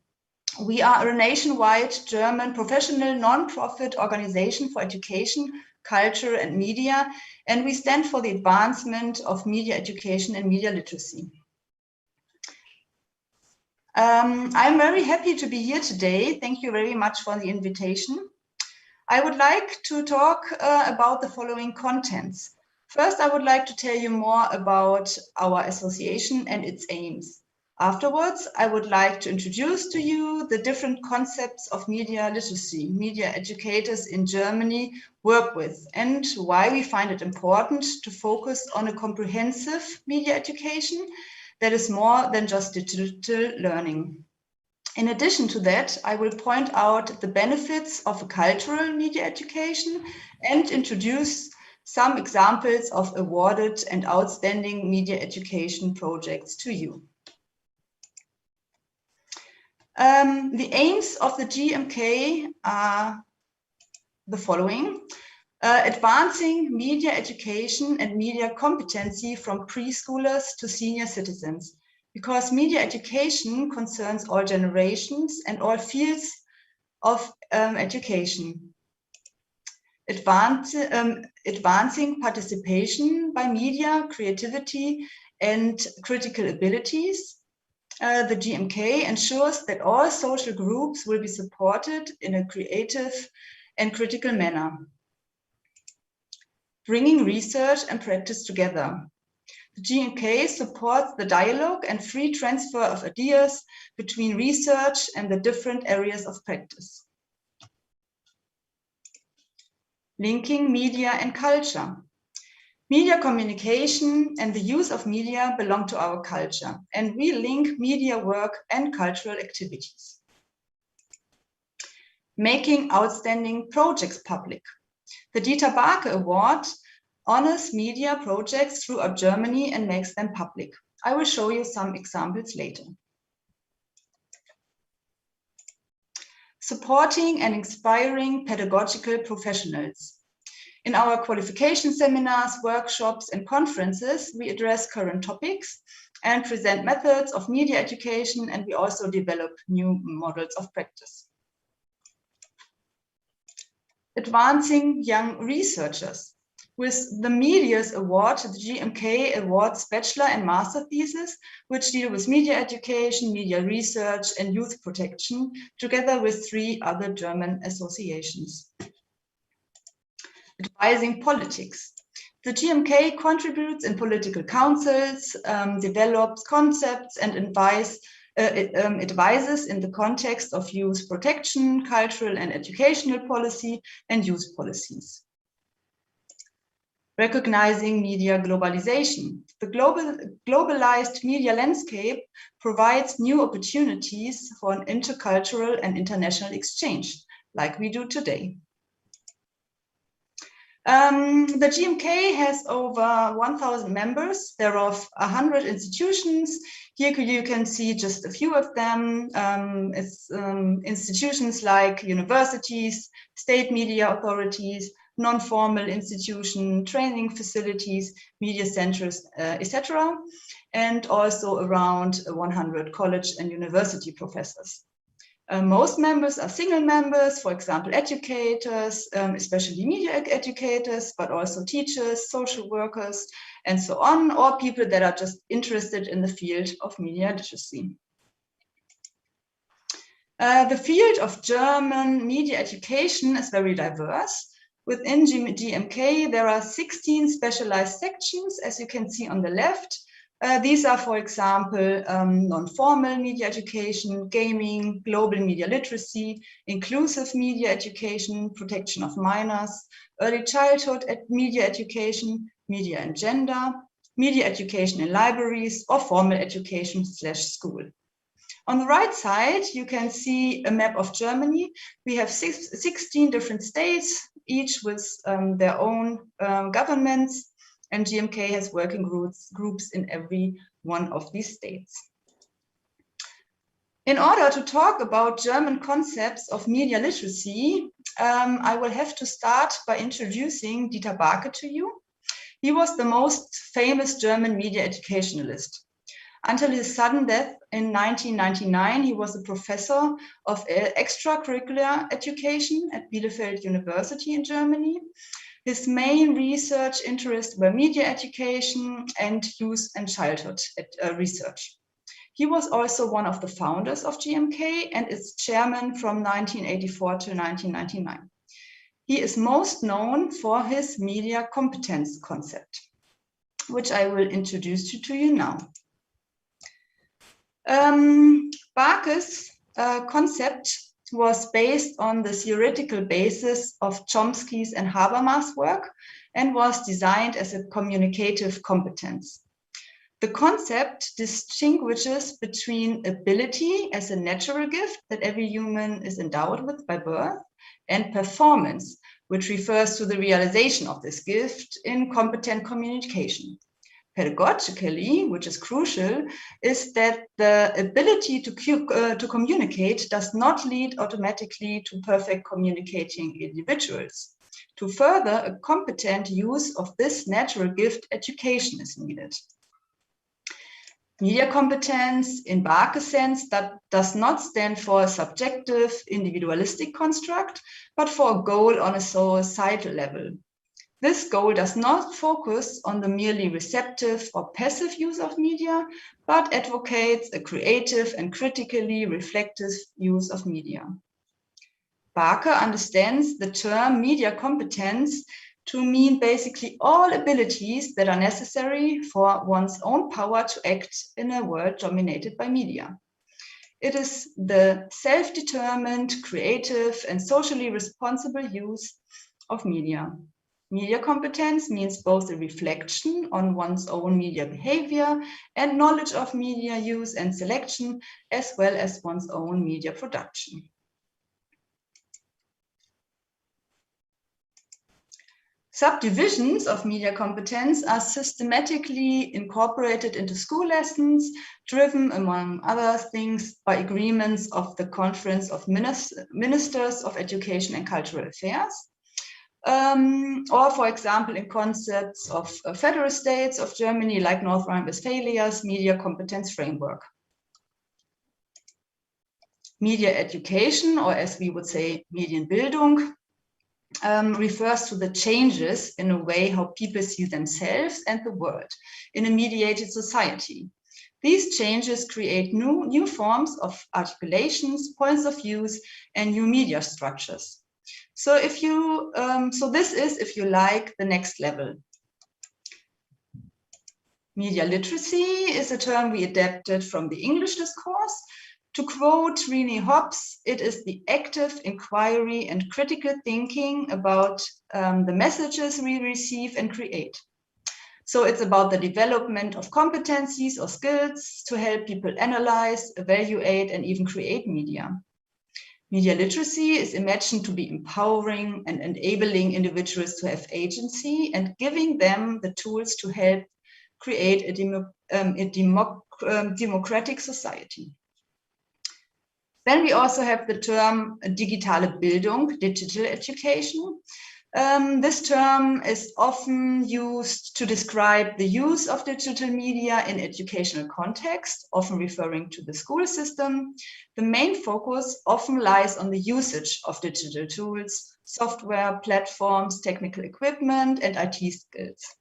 We are a nationwide German professional non-profit organization for education, culture, and media, and we stand for the advancement of media education and media literacy. I'm very happy to be here today. Thank you very much for the invitation. I would like to talk about the following contents. First, I would like to tell you more about our association and its aims. Afterwards, I would like to introduce to you the different concepts of media literacy media educators in Germany work with, and why we find it important to focus on a comprehensive media education that is more than just digital learning. In addition to that, I will point out the benefits of a cultural media education and introduce some examples of awarded and outstanding media education projects to you. The aims of the GMK are the following. Advancing media education and media competency from preschoolers to senior citizens, because media education concerns all generations and all fields of education. Advancing participation by media, creativity, and critical abilities. The GMK ensures that all social groups will be supported in a creative and critical manner. Bringing research and practice together. The GMK supports the dialogue and free transfer of ideas between research and the different areas of practice. Linking media and culture. Media communication and the use of media belong to our culture, and we link media work and cultural activities. Making outstanding projects public. The Dieter Barke Award honors media projects throughout Germany and makes them public. I will show you some examples later. Supporting and inspiring pedagogical professionals. In our qualification seminars, workshops, and conferences, we address current topics and present methods of media education, and we also develop new models of practice. Advancing young researchers. With the Medias Award, the GMK awards bachelor and master theses, which deal with media education, media research, and youth protection, together with 3 other German associations. Advising politics. The GMK contributes in political councils, develops concepts, and advises in the context of youth protection, cultural and educational policy, and youth policies. Recognizing media globalization. The globalized media landscape provides new opportunities for an intercultural and international exchange, like we do today. The GMK has over 1,000 members, thereof 100 institutions. Here you can see just a few of them. It's institutions like universities, state media authorities, non-formal institution, training facilities, media centers, etc. And also around 100 college and university professors. Most members are single members, for example, educators, especially media educators, but also teachers, social workers, and so on, or people that are just interested in the field of media literacy. The field of German media education is very diverse. Within GMK, there are 16 specialized sections, as you can see on the left. These are, for example, non-formal media education, gaming, global media literacy, inclusive media education, protection of minors, early childhood media education, media and gender, media education in libraries, or formal education / school. On the right side, you can see a map of Germany. We have 16 different states, each with their own governments, and GMK has working groups in every one of these states. In order to talk about German concepts of media literacy, I will have to start by introducing Dieter Barke to you. He was the most famous German media educationalist. Until his sudden death in 1999, he was a professor of extracurricular education at Bielefeld University in Germany. His main research interests were media education and youth and childhood research. He was also one of the founders of GMK and its chairman from 1984 to 1999. He is most known for his media competence concept, which I will introduce to you now. Barke's concept was based on the theoretical basis of Chomsky's and Habermas' work and was designed as a communicative competence. The concept distinguishes between ability as a natural gift that every human is endowed with by birth and performance, which refers to the realization of this gift in competent communication. Pedagogically, which is crucial, is that the ability to communicate does not lead automatically to perfect communicating individuals. To further a competent use of this natural gift, education is needed. Media competence, in Barke's sense, that does not stand for a subjective, individualistic construct, but for a goal on a societal level. This goal does not focus on the merely receptive or passive use of media, but advocates a creative and critically reflective use of media. Barke understands the term media competence to mean basically all abilities that are necessary for one's own power to act in a world dominated by media. It is the self-determined, creative, and socially responsible use of media. Media competence means both a reflection on one's own media behavior and knowledge of media use and selection, as well as one's own media production. Subdivisions of media competence are systematically incorporated into school lessons, driven, among other things, by agreements of the Conference of Ministers of Education and Cultural Affairs, or, for example, in concepts of federal states of Germany, like North Rhine-Westphalia's media competence framework. Media education, or as we would say, Medienbildung, refers to the changes in a way how people see themselves and the world in a mediated society. These changes create new forms of articulations, points of views, and new media structures. So if you, this is, if you like, the next level. Media literacy is a term we adapted from the English discourse. To quote Renee Hobbs, it is the active inquiry and critical thinking about the messages we receive and create. So it's about the development of competencies or skills to help people analyze, evaluate, and even create media. Media literacy is imagined to be empowering and enabling individuals to have agency and giving them the tools to help create a democratic society. Then we also have the term digitale Bildung, digital education. This term is often used to describe the use of digital media in educational context, often referring to the school system. The main focus often lies on the usage of digital tools, software, platforms, technical equipment, and IT skills.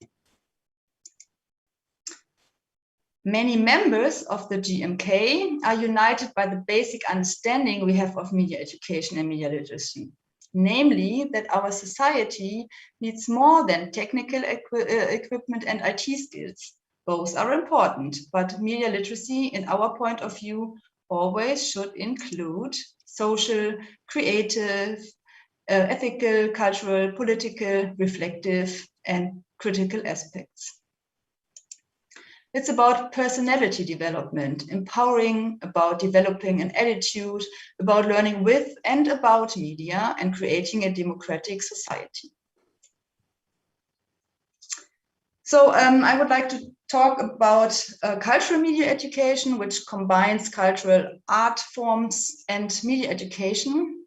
Many members of the GMK are united by the basic understanding we have of media education and media literacy, namely that our society needs more than technical equipment and IT skills. Both are important, but media literacy, in our point of view, always should include social, creative, ethical, cultural, political, reflective, and critical aspects. It's about personality development, empowering, about developing an attitude, about learning with and about media, and creating a democratic society. So I would like to talk about cultural media education, which combines cultural art forms and media education.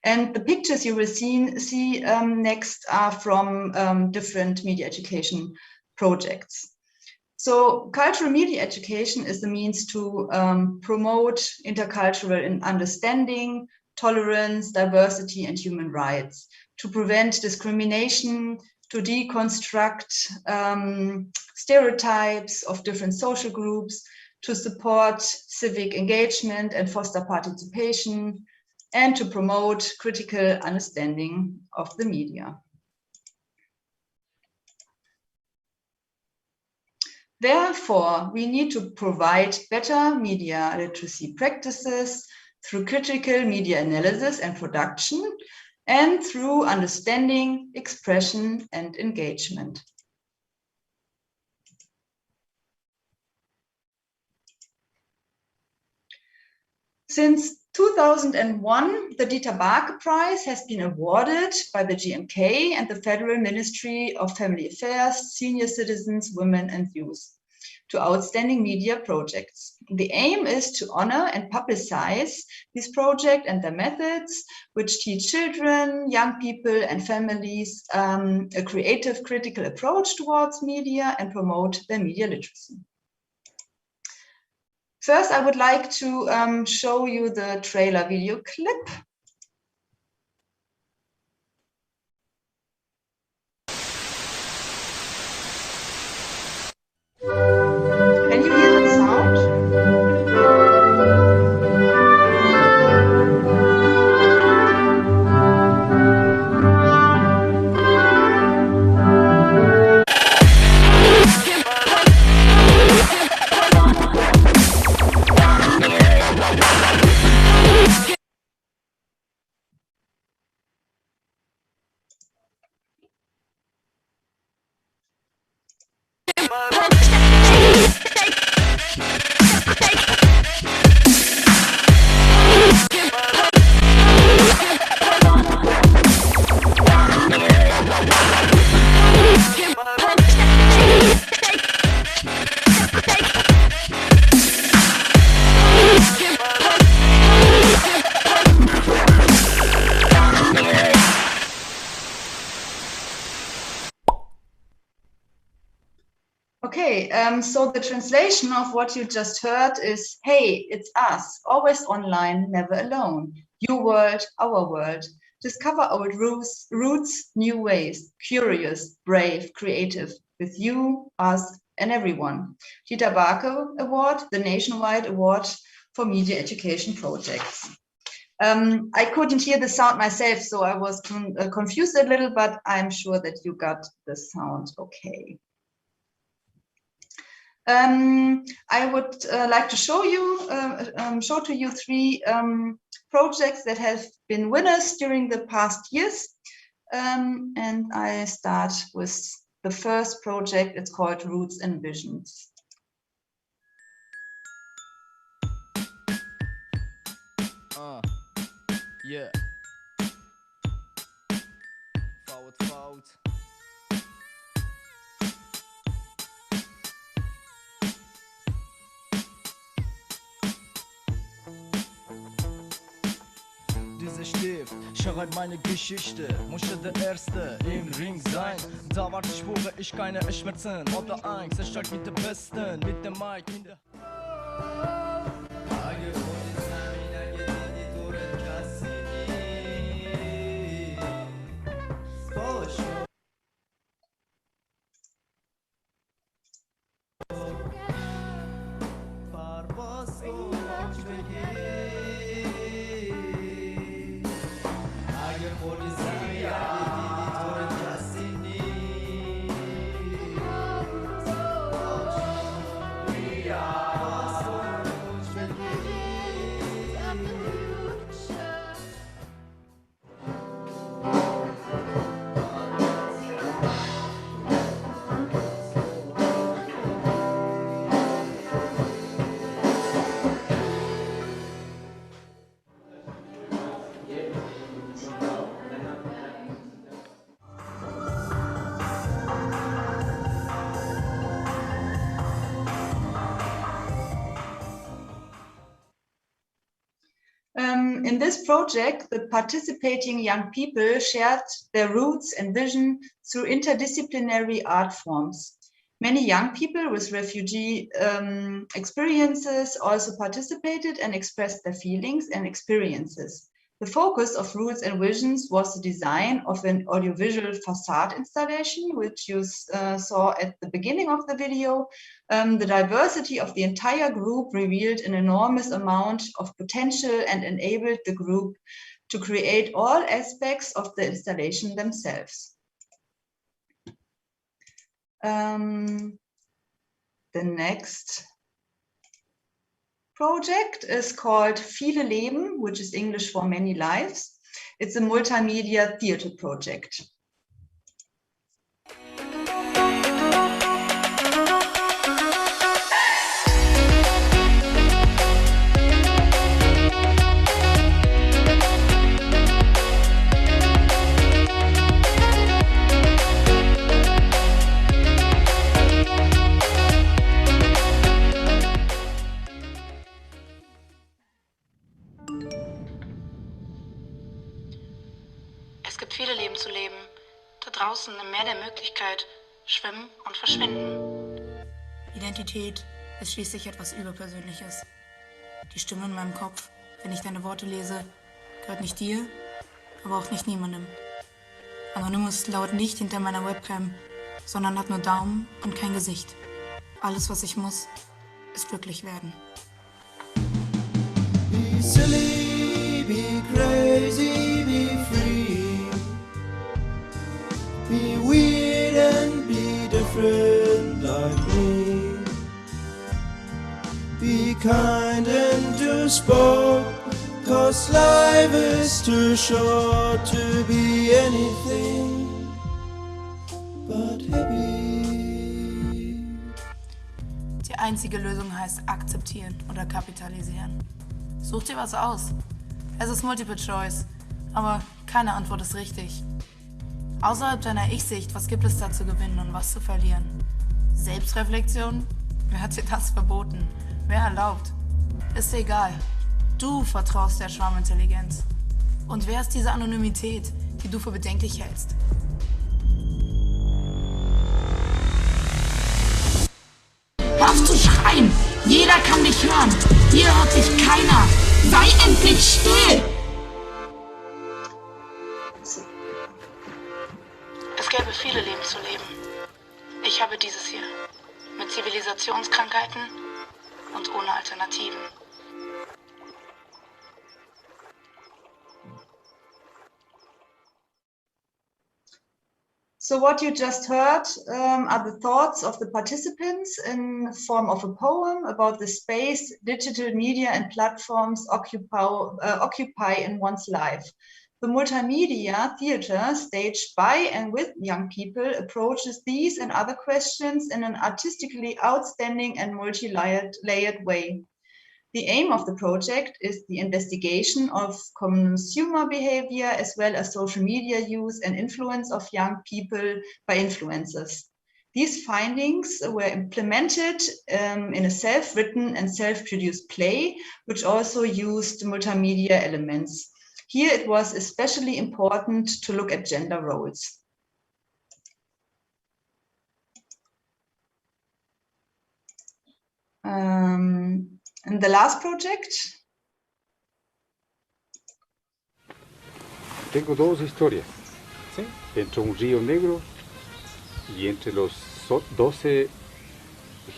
And the pictures you will see next are from different media education projects. So cultural media education is the means to promote intercultural understanding, tolerance, diversity, and human rights, to prevent discrimination, to deconstruct stereotypes of different social groups, to support civic engagement and foster participation, and to promote critical understanding of the media. Therefore, we need to provide better media literacy practices through critical media analysis and production, and through understanding, expression, and engagement. Since 2001, the Dieter Barke Prize has been awarded by the GMK and the Federal Ministry of Family Affairs, Senior Citizens, Women and Youth to outstanding media projects. The aim is to honor and publicize these projects and their methods, which teach children, young people, and families a creative, critical approach towards media and promote their media literacy. First, I would like to show you the trailer video clip. Can you hear the sound? Okay, so the translation of what you just heard is, hey, it's us, always online, never alone. Your world, our world. Discover old roots, new ways, curious, brave, creative, with you, us, and everyone. Dieter Barke Award, the nationwide award for media education projects. I couldn't hear the sound myself, so I was confused a little, but I'm sure that you got the sound okay. I would like to show to you three projects that have been winners during the past years. And I start with the first project. It's called Roots and Visions. Yeah. Forward, forward. Dieser Stift schreibt meine Geschichte, musste der Erste im Ring sein. Da warte ich, spüre ich keine Schmerzen oder Angst, ich steig mit der Besten, mit dem Mic in der In this project, the participating young people shared their roots and vision through interdisciplinary art forms. Many young people with refugee experiences also participated and expressed their feelings and experiences. The focus of Roots and Visions was the design of an audiovisual facade installation, which you saw at the beginning of the video. The diversity of the entire group revealed an enormous amount of potential and enabled the group to create all aspects of the installation themselves. The next project is called Viele Leben, which is English for many lives. It's a multimedia theater project. Leben zu leben. Da draußen im Meer der Möglichkeit, schwimmen und verschwinden. Identität ist schließlich etwas Überpersönliches. Die Stimme in meinem Kopf, wenn ich deine Worte lese, gehört nicht dir, aber auch nicht niemandem. Anonymous lauert nicht hinter meiner Webcam, sondern hat nur Daumen und kein Gesicht. Alles, was ich muss, ist glücklich werden. Be silly, be crazy, be free. Be weird and be different like me. Be kind and do sport, 'cause life is too short to be anything but happy. Die einzige Lösung heißt akzeptieren oder kapitalisieren. Such dir was aus. Es ist Multiple Choice, aber keine Antwort ist richtig. Außerhalb deiner Ich-Sicht, was gibt es da zu gewinnen und was zu verlieren? Selbstreflexion? Wer hat dir das verboten? Wer erlaubt? Ist dir egal. Du vertraust der Schwarmintelligenz. Und wer ist diese Anonymität, die du für bedenklich hältst? Hör auf zu schreien! Jeder kann dich hören! Hier hört dich keiner! Sei endlich still! Es gäbe viele Leben zu leben. Ich habe dieses hier. Mit Zivilisationskrankheiten und ohne Alternativen. So what you just heard are the thoughts of the participants in form of a poem about the space digital media and platforms occupy in one's life. The multimedia theater staged by and with young people approaches these and other questions in an artistically outstanding and multi-layered way. The aim of the project is the investigation of consumer behavior as well as social media use and influence of young people by influencers. These findings were implemented in a self-written and self-produced play, which also used multimedia elements. Here it was especially important to look at gender roles. And the last project. Tengo dos historias, ¿sí? Entre un río negro y entre los 12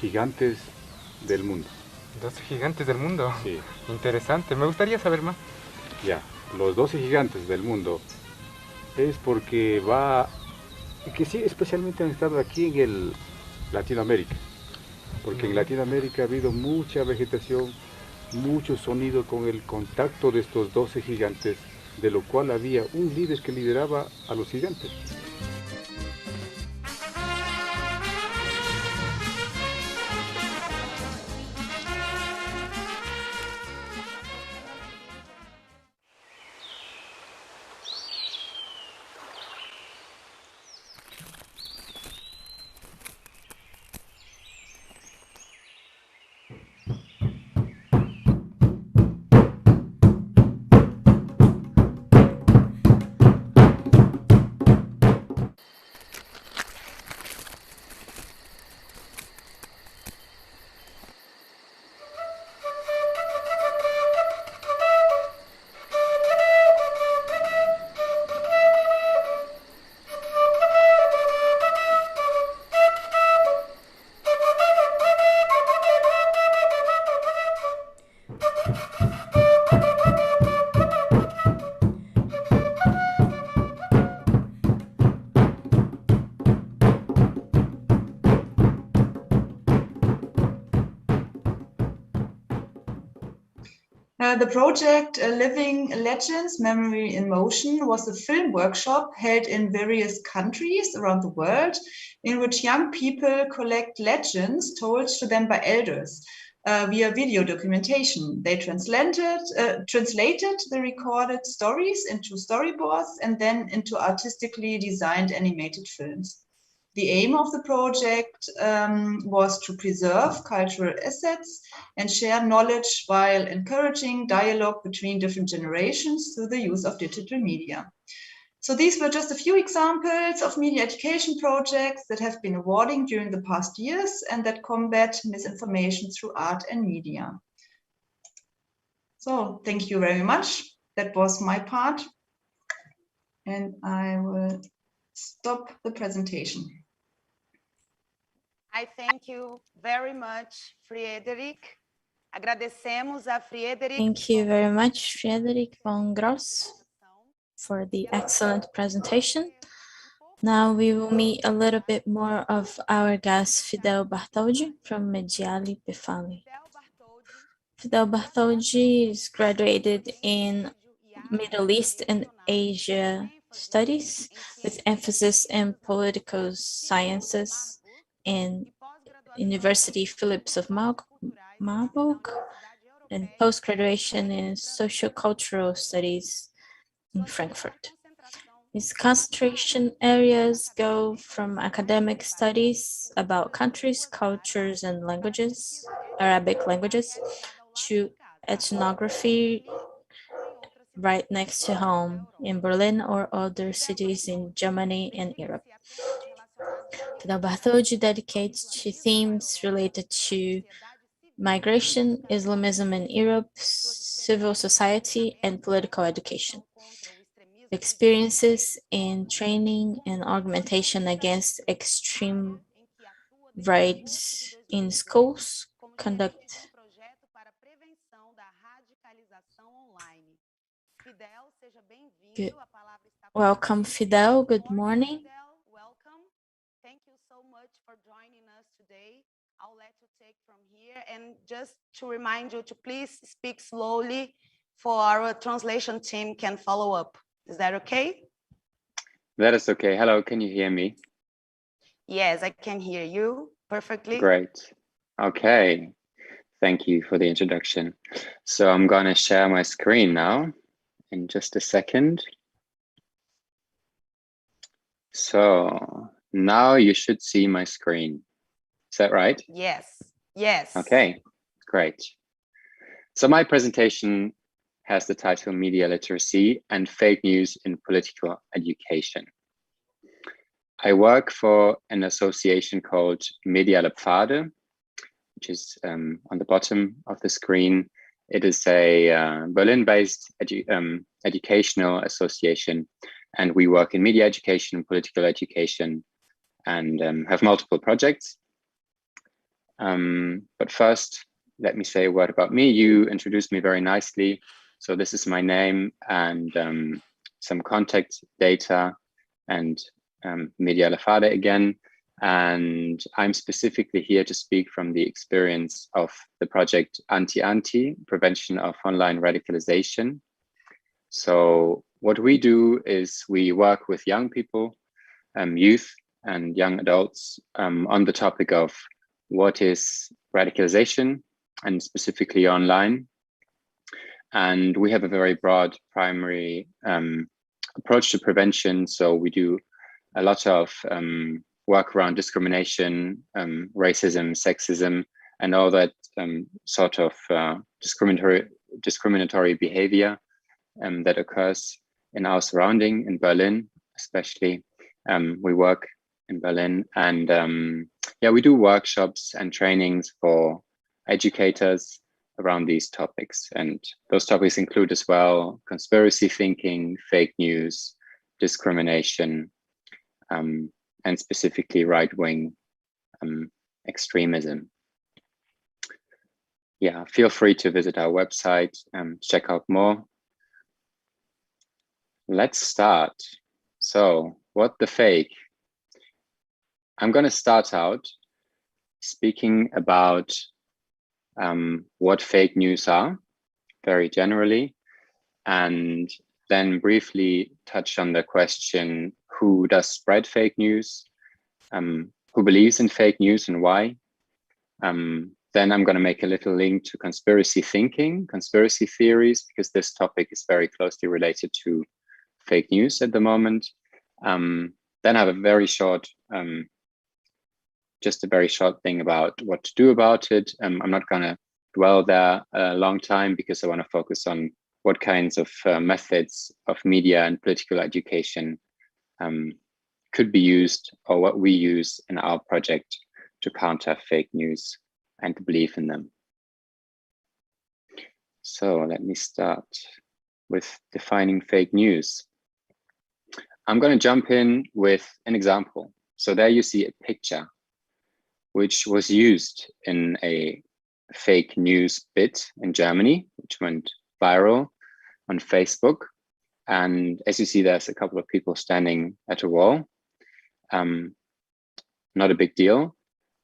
gigantes del mundo. 12 gigantes del mundo. Sí. Interesante, me gustaría saber más. Ya, los 12 gigantes del mundo es porque que sí, especialmente han estado aquí en el Latinoamérica. Porque en Latinoamérica ha habido mucha vegetación, mucho sonido con el contacto de estos 12 gigantes, de lo cual había un líder que lideraba a los gigantes. The project Living Legends, Memory in Motion was a film workshop held in various countries around the world in which young people collect legends told to them by elders via video documentation. They translated the recorded stories into storyboards and then into artistically designed animated films. The aim of the project was to preserve cultural assets and share knowledge while encouraging dialogue between different generations through the use of digital media. So these were just a few examples of media education projects that have been awarding during the past years and that combat misinformation through art and media. So thank you very much. That was my part. And I will stop the presentation. I thank you very much, Friederike. Agradecemos a Friederike. Thank you very much, Friederike von Gross, for the excellent presentation. Now we will meet a little bit more of our guest, Fidel Bartholdi from Mediale Pefali. Fidel Bartholdi is graduated in Middle East and Asia Studies with emphasis in political sciences in University Philips of Marburg and post-graduation in sociocultural studies in Frankfurt. His concentration areas go from academic studies about countries, cultures, and languages, Arabic languages, to ethnography right next to home in Berlin or other cities in Germany and Europe. Fidel Bartholdi dedicates to themes related to migration, Islamism in Europe, civil society, and political education. Experiences in training and augmentation against extreme right in schools, conduct. Good. Welcome, Fidel. Good morning. Welcome. Thank you so much for joining us today. I'll let you take from here. And just to remind you to please speak slowly for our translation team can follow up. Is that okay? That is okay. Hello, can you hear me? Yes, I can hear you perfectly. Great. Okay. Thank you for the introduction. So I'm going to share my screen now in just a second. So now you should see my screen. Is that right? Yes. Yes. Okay, great. So my presentation has the title Media Literacy and Fake News in Political Education. I work for an association called Mediale Pfade, which is on the bottom of the screen. It is a Berlin-based educational association, and we work in media education, political education, and have multiple projects. But first, let me say a word about me. You introduced me very nicely. So this is my name and some contact data and Mediale Pfade again. And I'm specifically here to speak from the experience of the project Anti-Anti, Prevention of Online Radicalization. So what we do is we work with young people, youth and young adults on the topic of what is radicalization and specifically online. And we have a very broad primary approach to prevention. So we do a lot of work around discrimination, racism, sexism, and all that sort of discriminatory behavior that occurs in our surrounding in Berlin, especially. We work in Berlin, and yeah, we do workshops and trainings for educators around these topics. And those topics include as well conspiracy thinking, fake news, discrimination, and specifically right-wing extremism. Yeah, feel free to visit our website and check out more. Let's start. So, what the fake? I'm going to start out speaking about what fake news are, very generally, and then briefly touch on the question, who does spread fake news, who believes in fake news and why. Then I'm going to make a little link to conspiracy thinking, conspiracy theories, because this topic is very closely related to fake news at the moment. Then I have a very short, just a very short thing about what to do about it. I'm not going to dwell there a long time because I want to focus on what kinds of methods of media and political education could be used, or what we use in our project to counter fake news and to believe in them. So let me start with defining fake news. I'm going to jump in with an example. So there you see a picture which was used in a fake news bit in Germany, which went viral on Facebook. And as you see, there's a couple of people standing at a wall. Not a big deal.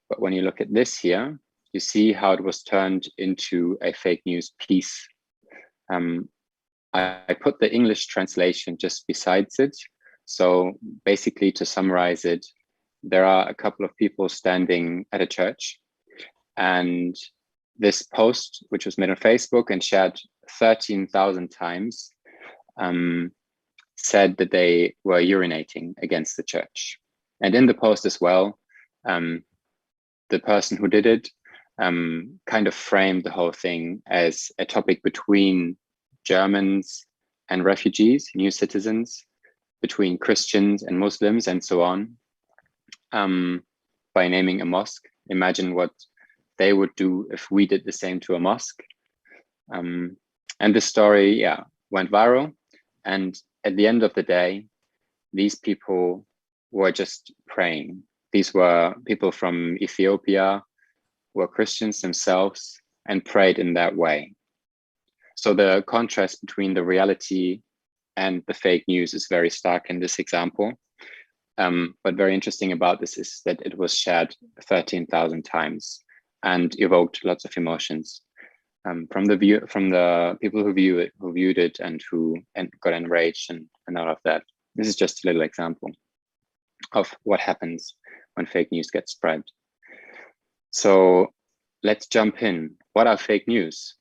But when you look at this here, you see how it was turned into a fake news piece. I put the English translation just besides it. So basically, to summarize it, there are a couple of people standing at a church, and this post, which was made on Facebook and shared 13,000 times, said that they were urinating against the church. And in the post as well, the person who did it kind of framed the whole thing as a topic between Germans and refugees, new citizens, between Christians and Muslims, and so on, by naming a mosque. Imagine what they would do if we did the same to a mosque. And this story, yeah, went viral. And at the end of the day, these people were just praying. These were people from Ethiopia, who were Christians themselves, and prayed in that way. So the contrast between the reality and the fake news is very stark in this example. But very interesting about this is that it was shared 13,000 times and evoked lots of emotions from the people who viewed it and who got enraged and all of that. This is just a little example of what happens when fake news gets spread. So let's jump in. What are fake news?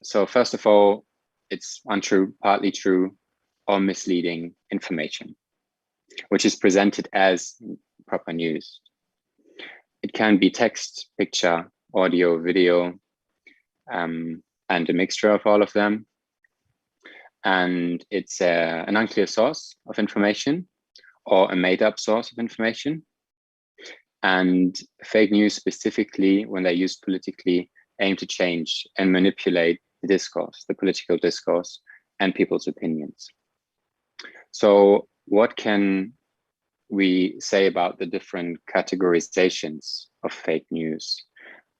So first of all, it's untrue, partly true, or misleading information, which is presented as proper news. It can be text, picture, audio, video, and a mixture of all of them. And it's an unclear source of information or a made-up source of information. And fake news specifically, when they're used politically, aim to change and manipulate the discourse, the political discourse, and people's opinions. So what can we say about the different categorizations of fake news?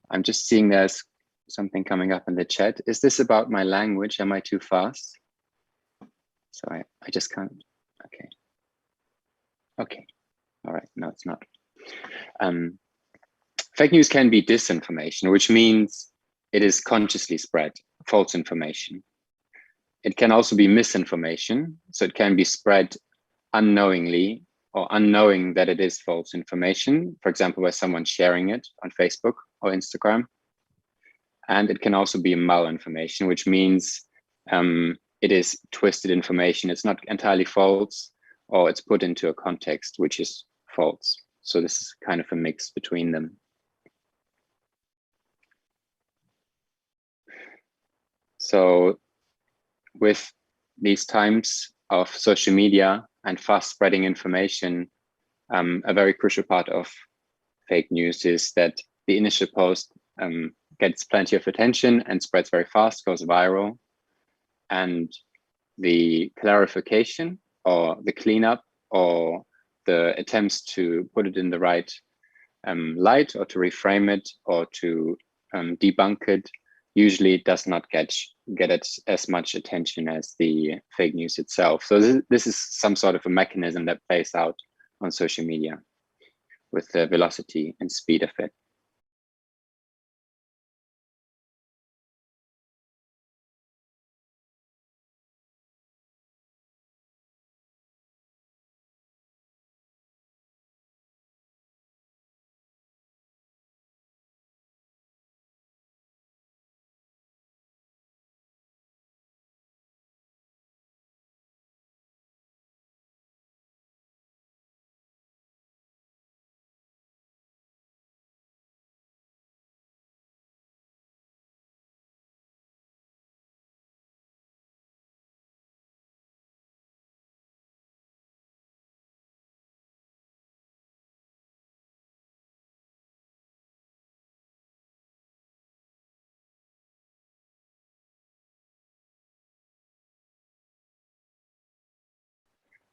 I'm just seeing there's something coming up in the chat. Is this about my language? Am I too fast? Sorry, I just can't. Okay. Okay. All right. No, it's not. Fake news can be disinformation, which means it is consciously spread, false information. It can also be misinformation. So it can be spread unknowingly or unknowing that it is false information, for example, by someone sharing it on Facebook or Instagram. And it can also be malinformation, which means it is twisted information. It's not entirely false, or it's put into a context which is false. So this is kind of a mix between them. So with these times of social media and fast spreading information, a very crucial part of fake news is that the initial post gets plenty of attention and spreads very fast, goes viral. And the clarification or the cleanup or the attempts to put it in the right light or to reframe it or to debunk it usually does not get as much attention as the fake news itself. So this is some sort of a mechanism that plays out on social media with the velocity and speed of it.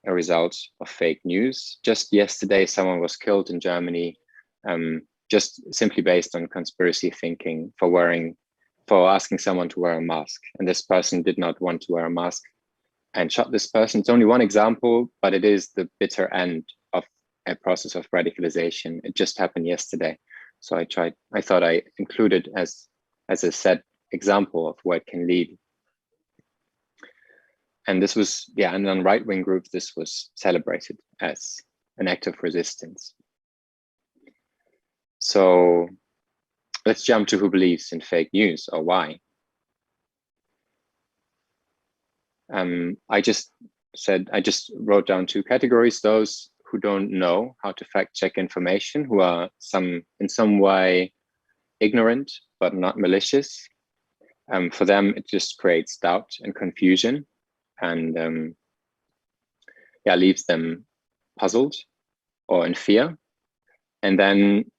a result of fake news. Just yesterday, someone was killed in Germany, just simply based on conspiracy thinking for asking someone to wear a mask. And this person did not want to wear a mask and shot this person. It's only one example, but it is the bitter end of a process of radicalization. It just happened yesterday. So I thought I included as a set example of where it can lead. And this was, and on right-wing groups, this was celebrated as an act of resistance. So let's jump to who believes in fake news or why. I just wrote down 2 categories: those who don't know how to fact check information, who are in some way ignorant but not malicious. For them, it just creates doubt and confusion, and leaves them puzzled or in fear. And then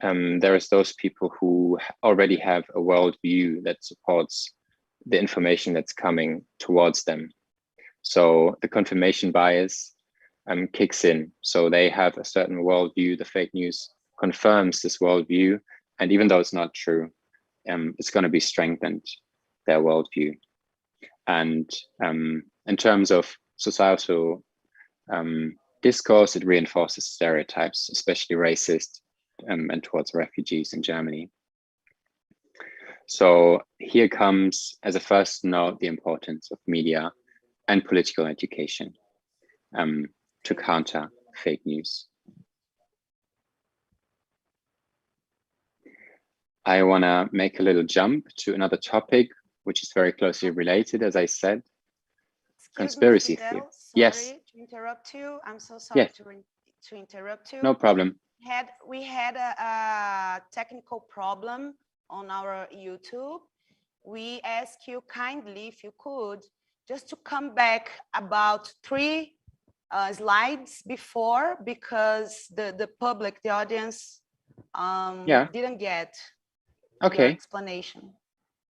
there is those people who already have a worldview that supports the information that's coming towards them. So the confirmation bias kicks in. So they have a certain worldview. The fake news confirms this worldview, and even though it's not true, it's going to be strengthened, their worldview. And in terms of societal discourse, it reinforces stereotypes, especially racist and towards refugees in Germany. So here comes, as a first note, the importance of media and political education to counter fake news. I want to make a little jump to another topic, which is very closely related, as I said. Conspiracy theory. Yes. To interrupt you. I'm so sorry yes. to interrupt you. No problem. We had a technical problem on our YouTube. We ask you kindly, if you could, just to come back about 3 slides before, because the public, the audience, didn't get your explanation.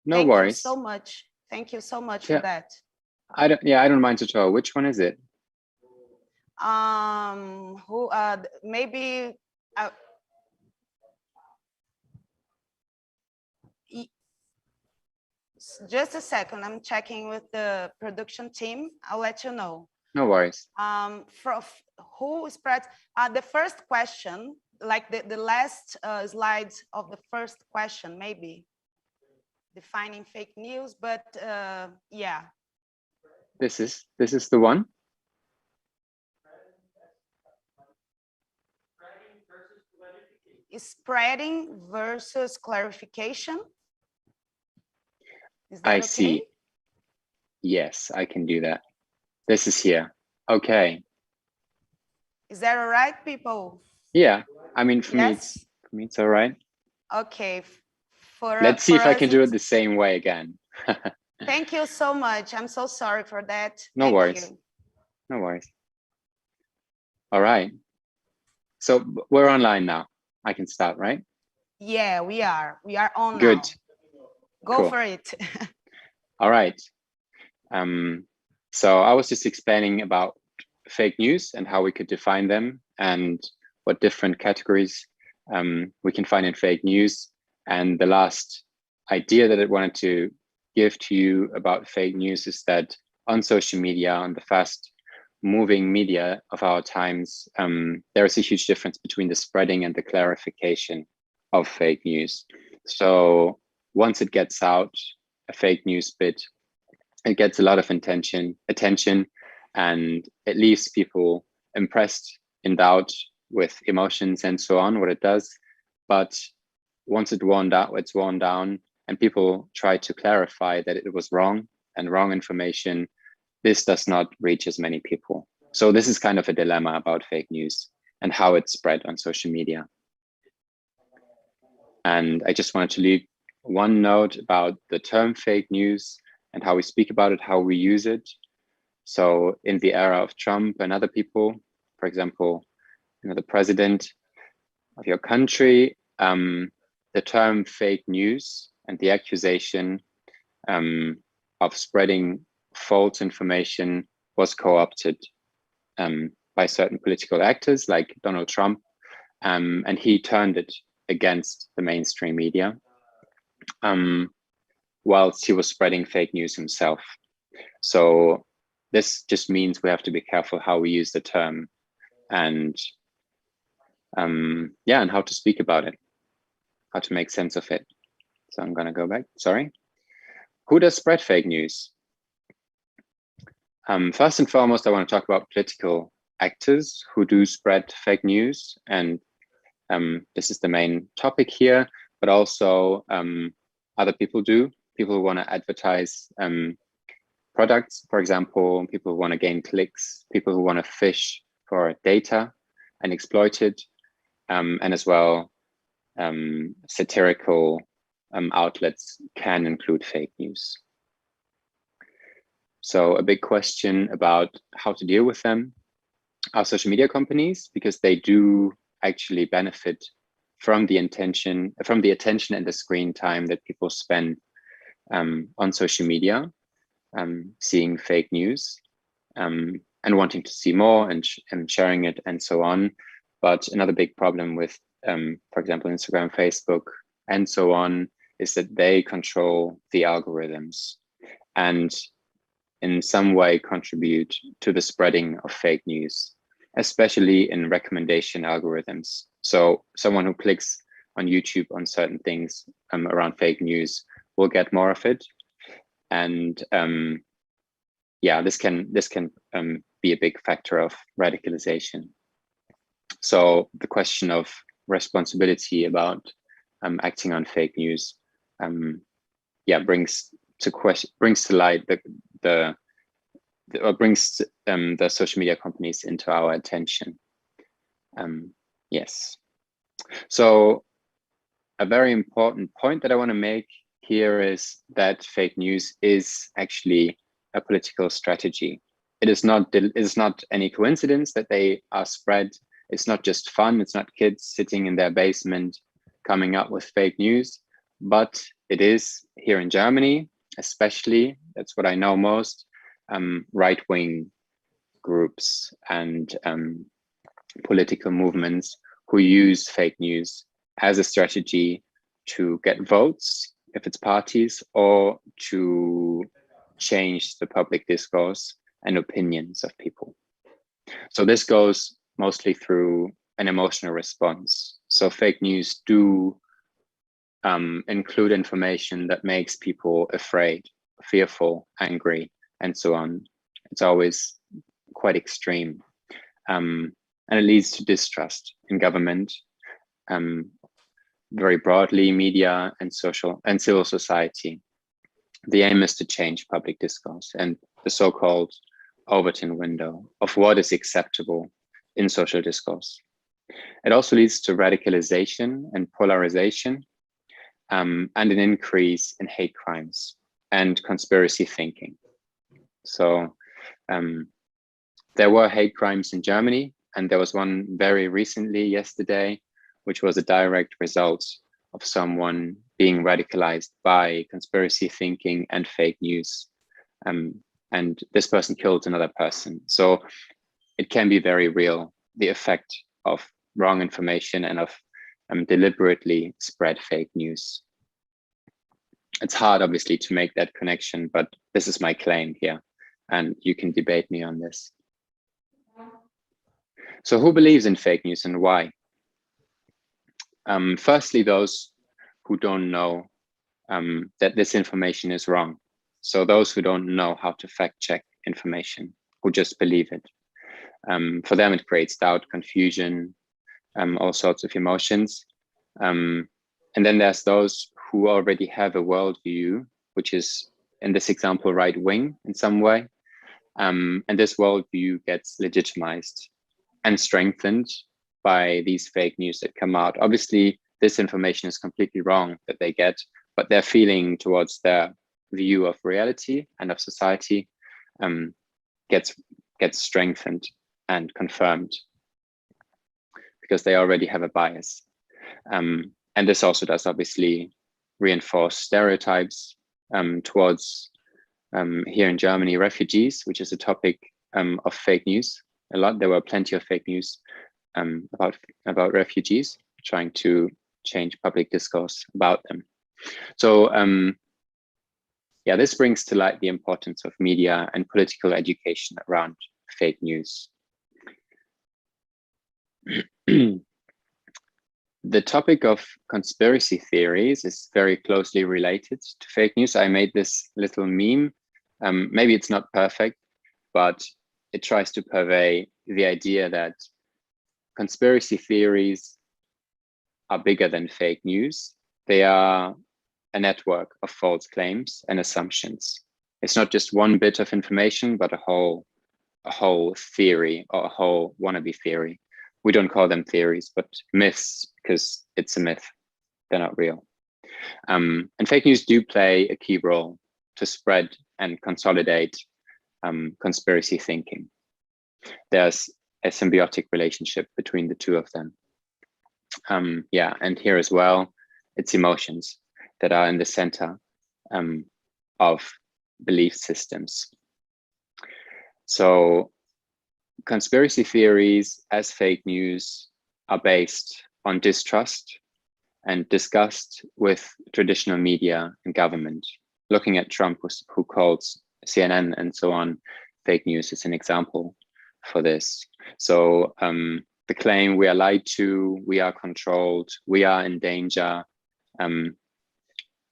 No worries. Thank you so much. Thank you so much for that. I don't mind at all. Which one is it? Maybe just a second. I'm checking with the production team. I'll let you know. No worries. Who spreads the first question, like the last slides of the first question, maybe defining fake news, but yeah. This is the one. Spreading versus clarification. Is that I okay? see. Yes, I can do that. This is here. Okay. Is that all right, people? Yeah. I mean, for yes? me, it's all right. Okay. Let's see if I can do it the same way again. Thank you so much. I'm so sorry for that. No worries. No worries. All right. So we're online now. I can start, right? Yeah, we are. We are on Good. now. Go for it. All right. So I was just explaining about fake news and how we could define them and what different categories we can find in fake news. And the last idea that I wanted to give to you about fake news is that on social media, on the fast moving media of our times, there is a huge difference between the spreading and the clarification of fake news. So once it gets out, a fake news bit, it gets a lot of attention, and it leaves people impressed, in doubt, with emotions and so on, what it does. But once it's worn down, and people try to clarify that it was wrong and wrong information, this does not reach as many people. So this is kind of a dilemma about fake news and how it's spread on social media. And I just wanted to leave one note about the term fake news and how we speak about it, how we use it. So in the era of Trump and other people, for example, the president of your country, the term fake news and the accusation of spreading false information was co-opted by certain political actors like Donald Trump, and he turned it against the mainstream media whilst he was spreading fake news himself. So this just means we have to be careful how we use the term and and how to speak about it, how to make sense of it. So I'm gonna go back, sorry. Who does spread fake news? First and foremost, I want to talk about political actors who do spread fake news. And this is the main topic here, but also other people do. People who want to advertise products, for example, people who want to gain clicks, people who want to fish for data and exploit it, and as well, satirical outlets can include fake news. So a big question about how to deal with them are social media companies, because they do actually benefit from the attention and the screen time that people spend on social media, seeing fake news and wanting to see more and sharing it and so on. But another big problem with, for example, Instagram, Facebook, and so on, is that they control the algorithms and in some way contribute to the spreading of fake news, especially in recommendation algorithms. So someone who clicks on YouTube on certain things around fake news will get more of it. And this can be a big factor of radicalization. So the question of responsibility about acting on fake news brings to light the social media companies into our attention. Yes. So a very important point that I want to make here is that fake news is actually a political strategy. It is not any coincidence that they are spread. It's not just fun. It's not kids sitting in their basement coming up with fake news, but it is here in Germany, especially, that's what I know most, right-wing groups and political movements who use fake news as a strategy to get votes, if it's parties, or to change the public discourse and opinions of people. So this goes mostly through an emotional response. So fake news do include information that makes people afraid, fearful, angry, and so on. It's always quite extreme. And it leads to distrust in government, very broadly, media and civil society. The aim is to change public discourse and the so-called Overton window of what is acceptable in social discourse. It also leads to radicalization and polarization, and an increase in hate crimes and conspiracy thinking. So there were hate crimes in Germany, and there was one very recently, yesterday, which was a direct result of someone being radicalized by conspiracy thinking and fake news. And this person killed another person. So it can be very real, the effect of wrong information and of deliberately spread fake news. It's hard, obviously, to make that connection, but this is my claim here, and you can debate me on this. So who believes in fake news and why? Firstly, those who don't know that this information is wrong. So those who don't know how to fact check information, who just believe it. For them, it creates doubt, confusion, all sorts of emotions. And then there's those who already have a worldview, which is, in this example, right wing in some way. And this worldview gets legitimized and strengthened by these fake news that come out. Obviously, this information is completely wrong that they get, but their feeling towards their view of reality and of society gets strengthened and confirmed because they already have a bias. And this also does obviously reinforce stereotypes towards, here in Germany, refugees, which is a topic of fake news a lot. There were plenty of fake news about refugees, trying to change public discourse about them. So yeah, this brings to light the importance of media and political education around fake news. The topic of conspiracy theories is very closely related to fake news. I made this little meme. Maybe it's not perfect, but it tries to purvey the idea that conspiracy theories are bigger than fake news. They are a network of false claims and assumptions. It's not just one bit of information, but a whole theory or a whole wannabe theory. We don't call them theories, but myths, because it's a myth. They're not real. And fake news do play a key role to spread and consolidate conspiracy thinking. There's a symbiotic relationship between the two of them. Yeah, and here as well, it's emotions that are in the center of belief systems. So conspiracy theories as fake news are based on distrust and disgust with traditional media and government. Looking at Trump, who calls CNN and so on fake news, is an example for this. So the claim we are lied to, we are controlled, we are in danger,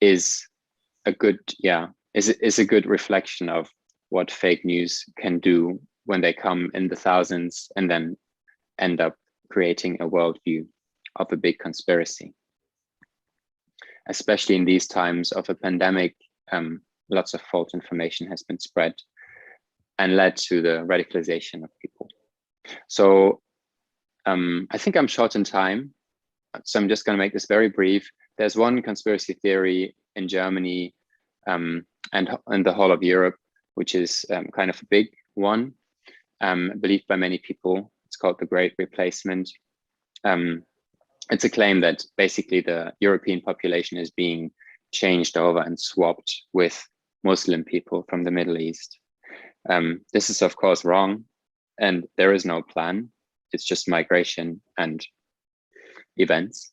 is a good, is a good reflection of what fake news can do when they come in the thousands and then end up creating a worldview of a big conspiracy. Especially in these times of a pandemic, lots of false information has been spread and led to the radicalization of people. So I think I'm short in time, so I'm just going to make this very brief. There's one conspiracy theory in Germany and in the whole of Europe, which is kind of a big one, believed by many people. It's called the Great Replacement. It's a claim that basically the European population is being changed over and swapped with Muslim people from the Middle East. This is of course wrong, and there is no plan. It's just migration and events.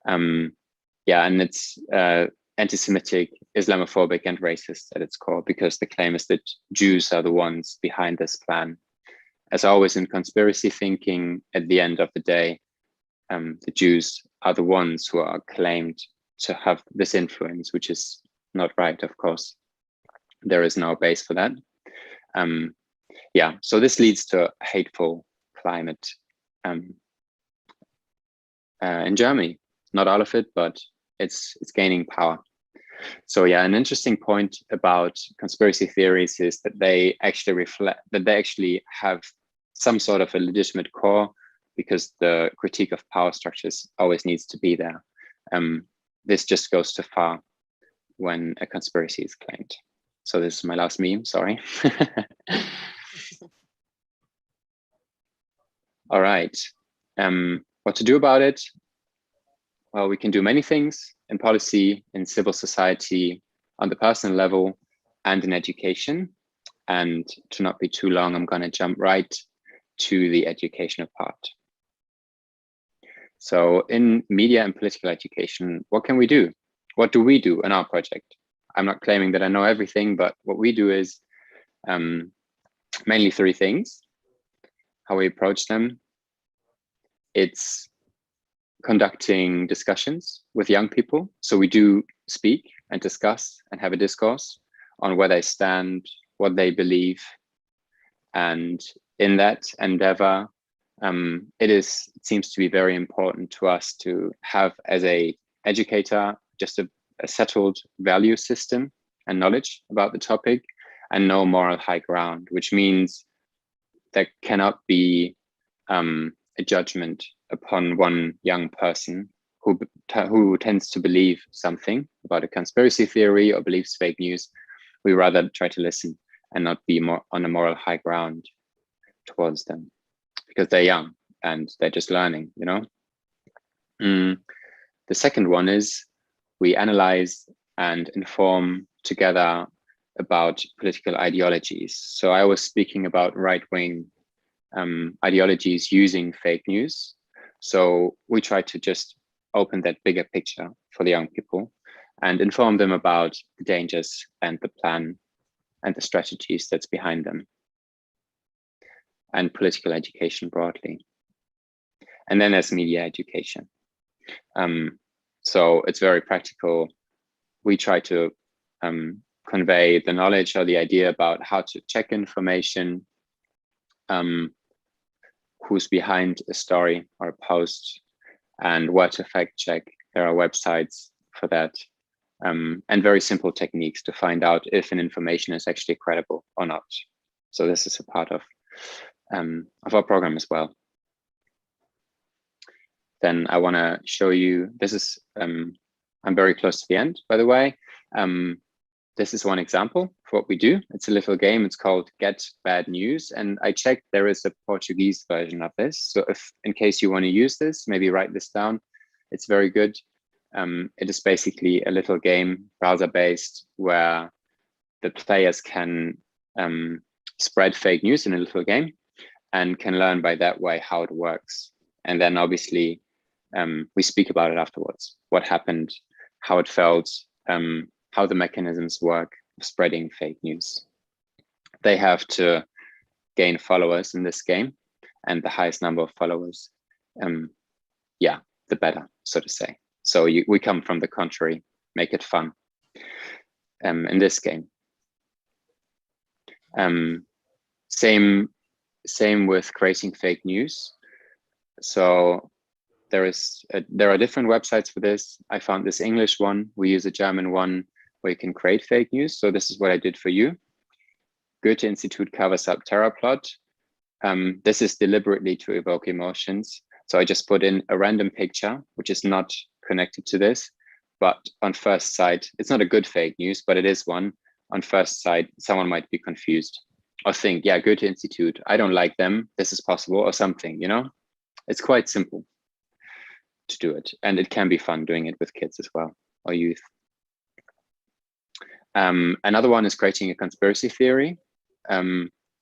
Yeah, and it's anti-Semitic, Islamophobic, and racist at its core, because the claim is that Jews are the ones behind this plan. As always in conspiracy thinking, at the end of the day, the Jews are the ones who are claimed to have this influence, which is not right, of course. There is no base for that. Yeah, so this leads to a hateful climate in Germany. Not all of it, but it's gaining power. So yeah, an interesting point about conspiracy theories is that they actually reflect, that they actually have some sort of a legitimate core, because the critique of power structures always needs to be there. This just goes too far when a conspiracy is claimed. So this is my last meme, sorry. All right, what to do about it? Well, we can do many things in policy, in civil society, on the personal level, and in education. And to not be too long, I'm going to jump right to the educational part. So in media and political education, what can we do? What do we do in our project? I'm not claiming that I know everything, but what we do is mainly three things. How we approach them. It's conducting discussions with young people. So we do speak and discuss and have a discourse on where they stand, what they believe. And in that endeavor, it seems to be very important to us to have, as a educator, just a settled value system and knowledge about the topic, and no moral high ground, which means there cannot be a judgment upon one young person who tends to believe something about a conspiracy theory or believes fake news. We rather try to listen and not be more on a moral high ground towards them, because they're young and they're just learning, you know. The second one is we analyze and inform together about political ideologies. So I was speaking about right-wing ideologies using fake news. So we try to just open that bigger picture for the young people and inform them about the dangers and the plan and the strategies that's behind them, and political education broadly. And then there's media education. So it's very practical. We try to convey the knowledge or the idea about how to check information, who's behind a story or a post, and where to fact check. There are websites for that, and very simple techniques to find out if an information is actually credible or not. So this is a part of our program as well. Then I want to show you, this is, I'm very close to the end, by the way. This is one example of what we do. It's a little game. It's called Get Bad News. And I checked there is a Portuguese version of this. So if, in case you want to use this, maybe write this down. It's very good. It is basically a little game, browser-based, where the players can spread fake news in a little game and can learn by that way how it works. And then obviously we speak about it afterwards, what happened, how it felt, how the mechanisms work of spreading fake news. They have to gain followers in this game, and the highest number of followers, yeah, the better, so to say. So we come from the contrary, make it fun in this game. Same with creating fake news. So there are different websites for this. I found this English one. We use a German one where you can create fake news. So this is what I did for you. Goethe Institute covers up terror plot. This is deliberately to evoke emotions. So I just put in a random picture, which is not connected to this, but on first sight, it's not a good fake news, but it is one. On first sight, someone might be confused or think, yeah, Goethe Institute, I don't like them. This is possible, or something, you know? It's quite simple to do it. And it can be fun doing it with kids as well, or youth. Another one is creating a conspiracy theory.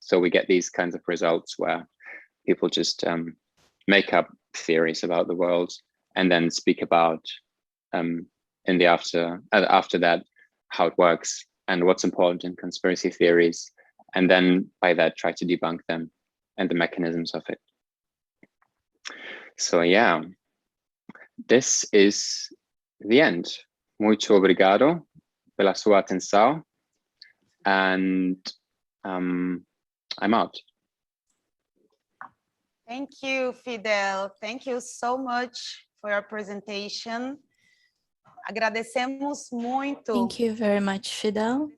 So we get these kinds of results where people just make up theories about the world and then speak about in the after that how it works and what's important in conspiracy theories, and then by that try to debunk them and the mechanisms of it. So yeah, this is the end. Muito obrigado pela sua atenção, and I'm out. Thank you, Fidel. Thank you so much for your presentation. Agradecemos muito. Thank you very much, Fidel,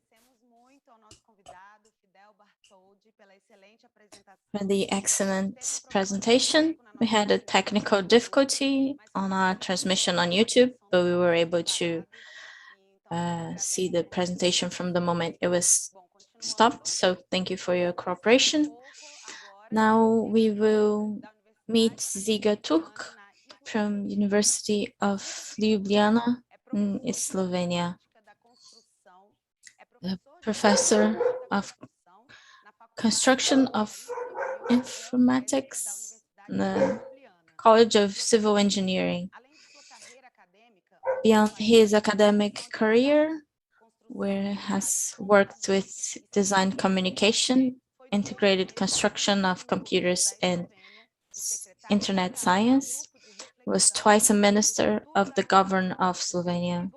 for the excellent presentation. We had a technical difficulty on our transmission on YouTube, but we were able to see the presentation from the moment it was stopped. So thank you for your cooperation. Now we will meet Ziga Turk from University of Ljubljana in Slovenia, the professor of construction of informatics in the College of Civil Engineering. Beyond his academic career, where he has worked with design communication, integrated construction of computers and internet science, was twice a minister of the governor of Slovenia.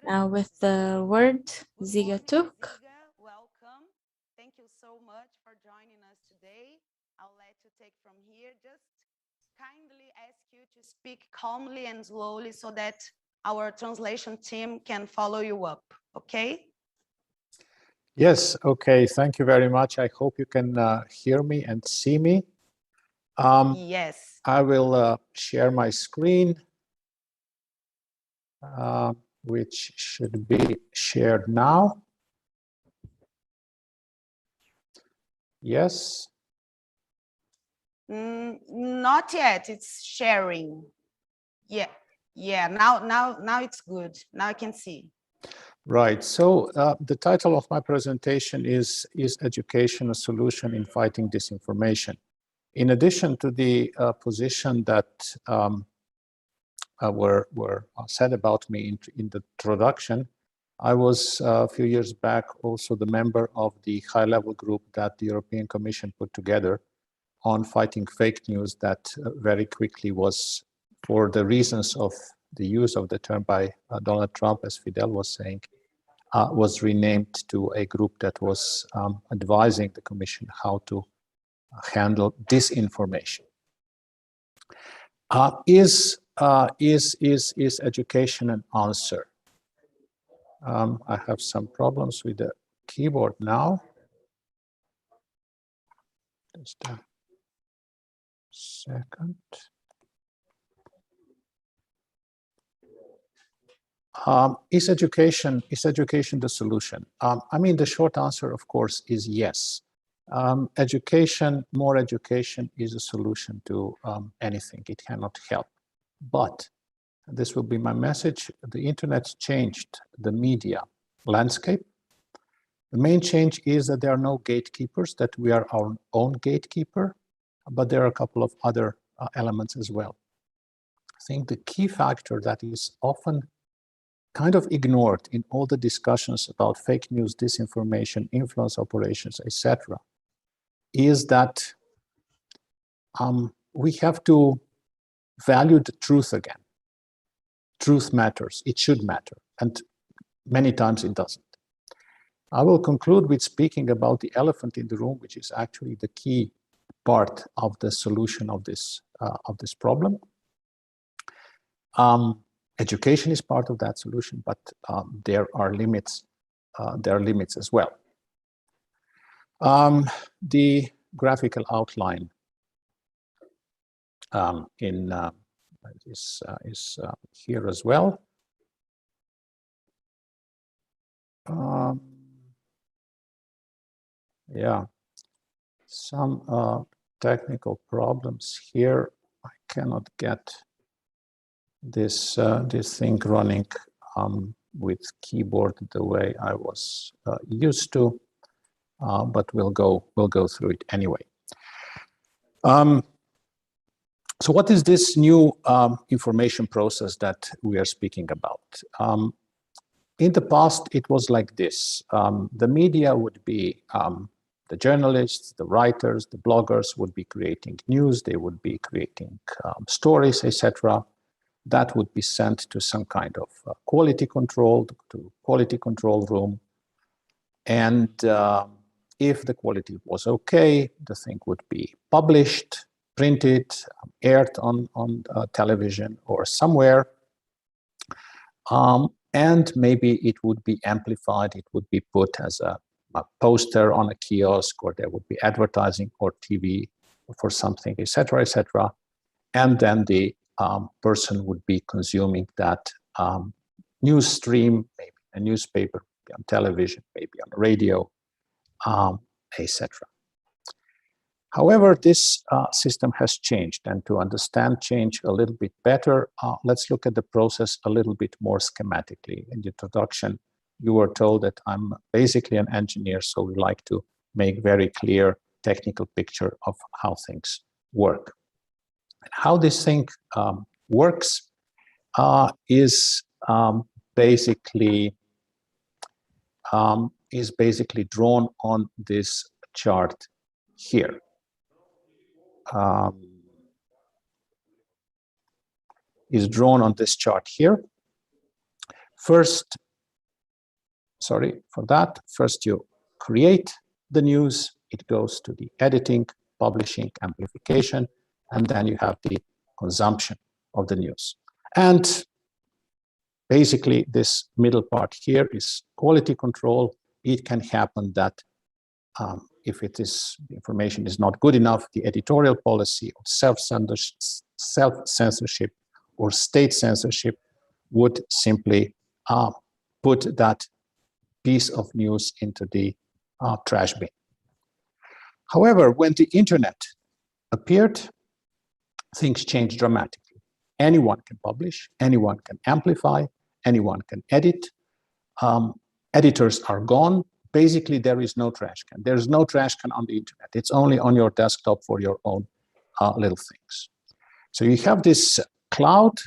Now with the word, Ziga Turk. Welcome. Thank you so much for joining us today. I'll let you take from here. Just kindly ask you to speak calmly and slowly so that our translation team can follow you up, okay? Yes, okay, thank you very much. I hope you can hear me and see me. Yes. I will share my screen, which should be shared now. Yes. Not yet, it's sharing. Yeah, now it's good. Now I can see. Right. So the title of my presentation is Education a Solution in Fighting Disinformation? In addition to the position that were said about me in the introduction, I was a few years back also the member of the high-level group that the European Commission put together on fighting fake news that very quickly was, for the reasons of the use of the term by Donald Trump, as Fidel was saying, was renamed to a group that was advising the Commission how to handle disinformation. Is education an answer? I have some problems with the keyboard now. Just a second. Is education the solution? I mean, the short answer, of course, is yes. More education is a solution to anything. It cannot help. But this will be my message. The internet changed the media landscape. The main change is that there are no gatekeepers, that we are our own gatekeeper, but there are a couple of other elements as well. I think the key factor that is often kind of ignored in all the discussions about fake news, disinformation, influence operations, etc., is that we have to value the truth again. Truth matters. It should matter. And many times it doesn't. I will conclude with speaking about the elephant in the room, which is actually the key part of the solution of this problem. Education is part of that solution, but there are limits. There are limits as well. The graphical outline is here as well. Yeah, some technical problems here. I cannot get this thing running with keyboard the way I was used to, but we'll go through it anyway. So what is this new information process that we are speaking about? In the past, it was like this. The media would be, the journalists, the writers, the bloggers would be creating news, they would be creating stories, etc. That would be sent to some kind of quality control, to quality control room. And if the quality was okay, the thing would be published, printed, aired on television or somewhere. And maybe it would be amplified, it would be put as a poster on a kiosk, or there would be advertising or TV for something, etc., etc. And then the person would be consuming that news stream, maybe a newspaper, maybe on television, maybe on radio, etc. However, this system has changed, and to understand change a little bit better, let's look at the process a little bit more schematically. In the introduction, you were told that I'm basically an engineer, so we like to make very clear technical picture of how things work. And how this thing works is basically drawn on this chart here. Is drawn on this chart here. First, sorry for that. First, you create the news. It goes to the editing, publishing, amplification, and then you have the consumption of the news. And basically, this middle part here is quality control. It can happen that if the information is not good enough, the editorial policy of self-censorship or state censorship would simply put that piece of news into the trash bin. However, when the internet appeared, things changed dramatically. Anyone can publish, anyone can amplify, anyone can edit. Editors are gone. Basically, there is no trash can. There's no trash can on the internet. It's only on your desktop for your own little things. So you have this cloud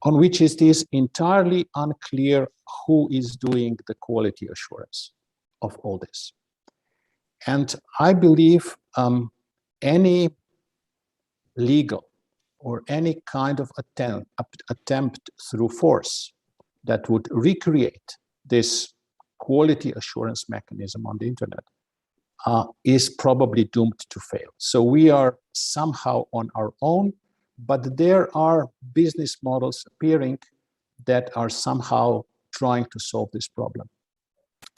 on which it is entirely unclear who is doing the quality assurance of all this. And I believe any legal or any kind of attempt through force that would recreate this quality assurance mechanism on the internet is probably doomed to fail. So we are somehow on our own, but there are business models appearing that are somehow trying to solve this problem.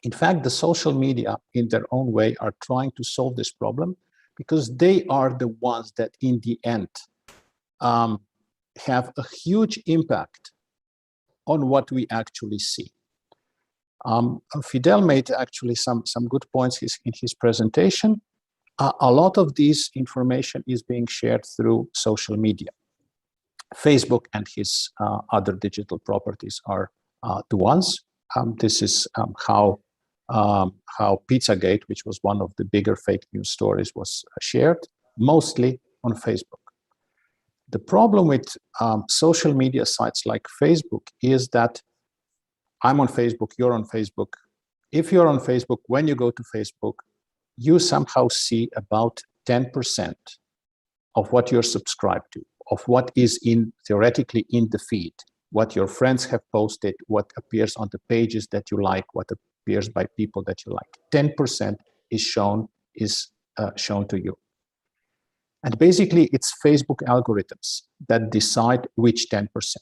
In fact, the social media in their own way are trying to solve this problem because they are the ones that in the end have a huge impact on what we actually see. Fidel made actually some good points in his presentation. A lot of this information is being shared through social media. Facebook and his other digital properties are the ones. This is how Pizzagate, which was one of the bigger fake news stories, was shared, mostly on Facebook. The problem with social media sites like Facebook is that I'm on Facebook, you're on Facebook. If you're on Facebook, when you go to Facebook, you somehow see about 10% of what you're subscribed to, of what is theoretically in the feed, what your friends have posted, what appears on the pages that you like, what appears by people that you like. 10% is shown to you. And basically, it's Facebook algorithms that decide which 10%.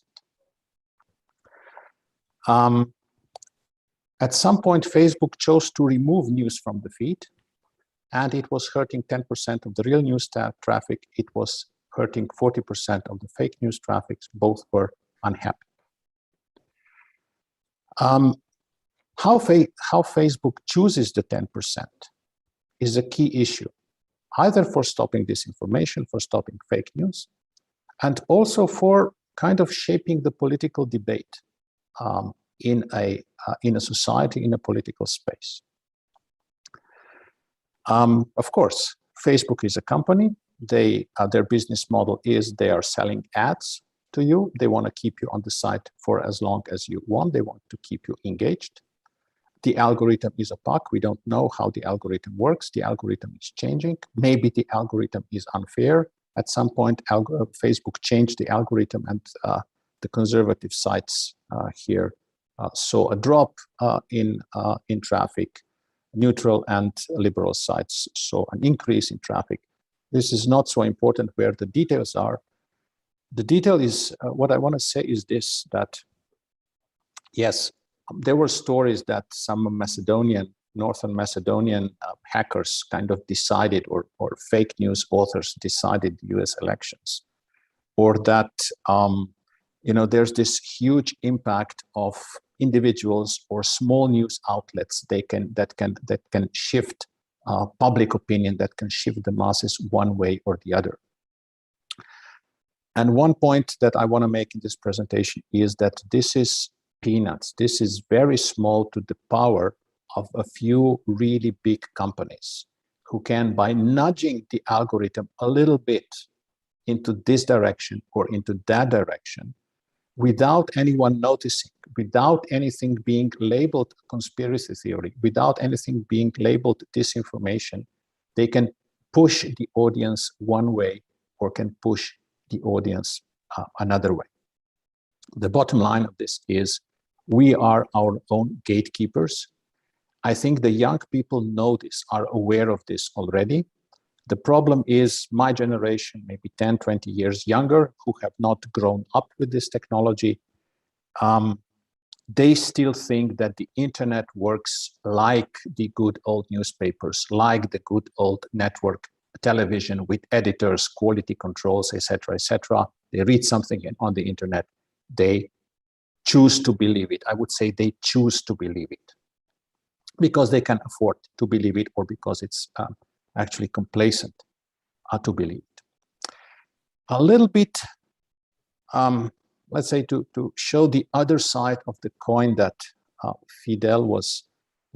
At some point, Facebook chose to remove news from the feed, and it was hurting 10% of the real news traffic. It was hurting 40% of the fake news traffic. Both were unhappy. How Facebook chooses the 10% is a key issue, either for stopping disinformation, for stopping fake news, and also for kind of shaping the political debate in a society, in a political space. Of course, Facebook is a company. Their business model is they are selling ads to you. They want to keep you on the site for as long as you want. They want to keep you engaged. The algorithm is opaque. We don't know how the algorithm works. The algorithm is changing. Maybe the algorithm is unfair. At some point, Facebook changed the algorithm, and the conservative sites here saw a drop in traffic. Neutral and liberal sites saw an increase in traffic. This is not so important where the details are. The detail is, what I want to say is this, that yes, there were stories that some Northern Macedonian hackers kind of decided, or fake news authors decided the US elections, or that there's this huge impact of individuals or small news outlets that can shift public opinion, that can shift the masses one way or the other. And one point that I want to make in this presentation is that this is peanuts. This is very small to the power of a few really big companies who can, by nudging the algorithm a little bit into this direction or into that direction, without anyone noticing, without anything being labeled conspiracy theory, without anything being labeled disinformation, they can push the audience one way or can push the audience another way. The bottom line of this is we are our own gatekeepers. I think the young people know this, are aware of this already. The problem is my generation, maybe 10, 20 years younger, who have not grown up with this technology, they still think that the internet works like the good old newspapers, like the good old network television with editors, quality controls, etc., etc. They read something on the internet, they choose to believe it. I would say they choose to believe it because they can afford to believe it, or because it's actually complacent to believe it. A little bit, let's say, to show the other side of the coin that Fidel was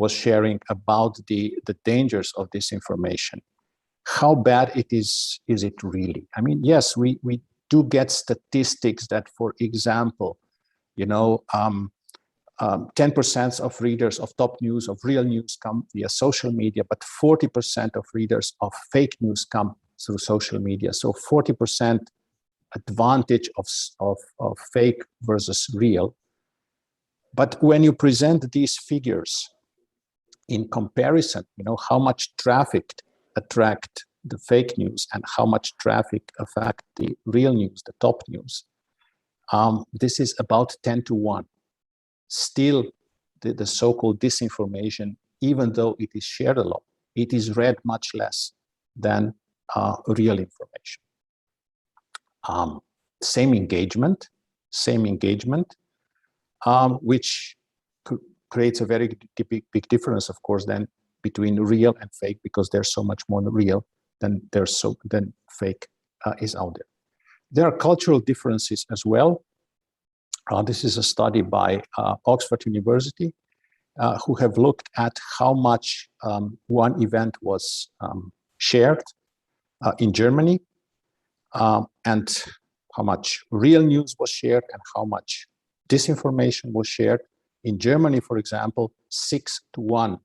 sharing about the dangers of disinformation. How bad it is it really? I mean, yes, we do get statistics that, for example, 10% of readers of top news, of real news, come via social media, but 40% of readers of fake news come through social media. So 40% advantage of fake versus real. But when you present these figures in comparison, how much traffic attract the fake news and how much traffic affect the real news, the top news, this is about 10 to 1. Still, the so-called disinformation, even though it is shared a lot, it is read much less than real information. Same engagement, which creates a very big difference, of course, then between real and fake, because there's so much more real than fake is out there. There are cultural differences as well. This is a study by Oxford University, who have looked at how much one event was shared in Germany, and how much real news was shared and how much disinformation was shared. In Germany, for example, 6 to 1.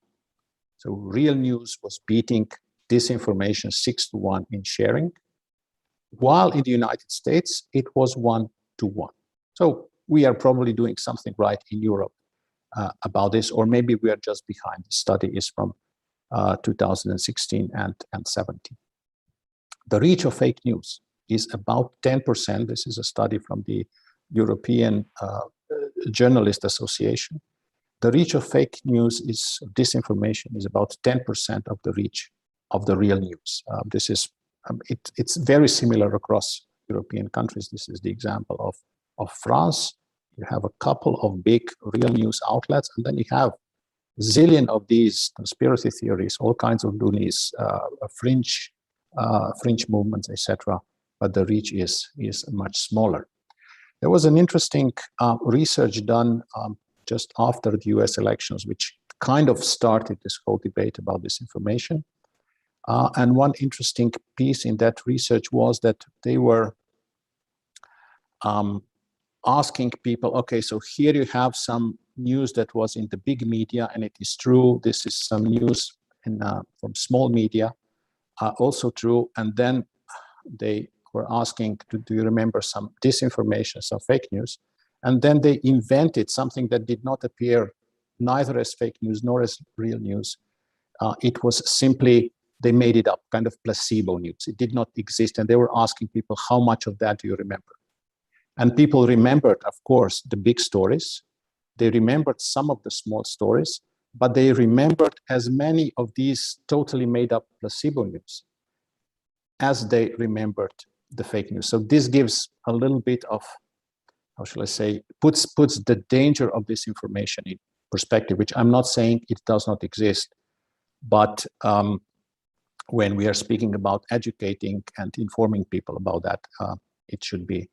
So real news was beating disinformation 6 to 1 in sharing, while in the United States, it was 1 to 1. So we are probably doing something right in Europe about this, or maybe we are just behind. The study is from 2016 and 17. The reach of fake news is about 10%. This is a study from the European Journalist Association. The reach of fake news disinformation is about 10% of the reach of the real news. This is it's very similar across European countries. This is the example of France. You have a couple of big real news outlets, and then you have a zillion of these conspiracy theories, all kinds of loonies, fringe movements, etc. But the reach is much smaller. There was an interesting research done just after the US elections, which kind of started this whole debate about disinformation. And one interesting piece in that research was that they were asking people, okay, so here you have some news that was in the big media, and it is true. This is some news from small media, also true. And then they were asking, do you remember some disinformation, some fake news? And then they invented something that did not appear neither as fake news nor as real news. It was simply, they made it up, kind of placebo news. It did not exist. And they were asking people, how much of that do you remember? And people remembered, of course, the big stories. They remembered some of the small stories, but they remembered as many of these totally made up placebo news as they remembered the fake news. So this gives a little bit of, how shall I say, puts the danger of this information in perspective, which I'm not saying it does not exist, but when we are speaking about educating and informing people about that, it should be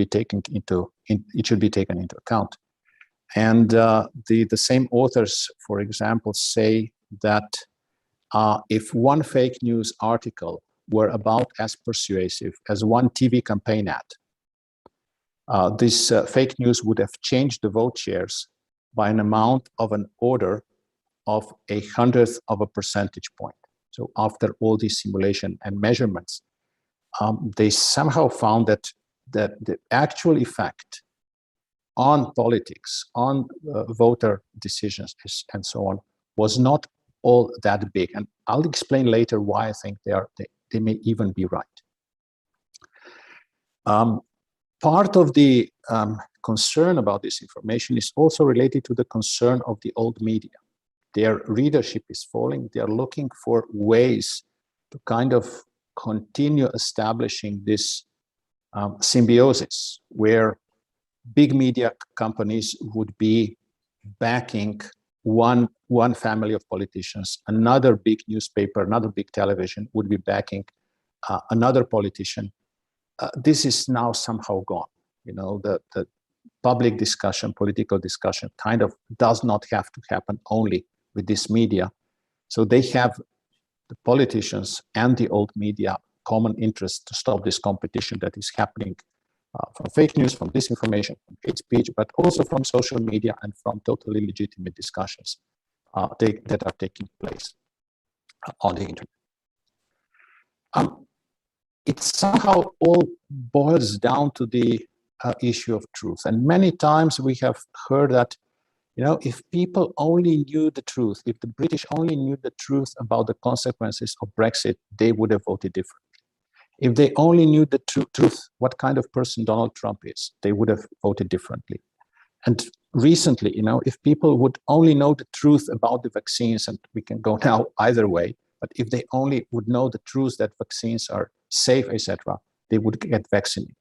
taken into account. And the same authors, for example, say that if one fake news article were about as persuasive as one TV campaign ad, this fake news would have changed the vote shares by an amount of an order of 1/100th of a percentage point. So after all these simulation and measurements, they somehow found that the actual effect on politics, on voter decisions, and so on, was not all that big. And I'll explain later why I think they may even be right. Part of the concern about this information is also related to the concern of the old media. Their readership is falling. They are looking for ways to kind of continue establishing this symbiosis where big media companies would be backing one family of politicians, another big newspaper, another big television would be backing another politician. This is now somehow gone. You know, public discussion, political discussion, kind of does not have to happen only with this media. So they have, the politicians and the old media, common interest to stop this competition that is happening from fake news, from disinformation, from hate speech, but also from social media and from totally legitimate discussions that are taking place on the internet. It somehow all boils down to the issue of truth. And many times we have heard that, you know, if people only knew the truth, if the British only knew the truth about the consequences of Brexit, they would have voted differently. If they only knew the truth, what kind of person Donald Trump is, they would have voted differently. And recently, you know, if people would only know the truth about the vaccines, and we can go now either way, but if they only would know the truth that vaccines are safe, etc., they would get vaccinated.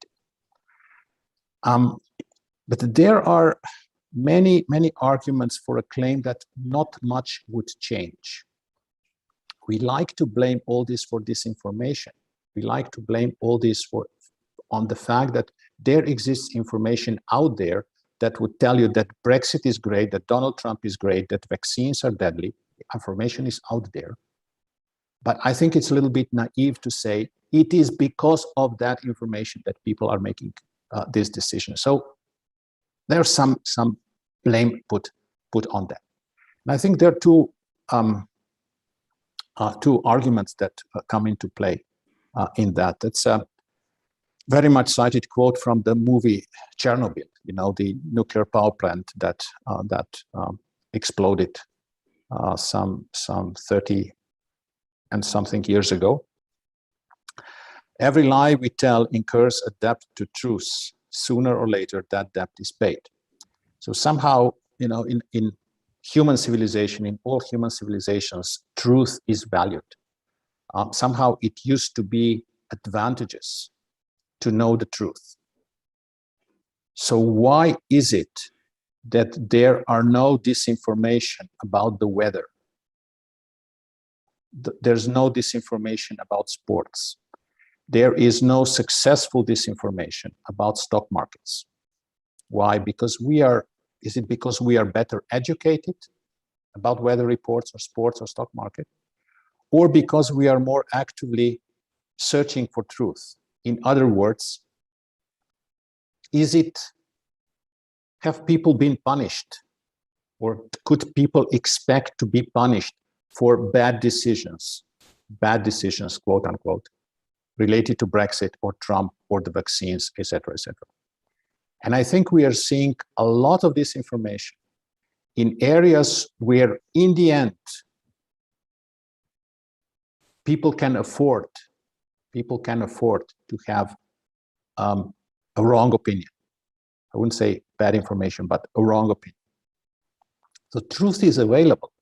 But there are many, many arguments for a claim that not much would change. We like to blame all this for disinformation. We like to blame all this on the fact that there exists information out there that would tell you that Brexit is great, that Donald Trump is great, that vaccines are deadly. Information is out there. But I think it's a little bit naive to say it is because of that information that people are making this decision. So there's some blame put on that. And I think there are two arguments that come into play in that. It's a very much cited quote from the movie Chernobyl, you know, the nuclear power plant that exploded some 30 and something years ago. Every lie we tell incurs a debt to truth. Sooner or later, that debt is paid. So somehow, you know, in human civilization, in all human civilizations, truth is valued. Somehow it used to be advantageous to know the truth. So why is it that there are no disinformation about the weather? There's no disinformation about sports. There is no successful disinformation about stock markets. Why? Because is it because we are better educated about weather reports or sports or stock market? Or because we are more actively searching for truth? In other words, have people been punished? Or could people expect to be punished for bad decisions, quote unquote, related to Brexit or Trump or the vaccines, etc., etc.? And I think we are seeing a lot of this information in areas where, in the end, people can afford to have a wrong opinion. I wouldn't say bad information, but a wrong opinion. So truth is available,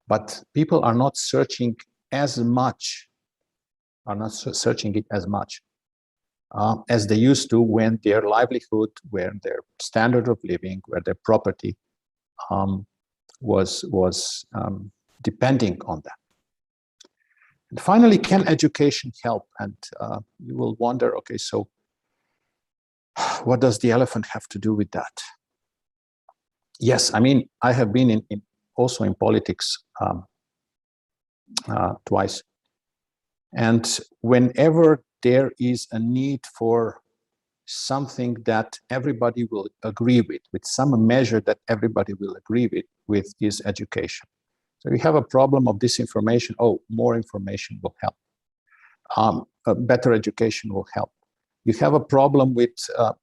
but people are not searching as much, as they used to when their livelihood, when their standard of living, where their property was depending on that. And finally, can education help? And you will wonder, okay, so what does the elephant have to do with that? Yes, I mean, I have been also in politics twice. And whenever there is a need for something that everybody will agree with some measure that everybody will agree with is education. So we have a problem of disinformation. Oh, more information will help. Better education will help. You have a problem with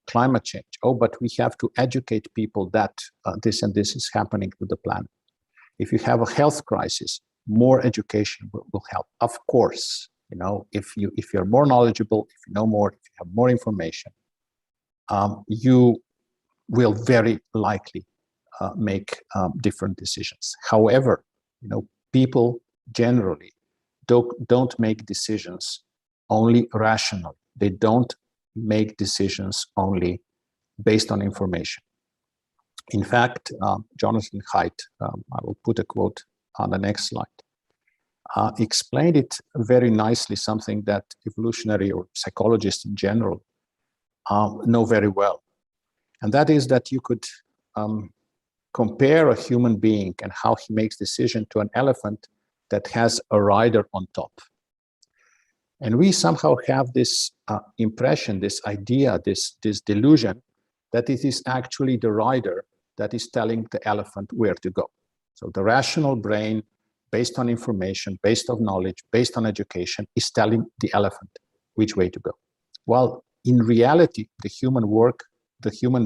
climate change. Oh, but we have to educate people that this and this is happening to the planet. If you have a health crisis, more education will help. Of course, you know, if you're more knowledgeable, if you know more, if you have more information, you will very likely make different decisions. However, you know, people generally don't make decisions only rationally. They don't make decisions only based on information. In fact, Jonathan Haidt, I will put a quote on the next slide, explained it very nicely, something that evolutionary or psychologists in general know very well. And that is that you could compare a human being and how he makes decision to an elephant that has a rider on top. And we somehow have this impression, this idea, this delusion that it is actually the rider that is telling the elephant where to go. So the rational brain, based on information, based on knowledge, based on education, is telling the elephant which way to go. While in reality, the human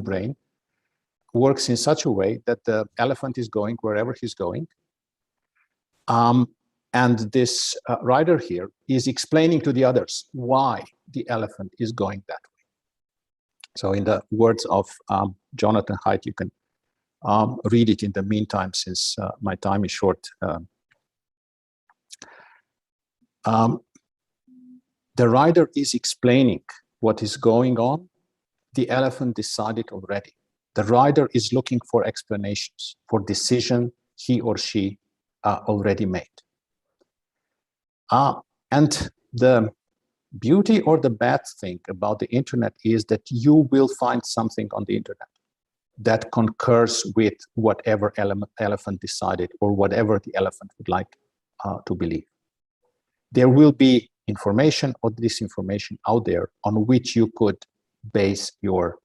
brain works in such a way that the elephant is going wherever he's going. And this rider here is explaining to the others why the elephant is going that way. So in the words of Jonathan Haidt, you can read it in the meantime, since my time is short. The rider is explaining what is going on. The elephant decided already. The rider is looking for explanations for decision he or she already made. And the beauty or the bad thing about the internet is that you will find something on the internet that concurs with whatever elephant decided or whatever the elephant would like to believe. There will be information or disinformation out there on which you could base your,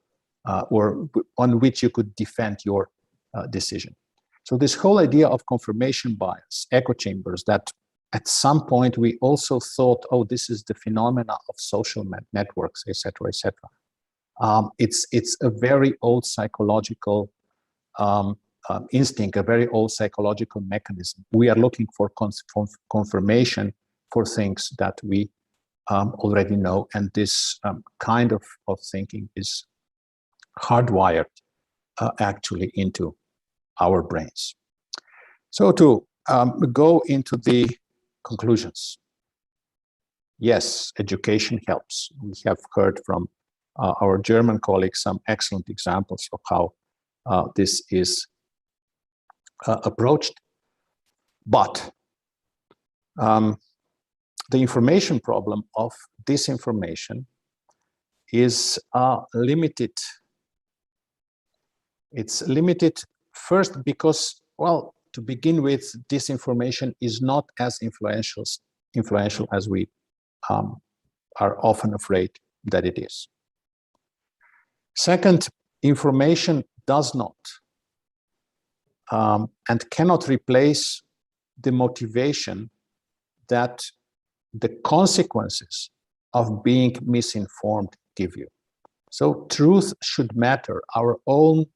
or on which you could defend your decision. So this whole idea of confirmation bias, echo chambers, that at some point we also thought, oh, this is the phenomena of social networks, etc., etc. It's a very old psychological instinct, a very old psychological mechanism. We are looking for confirmation for things that we already know, and this kind of thinking is hardwired actually into our brains. So to go into the conclusions. Yes, education helps. We have heard from our German colleagues some excellent examples of how this is approached. But the information problem of disinformation is limited. It's limited first because, well, to begin with, disinformation is not as influential as we are often afraid that it is. Second, information does not and cannot replace the motivation that the consequences of being misinformed give you. So truth should matter. All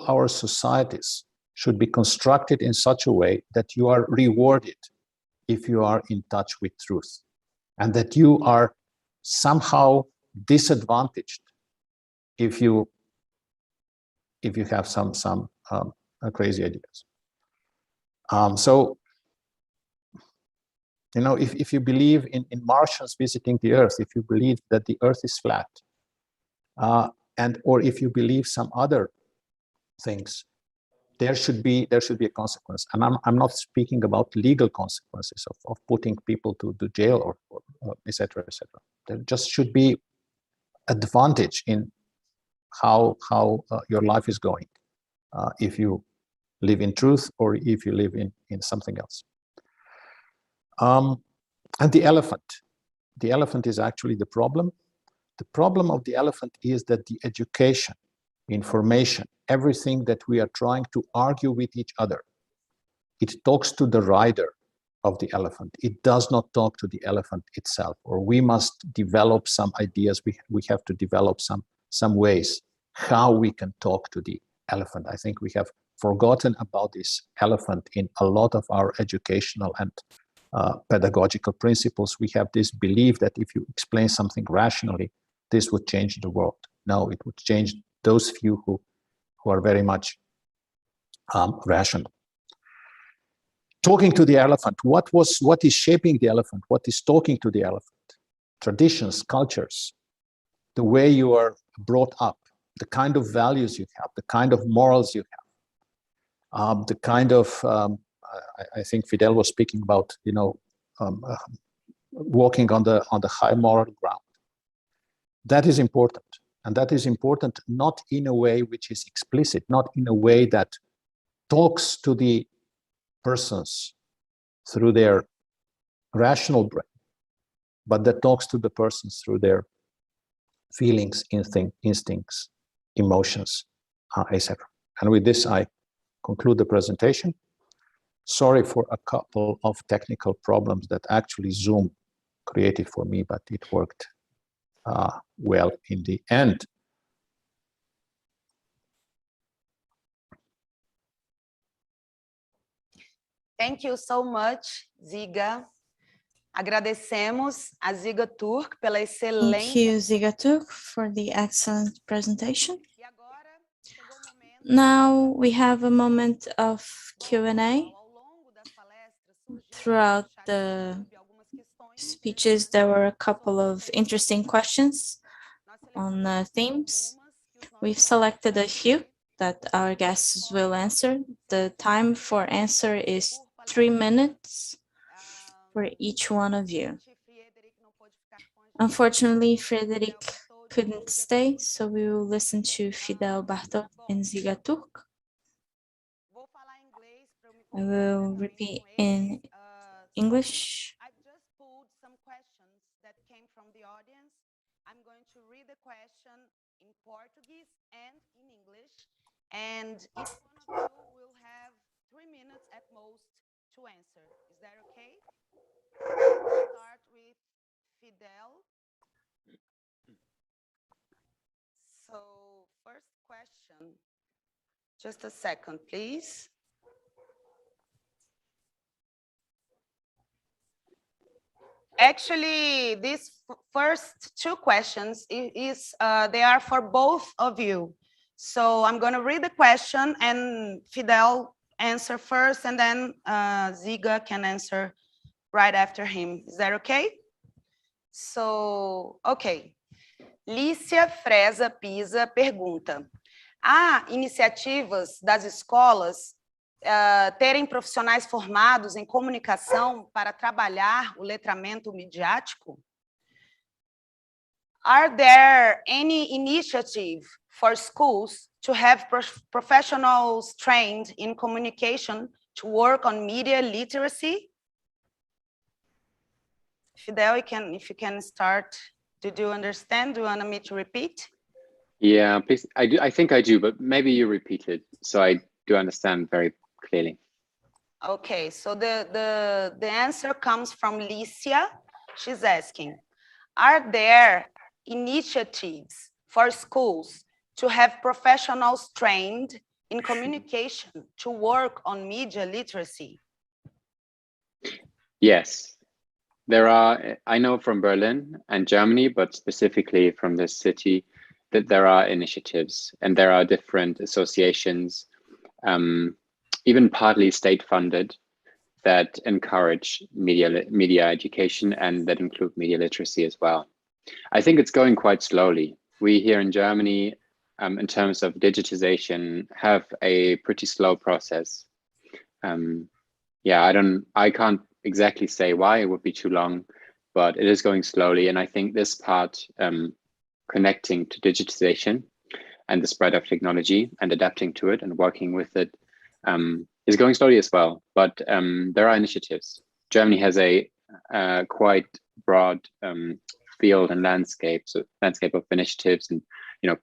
our societies should be constructed in such a way that you are rewarded if you are in touch with truth, and that you are somehow disadvantaged if you have some crazy ideas. So, you know, if you believe in Martians visiting the Earth, if you believe that the Earth is flat, or if you believe some other things, there should be a consequence. And I'm not speaking about legal consequences of putting people to jail or et cetera, et cetera. There just should be advantage in how your life is going, if you live in truth or if you live in something else. And the elephant is actually the problem. The problem of the elephant is that the education, information, everything that we are trying to argue with each other, it talks to the rider of the elephant. It does not talk to the elephant itself. Or we must develop some ideas. We have to develop some ways how we can talk to the elephant. I think we have forgotten about this elephant in a lot of our educational and pedagogical principles. We have this belief that if you explain something rationally, this would change the world. No, it would change those few who are very much rational. Talking to the elephant, what is shaping the elephant? What is talking to the elephant? Traditions, cultures, the way you are brought up, the kind of values you have, the kind of morals you have, the kind of, I think Fidel was speaking about, you know, walking on the high moral ground. That is important. And that is important, not in a way which is explicit, not in a way that talks to the persons through their rational brain, but that talks to the persons through their feelings, instincts, emotions, etc. And with this, I conclude the presentation. Sorry for a couple of technical problems that actually Zoom created for me, but it worked well in the end. Thank you so much, Ziga. Agradecemos a Ziga Turk pela Thank excelente... you, Ziga Turk, for the excellent presentation. Now we have a moment of Q&A. Throughout the speeches, there were a couple of interesting questions on themes. We've selected a few that our guests will answer. The time for answer is 3 minutes for each one of you. Unfortunately, Frederic couldn't stay, so we will listen to Fidel Bartot and Ziga Turk. I will repeat in English. I've just pulled some questions that came from the audience. I'm going to read the question in Portuguese and in English, and each one of you will have 3 minutes at most to answer. Is that okay? We'll start with Fidel. So, first question. Just a second, please. Actually, these first two questions they are for both of you. So I'm going to read the question and Fidel answer first, and then Ziga can answer right after him. Is that okay? So, okay. Lícia Freza Pisa pergunta: há iniciativas das escolas terem profissionais formados em comunicação para trabalhar o letramento midiático? Are there any initiative for schools to have professionals trained in communication to work on media literacy? Fidel, if you can start. Did you understand? Do you want me to repeat? Yeah, please. I do. I think I do, but maybe you repeat it so I do understand very clearly. Okay, so the answer comes from Lícia. She's asking, are there initiatives for schools to have professionals trained in communication to work on media literacy? Yes, there are. I know from Berlin and Germany, but specifically from this city, that there are initiatives and there are different associations, even partly state-funded, that encourage media education and that include media literacy as well. I think it's going quite slowly. We here in Germany, in terms of digitization, have a pretty slow process. Yeah, I can't exactly say why, it would be too long, but it is going slowly. And I think this part, connecting to digitization and the spread of technology and adapting to it and working with it, is going slowly as well. But there are initiatives. Germany has a quite broad field and landscape of initiatives and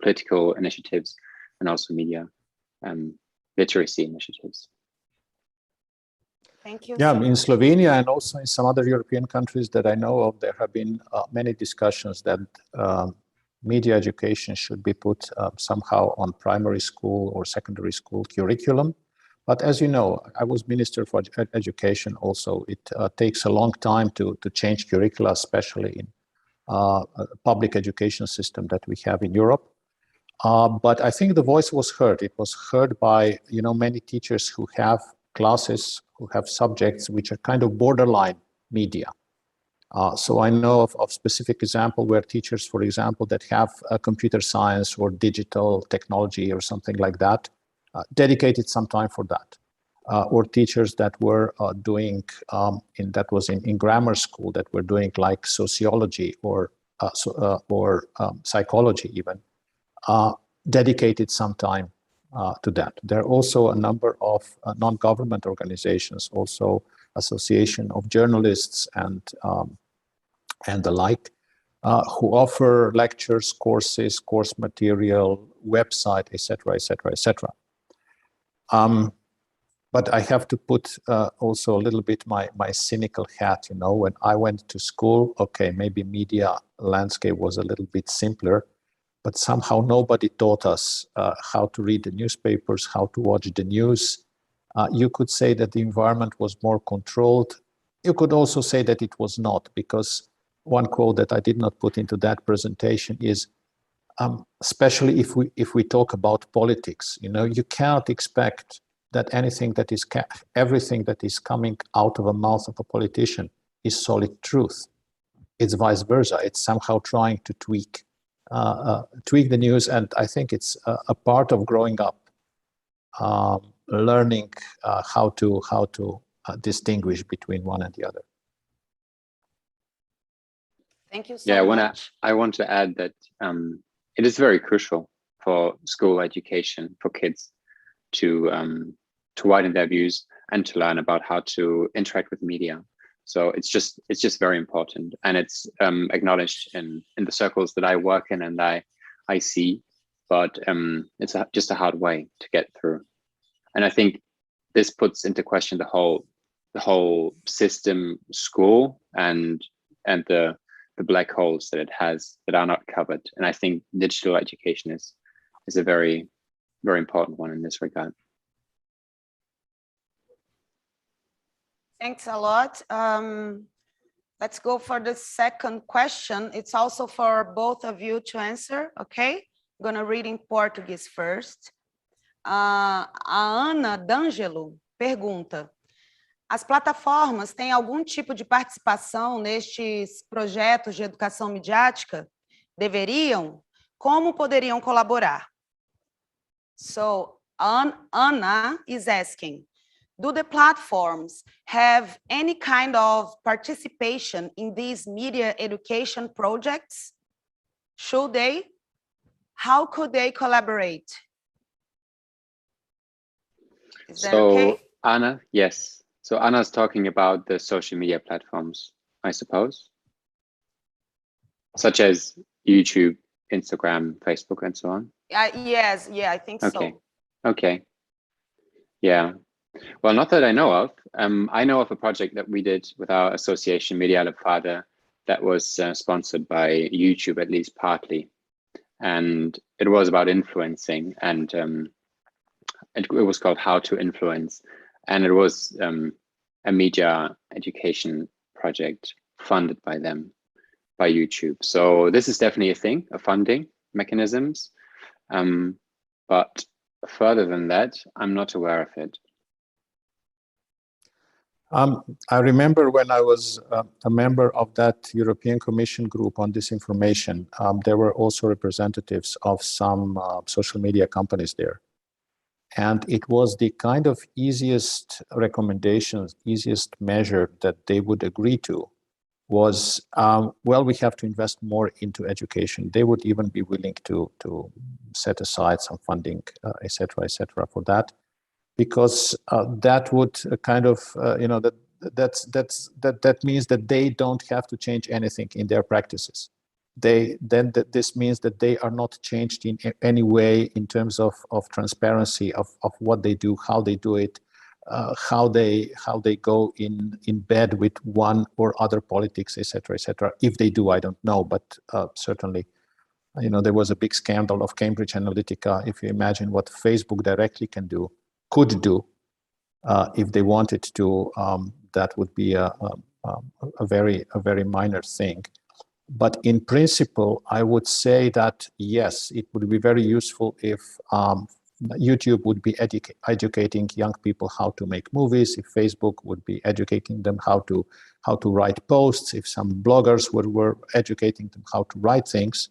political initiatives and also media literacy initiatives. Thank you. Yeah, in Slovenia and also in some other European countries that I know of, there have been many discussions that media education should be put somehow on primary school or secondary school curriculum. But as you know, I was Minister for Education also. It takes a long time to change curricula, especially in public education system that we have in Europe. But I think the voice was heard. It was heard by many teachers who have classes, who have subjects which are kind of borderline media. So I know of specific example where teachers, for example, that have computer science or digital technology or something like that, dedicated some time for that. Or teachers that were doing, in grammar school, that were doing like sociology or psychology even, dedicated some time to that. There are also a number of non-government organizations, also Association of Journalists and the like, who offer lectures, courses, course material, website, etc., etc., etc. But I have to put also a little bit my cynical hat, you know, when I went to school, okay, maybe media landscape was a little bit simpler, but somehow nobody taught us how to read the newspapers, how to watch the news. You could say that the environment was more controlled. You could also say that it was not, because one quote that I did not put into that presentation is, especially if we talk about politics, you know, you cannot expect that everything that is coming out of the mouth of a politician is solid truth. It's vice versa. It's somehow trying to tweak the news, and I think it's a part of growing up, learning how to distinguish between one and the other. Thank you so much. I want to add that it is very crucial for school education for kids to widen their views and to learn about how to interact with media. So it's just very important, and it's acknowledged in the circles that I work in and I see, but it's just a hard way to get through. And I think this puts into question the whole system, school, and the black holes that it has that are not covered. And I think digital education is a very, very important one in this regard. Thanks a lot. Let's go for the second question. It's also for both of you to answer, okay? I'm gonna read in Portuguese first. A Ana D'Angelo pergunta: as plataformas têm algum tipo de participação nestes projetos de educação midiática? Deveriam? Como poderiam colaborar? So Anna is asking, do the platforms have any kind of participation in these media education projects? Should they? How could they collaborate? Is that okay? Anna, yes. So Anna's talking about the social media platforms, I suppose, such as YouTube, Instagram, Facebook, and so on. Yes, yeah, I think so. Okay. Yeah. Well, not that I know of. I know of a project that we did with our association, Media Alefada, that was sponsored by YouTube, at least partly. And it was about influencing, and it was called How to Influence. And it was a media education project funded by them, by YouTube. So this is definitely a thing, a funding mechanisms. But further than that, I'm not aware of it. I remember when I was a member of that European Commission group on disinformation, there were also representatives of some social media companies there. And it was the kind of easiest recommendations, easiest measure that they would agree to was, well, we have to invest more into education. They would even be willing to set aside some funding, et cetera, for that. Because that would kind of, that means that they don't have to change anything in their practices. This means that they are not changed in any way in terms of transparency of what they do, how they do it, how they go in bed with one or other politics, et cetera. If they do, I don't know, but certainly, there was a big scandal of Cambridge Analytica. If you imagine what Facebook directly could do if they wanted to, that would be a very minor thing. But in principle, I would say that yes, it would be very useful if YouTube would be educating young people how to make movies, if Facebook would be educating them how to write posts, if some bloggers were educating them how to write things.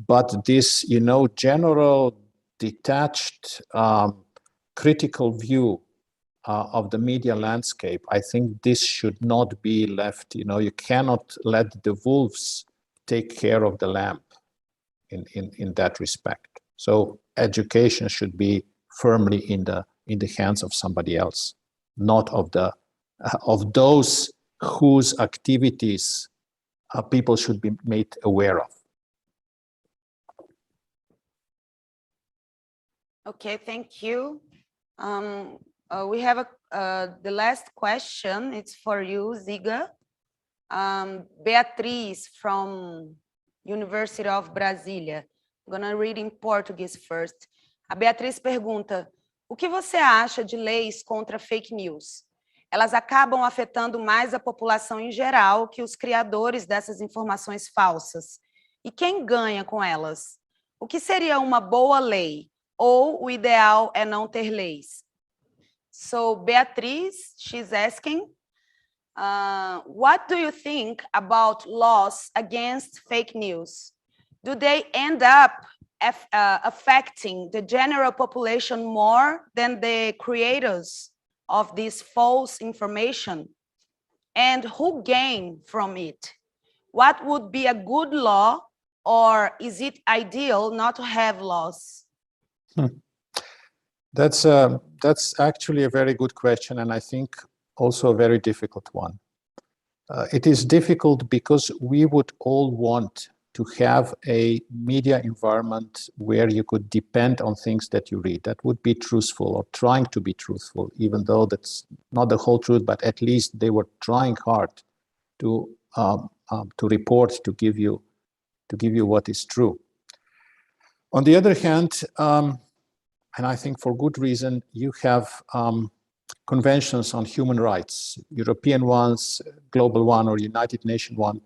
But this, general detached critical view of the media landscape, I think this should not be left. You cannot let the wolves take care of the lamb in that respect. So education should be firmly in the hands of somebody else, not of those whose activities people should be made aware of. Okay, thank you. We have the last question. It's for you, Ziga. Beatriz from University of Brasília. I'm gonna read in Portuguese first. A Beatriz pergunta: o que você acha de leis contra fake news? Elas acabam afetando mais a população em geral que os criadores dessas informações falsas. E quem ganha com elas? O que seria uma boa lei? Ou o ideal é não ter leis? So Beatriz, she's asking, what do you think about laws against fake news? Do they end up affecting the general population more than the creators of this false information? And who gain from it? What would be a good law, or is it ideal not to have laws? That's actually a very good question, and I think also a very difficult one. It is difficult because we would all want to have a media environment where you could depend on things that you read, that would be truthful or trying to be truthful, even though that's not the whole truth, but at least they were trying hard to report, to give you what is true. On the other hand, and I think for good reason, you have conventions on human rights, European ones, global one, or United Nations one,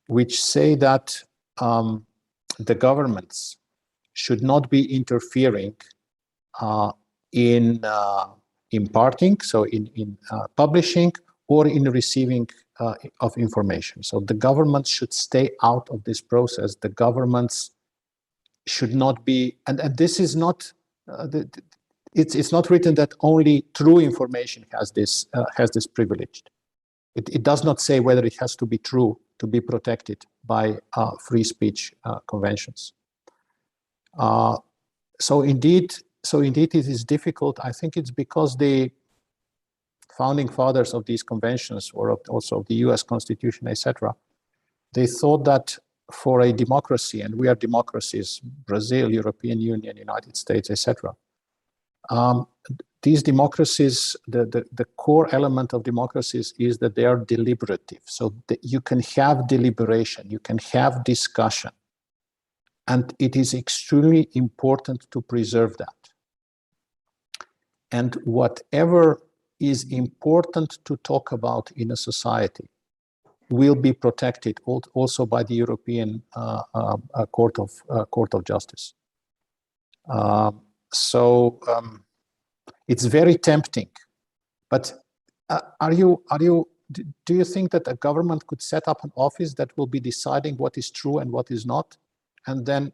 which say that the governments should not be interfering in imparting, so in publishing or in receiving of information. So the governments should stay out of this process. The governments should not be, and this is not, it's not written that only true information has this privilege. It does not say whether it has to be true to be protected by free speech conventions. So indeed, it is difficult. I think it's because the founding fathers of these conventions, or also of the US Constitution, etc., they thought that for a democracy, and we are democracies, Brazil, European Union, United States, etc., these democracies, the core element of democracies is that they are deliberative. So that you can have deliberation, you can have discussion. And it is extremely important to preserve that. And whatever is important to talk about in a society will be protected also by the European Court of Justice. It's very tempting, but do you think that a government could set up an office that will be deciding what is true and what is not, and then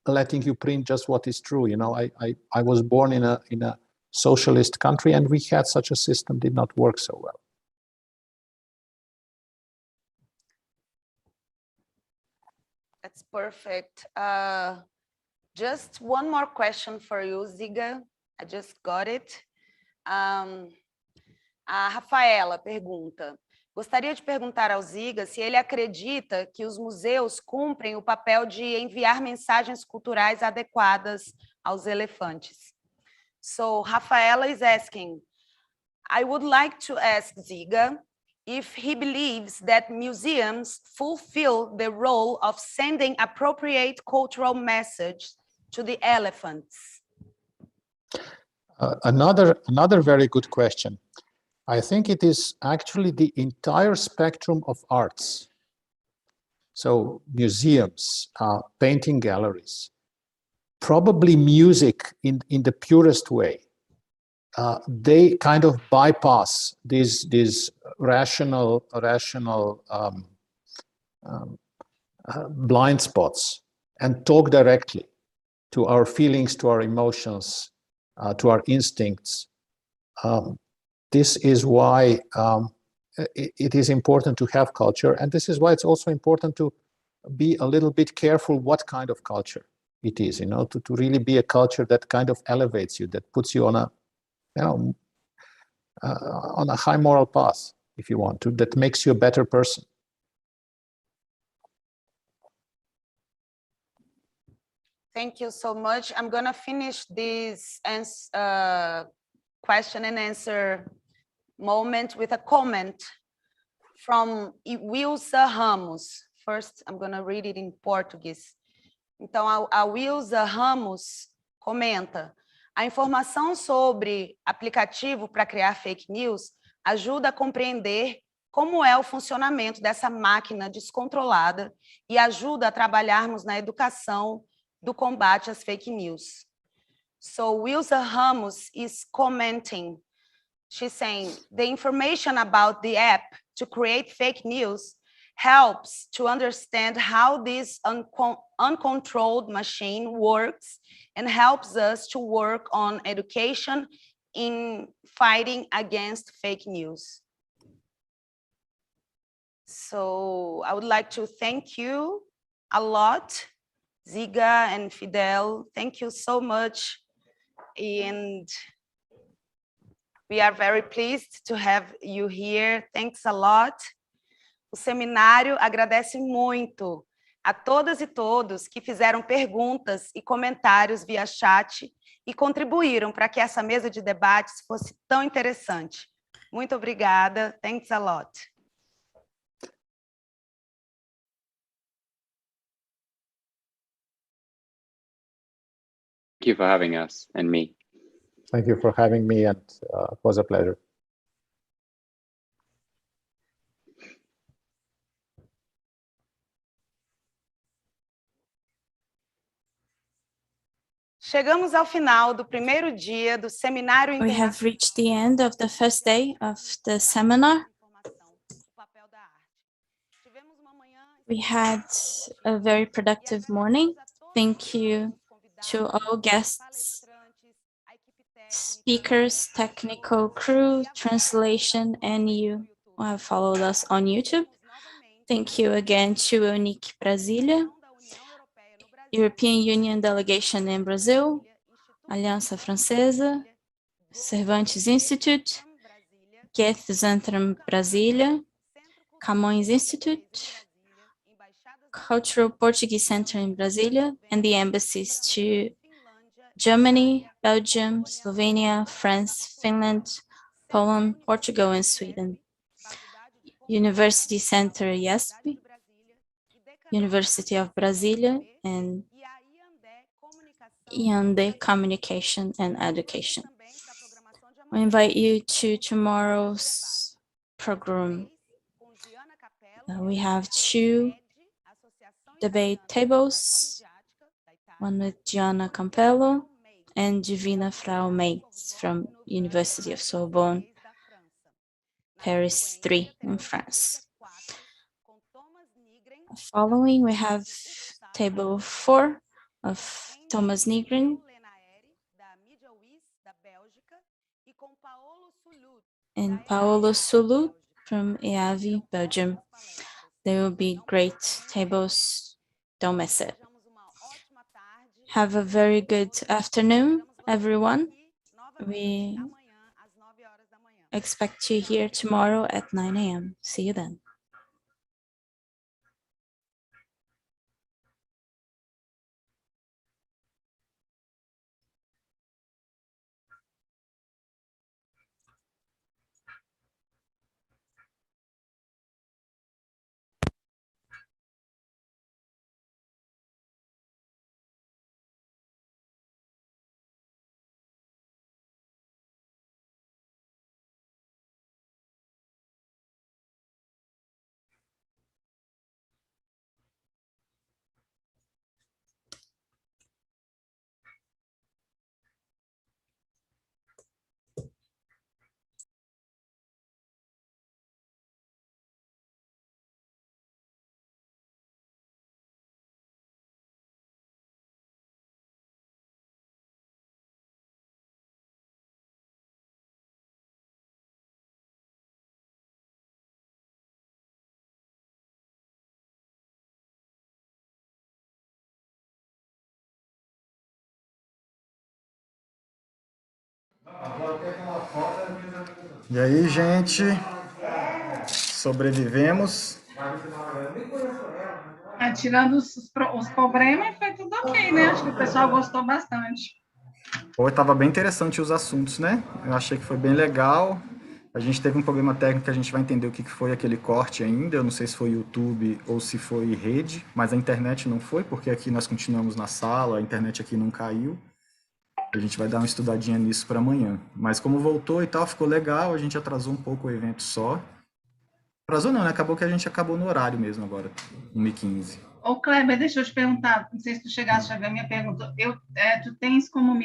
letting you print just what is true? You know, I was born in a socialist country, and we had such a system, did not work so well. That's perfect. Just one more question for you, Ziga. I just got it. A Rafaela pergunta: gostaria de perguntar ao Ziga se ele acredita que os museus cumprem o papel de enviar mensagens culturais adequadas aos elefantes. So Rafaela is asking, I would like to ask Ziga if he believes that museums fulfill the role of sending appropriate cultural message to the elephants. Another very good question. I think it is actually the entire spectrum of arts. So museums, painting galleries, probably music in the purest way. They kind of bypass these rational blind spots and talk directly to our feelings, to our emotions, to our instincts. This is why it is important to have culture, and this is why it's also important to be a little bit careful what kind of culture. it is, to really be a culture that kind of elevates you, that puts you on a, on a high moral path, if you want to, that makes you a better person. Thank you so much. I'm going to finish this question and answer moment with a comment from Wilsa Ramos. First, I'm going to read it in Portuguese. Então, a Wilsa Ramos comenta: a informação sobre aplicativo para criar fake news ajuda a compreender como é o funcionamento dessa máquina descontrolada e ajuda a trabalharmos na educação do combate às fake news. So Wilsa Ramos is commenting. She's saying the information about the app to create fake news helps to understand how this uncontrolled machine works and helps us to work on education in fighting against fake news. So I would like to thank you a lot, Ziga and Fidel. Thank you so much. And we are very pleased to have you here. Thanks a lot. O seminário agradece muito a todas e todos que fizeram perguntas e comentários via chat e contribuíram para que essa mesa de debates fosse tão interessante. Muito obrigada. Thanks a lot. Thank you for having us and me. Thank you for having me, and it was a pleasure. Chegamos ao final do primeiro dia do seminário We have reached the end of the first day of the seminar. We had a very productive morning. Thank you to all guests, speakers, technical crew, translation, and you who have followed us on YouTube. Thank you again to UNIC Brasília, European Union Delegation in Brazil, Aliança Francesa, Cervantes Institute, Goethe Zentrum Brasília, Camões Institute, Cultural Portuguese Center in Brasília, and the embassies to Germany, Belgium, Slovenia, France, Finland, Poland, Portugal, and Sweden. University Center IESP, University of Brasília, and Iande Communication and Education. I invite you to tomorrow's program. We have 2 debate tables, one with Gianna Campello and Divina Frau Mates from University of Sorbonne, Paris 3 in France. Following, we have table 4 of Thomas Nigren and Paolo Sulu from EAVI, Belgium. They will be great tables. Don't miss it. Have a very good afternoon, everyone. We expect you here tomorrow at 9 a.m. See you then. E aí, gente? Sobrevivemos. Tirando os problemas, foi tudo ok, né? Acho que o pessoal gostou bastante. Pô, tava bem interessante os assuntos, né? Eu achei que foi bem legal. A gente teve um problema técnico, a gente vai entender o que foi aquele corte ainda. Eu não sei se foi YouTube ou se foi rede, mas a internet não foi, porque aqui nós continuamos na sala, a internet aqui não caiu. A gente vai dar uma estudadinha nisso para amanhã. Mas como voltou e tal, ficou legal, a gente atrasou um pouco o evento só. Atrasou não, né? Acabou que a gente acabou no horário mesmo agora, 1h15. Ô, Kleber, deixa eu te perguntar, não sei se tu chegaste a ver a minha pergunta. Tu tens como me